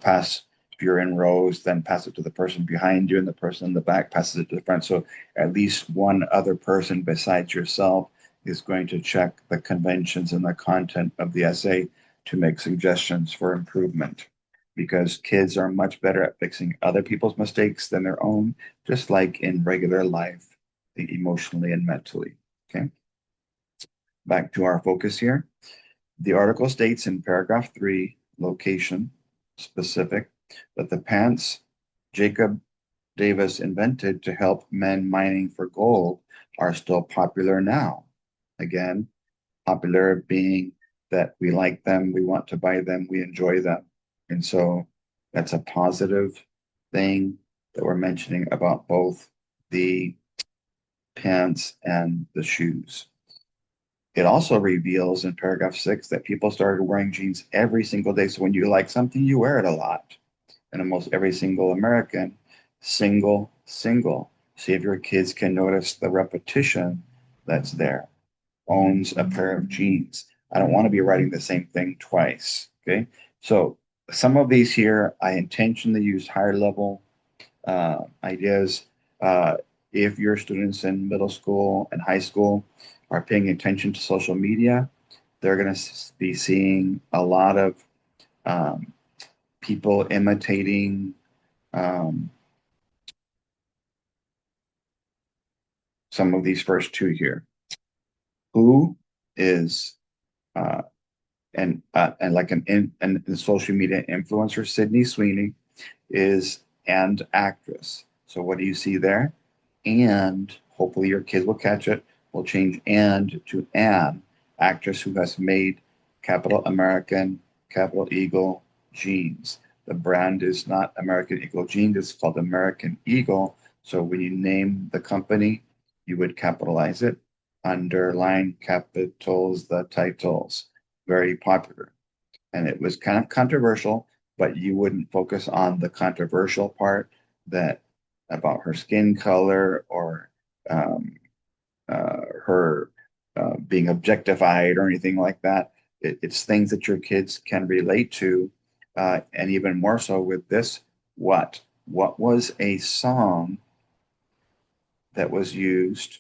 pass, if you're in rows, then pass it to the person behind you, and the person in the back passes it to the front. So at least one other person besides yourself is going to check the conventions and the content of the essay to make suggestions for improvement, because kids are much better at fixing other people's mistakes than their own, just like in regular life, emotionally and mentally. Okay, back to our focus here. The article states in paragraph 3, location specific, that the pants Jacob Davis invented to help men mining for gold are still popular now. Again, popular being that we like them, we want to buy them, we enjoy them. And so that's a positive thing that we're mentioning about both the pants and the shoes. It also reveals in paragraph 6 that people started wearing jeans every single day. So when you like something, you wear it a lot. And almost every single American, single, single. See if your kids can notice the repetition that's there. Owns a pair of jeans. I don't want to be writing the same thing twice. Okay. So some of these here, I intentionally use higher level ideas. If your students in middle school and high school are paying attention to social media, they're going to be seeing a lot of um, people imitating um, some of these first two here. Who is uh, and like an social media influencer, Sydney Sweeney, is and actress. So what do you see there? And hopefully your kids will catch it. We'll change and to an actress who has made capital American, capital Eagle jeans. The brand is not American Eagle jeans, it's called American Eagle. So when you name the company, you would capitalize it, underline capitals the titles. Very popular. And it was kind of controversial, but you wouldn't focus on the controversial part, that about her skin color, or um, her being objectified or anything like that. It's things that your kids can relate to, and even more so with this what? What was a song that was used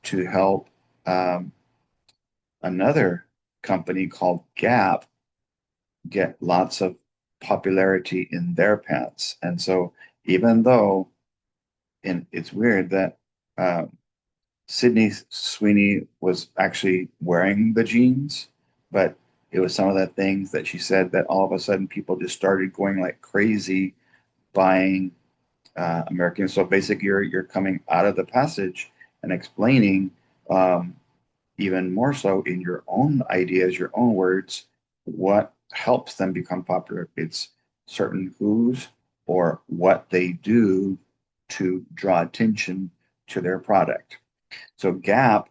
to help um, another company called Gap get lots of popularity in their pants? And so even though, and it's weird that Sydney Sweeney was actually wearing the jeans, but it was some of the things that she said that all of a sudden people just started going like crazy buying American. So basically, you're coming out of the passage and explaining even more so in your own ideas, your own words, what helps them become popular. It's certain who's or what they do to draw attention to their product. So Gap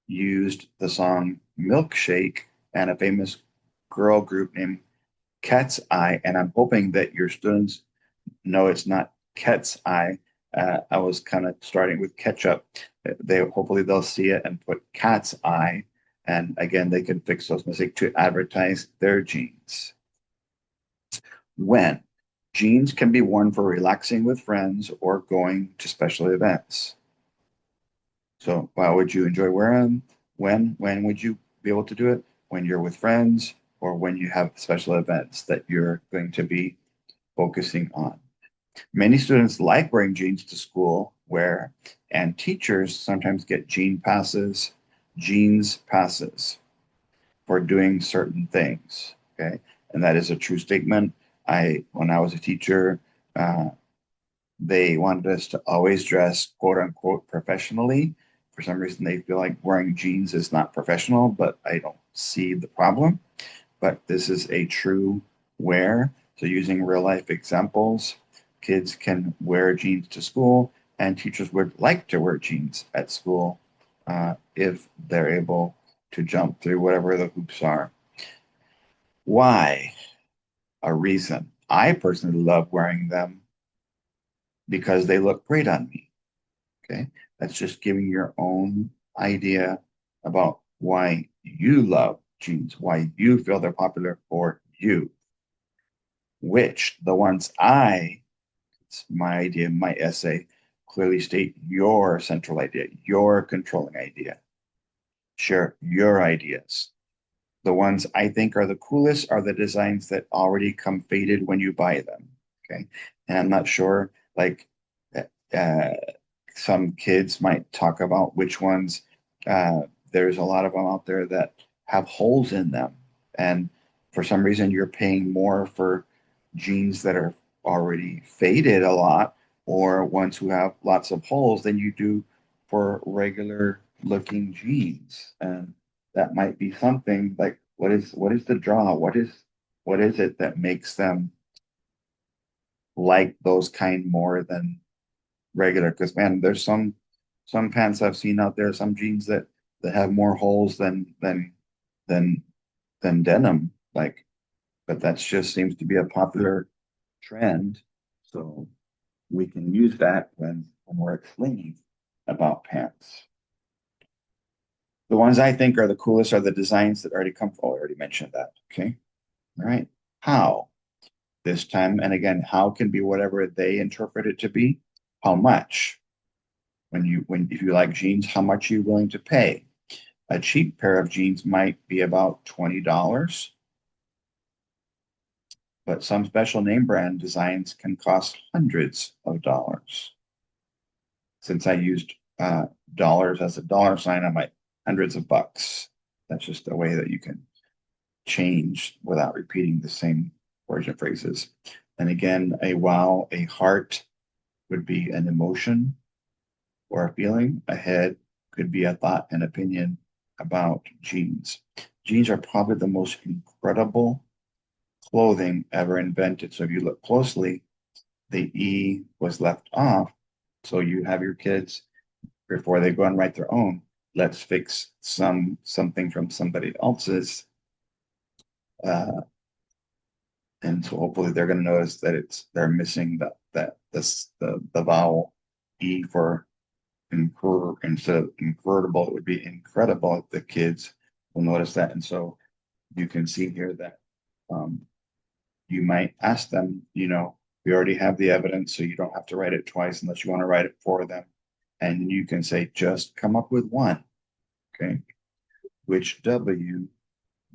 used the song Milkshake and a famous girl group named Cat's Eye. And I'm hoping that your students know it's not Cat's Eye. I was kind of starting with ketchup. They hopefully they'll see it and put Cat's Eye. And again, they can fix those mistakes to advertise their jeans. When jeans can be worn for relaxing with friends or going to special events. So why would you enjoy wearing them? When would you be able to do it? When you're with friends or when you have special events that you're going to be focusing on. Many students like wearing jeans to school where, and teachers sometimes get jeans passes for doing certain things. Okay. And that is a true statement. When I was a teacher, uh, they wanted us to always dress quote unquote professionally. For some reason, they feel like wearing jeans is not professional, but I don't see the problem. But this is a true wear. So, using real life examples, kids can wear jeans to school, and teachers would like to wear jeans at school if they're able to jump through whatever the hoops are. Why? A reason. I personally love wearing them because they look great on me. Okay. That's just giving your own idea about why you love jeans, why you feel they're popular for you, which the ones it's my idea, my essay, clearly state your central idea, your controlling idea. Share your ideas. The ones I think are the coolest are the designs that already come faded when you buy them. Okay. And I'm not sure, like, uh, some kids might talk about which ones. Uh, there's a lot of them out there that have holes in them. And for some reason, you're paying more for jeans that are already faded a lot or ones who have lots of holes than you do for regular looking jeans. And that might be something like what is the draw? What is it that makes them like those kind more than regular? Because man, there's some pants I've seen out there, some jeans that have more holes than than denim. Like, but that just seems to be a popular trend. So we can use that when we're explaining about pants. The ones I think are the coolest are the designs that already come. Oh, I already mentioned that. Okay. All right. How? This time, and again, how can be whatever they interpret it to be. How much? When if you like jeans, how much are you willing to pay? A cheap pair of jeans might be about $20, but some special name brand designs can cost hundreds of dollars. Since I used dollars as a dollar sign, I might hundreds of bucks. That's just a way that you can change without repeating the same words and phrases. And again, a wow, a heart would be an emotion or a feeling. A head could be a thought and opinion about jeans. Jeans are probably the most incredible clothing ever invented. So if you look closely, the E was left off. So you have your kids before they go and write their own. Let's fix something from somebody else's. Uh, and so hopefully they're going to notice that they're missing the vowel E for instead of incredible, it would be incredible. The kids will notice that. And so you can see here that um, you might ask them, We already have the evidence, so you don't have to write it twice unless you want to write it for them. And you can say, just come up with one. Okay. Which W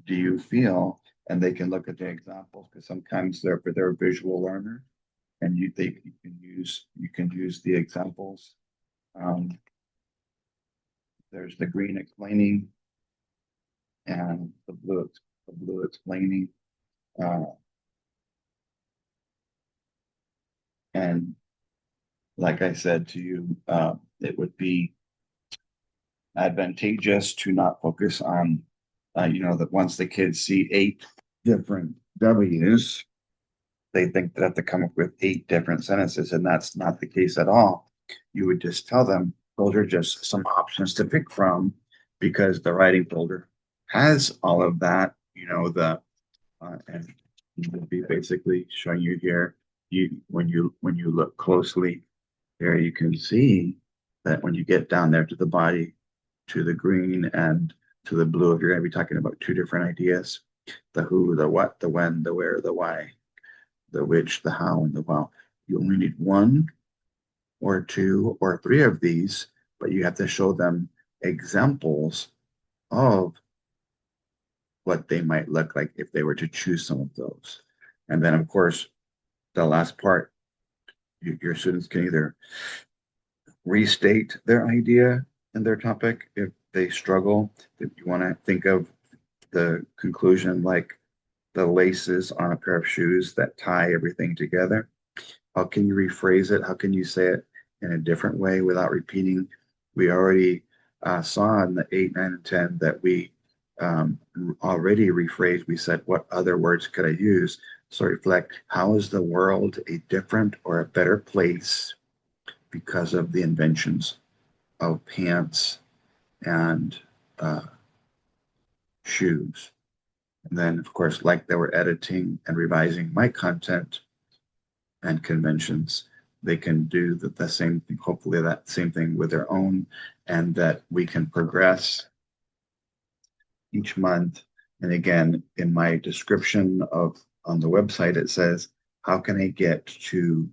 do you feel? And they can look at the examples because sometimes they're a visual learner, and you can use the examples. There's the green explaining and the blue explaining. And like I said to you, it would be advantageous to not focus on, that once the kids see 8 different W's, they think they have to come up with 8 different sentences, and that's not the case at all. You would just tell them those are just some options to pick from because the writing folder has all of that, and it would be basically showing you here. When you look closely, there you can see that when you get down there to the body, to the green and to the blue, if you're going to be talking about 2 different ideas, the who, the what, the when, the where, the why, the which, the how, and the well. You only need 1 or 2 or 3 of these, but you have to show them examples of what they might look like if they were to choose some of those. And then, of course, the last part, your students can either restate their idea and their topic if they struggle. If you want to think of the conclusion like the laces on a pair of shoes that tie everything together, how can you rephrase it? How can you say it in a different way without repeating? We already saw in the 8, 9, and 10 that we already rephrased. We said, what other words could I use? So reflect, how is the world a different or a better place because of the inventions of pants and shoes? And then, of course, like they were editing and revising my content and conventions, they can do the same thing, hopefully that same thing with their own, and that we can progress each month. And again, in my description on the website, it says, how can I get to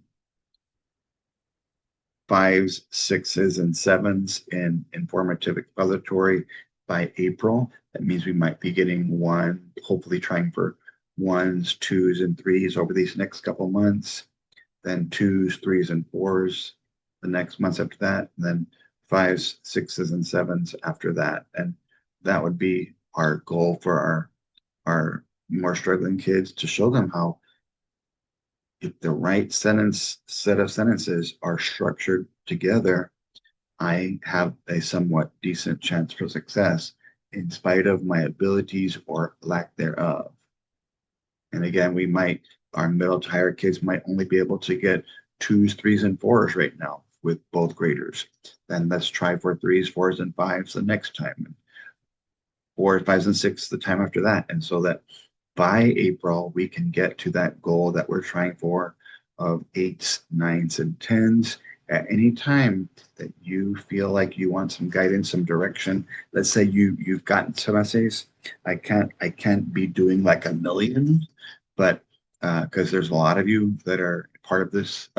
5s, 6s, and 7s in informative expository by April? That means we might be getting one, hopefully trying for 1s, 2s, and 3s over these next couple months, then 2s, 3s, and 4s the next months after that, and then 5s, 6s, and 7s after that. And that would be our goal for our more struggling kids, to show them how if the right set of sentences are structured together, I have a somewhat decent chance for success in spite of my abilities or lack thereof. And again, our middle to higher kids might only be able to get 2s, 3s, and 4s right now with both graders. Then let's try for 3s, 4s, and 5s the next time, and 4s, 5s, and 6s the time after that. And so that by April, we can get to that goal that we're trying for of 8s, 9s, and 10s. At any time that you feel like you want some guidance, some direction, let's say you've gotten some essays. I can't be doing like a million, but because there's a lot of you that are part of this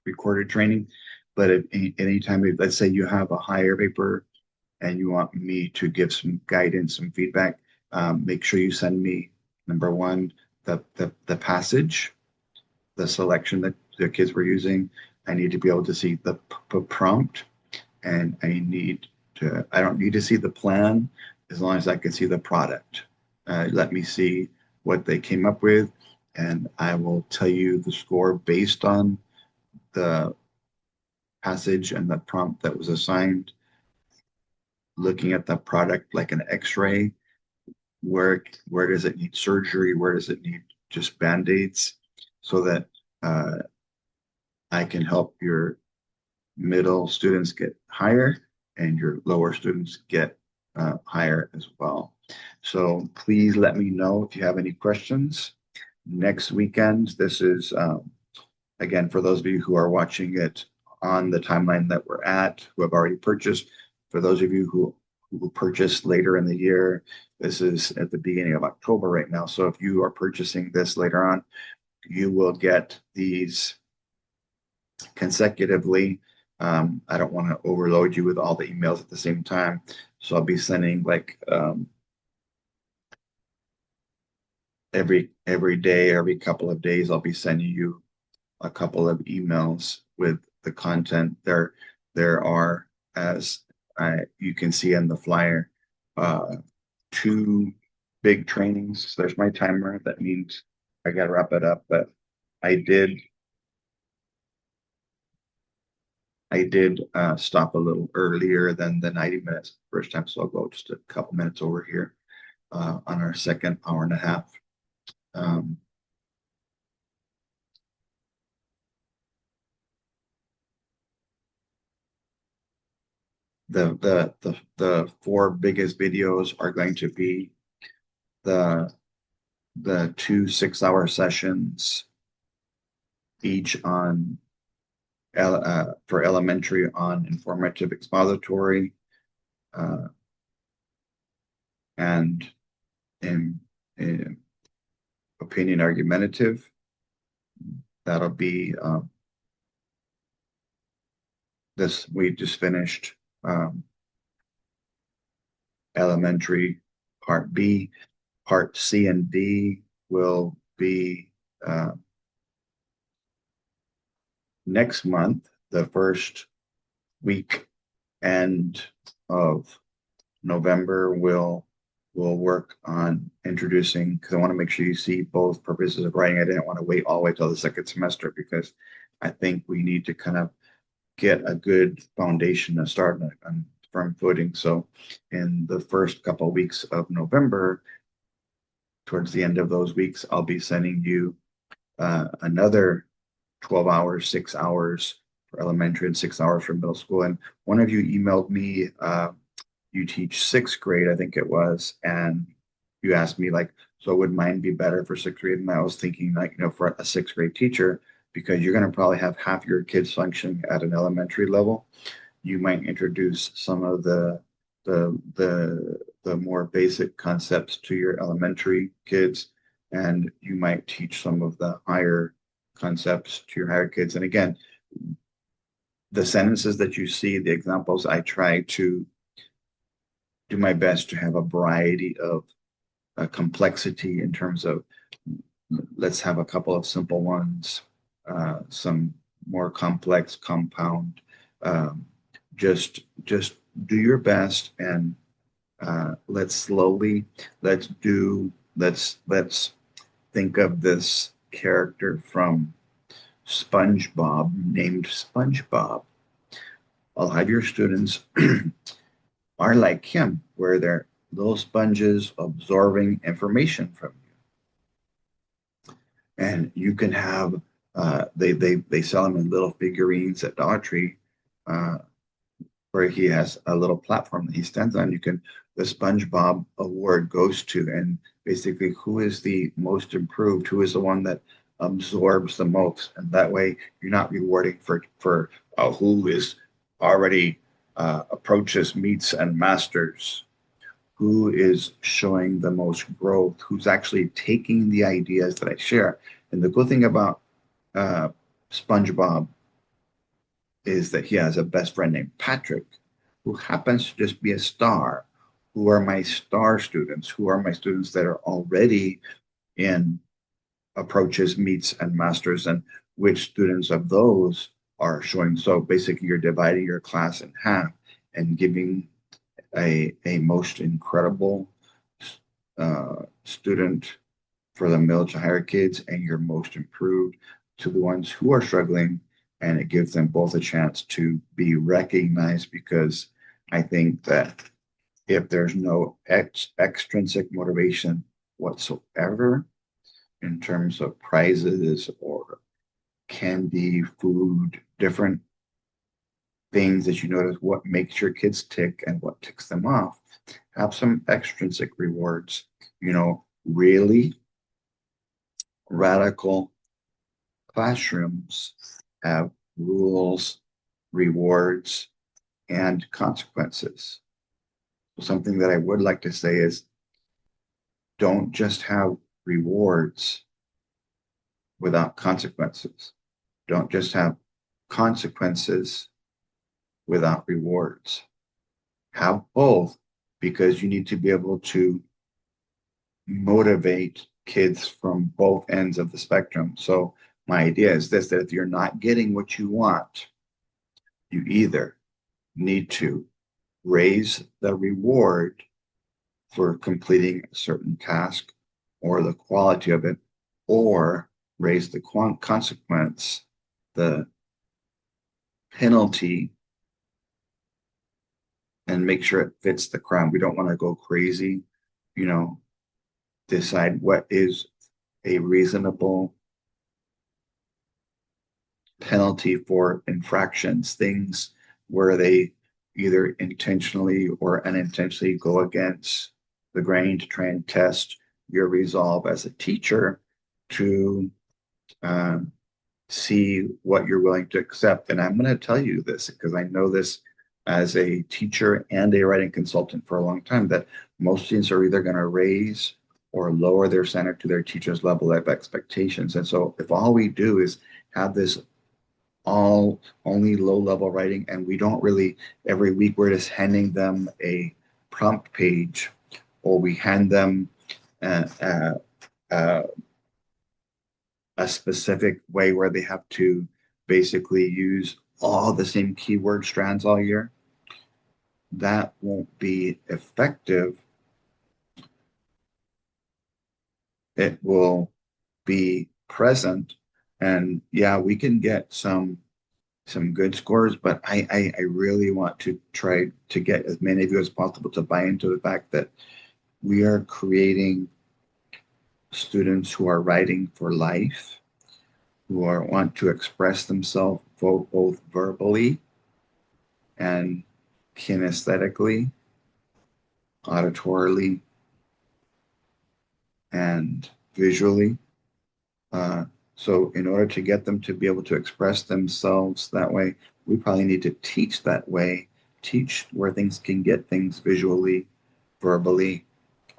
recorded training. But at any time, let's say you have a higher paper and you want me to give some guidance, some feedback, make sure you send me, number one, the passage, the selection that the kids were using. I need to be able to see the prompt, and I don't need to see the plan as long as I can see the product. Let me see what they came up with, and I will tell you the score based on the passage and the prompt that was assigned. Looking at the product like an X-ray, where does it need surgery? Where does it need just Band-Aids? So that I can help your middle students get higher and your lower students get higher as well. So please let me know if you have any questions. Next weekend, this is, again, for those of you who are watching it on the timeline that we're at, who have already purchased. For those of you who purchased later in the year, this is at the beginning of October right now. So if you are purchasing this later on, you will get these consecutively. I don't want to overload you with all the emails at the same time. So I'll be sending like every day, every couple of days, I'll be sending you a couple of emails with the content. There are, as you can see in the flyer, two big trainings. There's my timer. That means I gotta wrap it up, but I did stop a little earlier than the 90 minutes the first time, so I'll go just a couple minutes over here on our second hour and a half. Um, the four biggest videos are going to be the the two 6-hour sessions, each on for elementary on informative expository uh, and in, in opinion argumentative. That'll be this. We just finished elementary part B. Part C and D will be next month, the first week end of November. We'll work on introducing, because I want to make sure you see both purposes of writing. I didn't want to wait all the way till the second semester because I think we need to kind of get a good foundation to start on firm footing. So in the first couple of weeks of November, towards the end of those weeks, I'll be sending you another 12 hours, 6 hours for elementary and 6 hours for middle school. And one of you emailed me, you teach sixth grade, I think it was, and you asked me like, so would mine be better for sixth grade? And I was thinking like, for a sixth grade teacher, because you're going to probably have half your kids functioning at an elementary level, you might introduce some of the more basic concepts to your elementary kids, and you might teach some of the higher concepts to your higher kids. And again, the sentences that you see, the examples, I try to do my best to have a variety of complexity in terms of, let's have a couple of simple ones, some more complex compound. Um, just do your best, and let's slowly let's think of this character from SpongeBob named SpongeBob. I'll have your students are like him, where they're little sponges absorbing information from you. And you can have they sell them in little figurines at Dollar Tree, where he has a little platform that he stands on. You can The SpongeBob award goes to, and basically who is the most improved, who is the one that absorbs the most, and that way you're not rewarding for who is already approaches meets and masters, who is showing the most growth, who's actually taking the ideas that I share. And the cool thing about SpongeBob is that he has a best friend named Patrick, who happens to just be a star, who are my star students, who are my students that are already in approaches, meets, and masters, and which students of those are showing. So basically, you're dividing your class in half and giving a most incredible student for the middle to higher kids, and your most improved to the ones who are struggling. And it gives them both a chance to be recognized, because I think that if there's no extrinsic motivation whatsoever in terms of prizes or candy, food, different things that you notice what makes your kids tick and what ticks them off, have some extrinsic rewards, really radical classrooms have rules, rewards, and consequences. So something that I would like to say is, don't just have rewards, without consequences. Don't just have consequences without rewards. Have both, because you need to be able to motivate kids from both ends of the spectrum. So my idea is this, that if you're not getting what you want, you either need to raise the reward for completing a certain task or the quality of it, or raise the consequence, the penalty, and make sure it fits the crime. We don't want to go crazy, you know, decide what is a reasonable penalty for infractions, things where they either intentionally or unintentionally go against the grain to try and test your resolve as a teacher to um, see what you're willing to accept. And I'm going to tell you this because I know this as a teacher and a writing consultant for a long time, that most students are either going to raise or lower their standard to their teacher's level of expectations. And so if all we do is have this all only low level writing, and we don't really, every week we're just handing them a prompt page, or we hand them uh, uh, uh, a specific way where they have to basically use all the same keyword strands all year, that won't be effective. It will be present, and yeah, we can get some good scores, but I really want to try to get as many of you as possible to buy into the fact that we are creating students who are writing for life, who are want to express themselves both verbally and kinesthetically, auditorily, and visually. Uh, so in order to get them to be able to express themselves that way, we probably need to teach that way, teach where things can get things visually, verbally,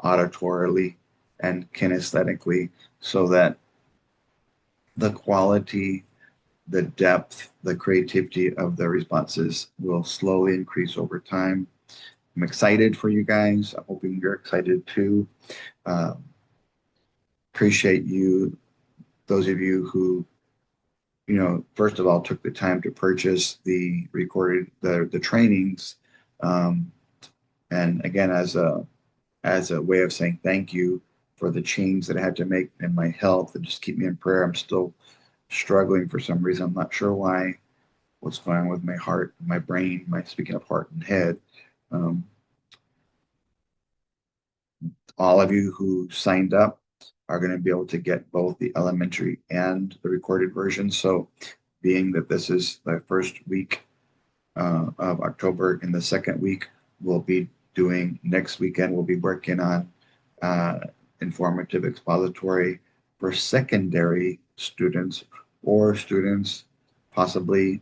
auditorily, and kinesthetically, so that the quality, the depth, the creativity of the responses will slowly increase over time. I'm excited for you guys. I'm hoping you're excited too. Uh, appreciate you, those of you who, first of all, took the time to purchase the trainings. Um, and again, as a way of saying thank you for the change that I had to make in my health, and just keep me in prayer. I'm still struggling for some reason. I'm not sure why, what's going on with my heart, my brain, speaking of heart and head. Um, all of you who signed up are going to be able to get both the elementary and the recorded version. So being that this is the first week of October, in the second week, we'll be doing next weekend, we'll be working on uh, informative expository for secondary students, or students, possibly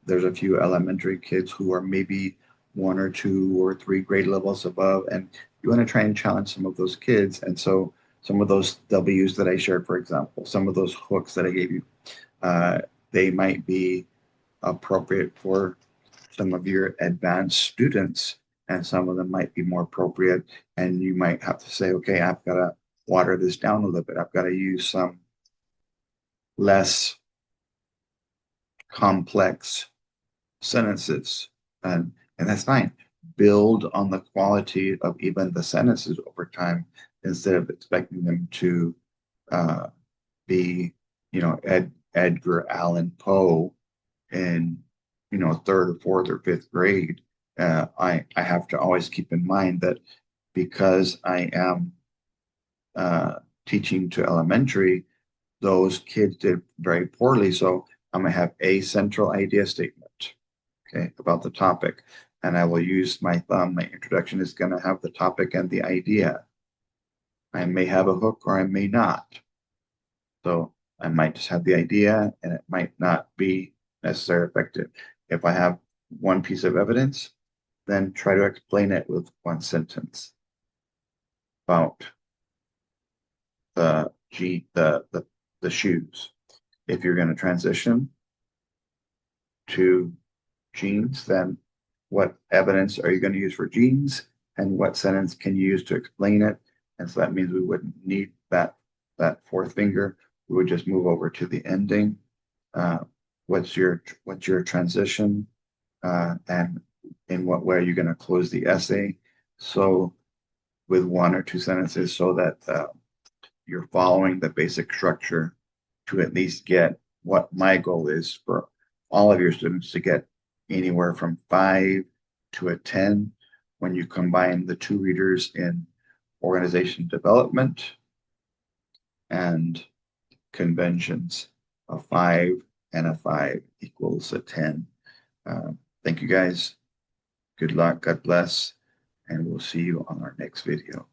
there's a few elementary kids who are maybe one or two or three grade levels above, and you want to try and challenge some of those kids. And so some of those W's that I shared, for example, some of those hooks that I gave you, uh, they might be appropriate for some of your advanced students, and some of them might be more appropriate. And you might have to say, okay, I've got to water this down a little bit. I've got to use some less complex sentences, and that's fine. Build on the quality of even the sentences over time, instead of expecting them to uh, be, Edgar Allan Poe in, third or fourth or fifth grade. I have to always keep in mind that because I am teaching to elementary, those kids did very poorly. So I'm going to have a central idea statement, okay, about the topic. And I will use my thumb. My introduction is going to have the topic and the idea. I may have a hook or I may not. So I might just have the idea and it might not be necessarily effective. If I have one piece of evidence, then try to explain it with one sentence about the shoes. If you're going to transition to genes, then what evidence are you going to use for genes, and what sentence can you use to explain it? And so that means we wouldn't need that fourth finger. We would just move over to the ending. What's your transition, and in what way are you going to close the essay? So with one or two sentences, so that you're following the basic structure to at least get what my goal is for all of your students to get anywhere from 5 to a 10 when you combine the two readers in organization development and conventions. A 5 and a 5 equals a 10. Thank you guys. Good luck. God bless. And we'll see you on our next video.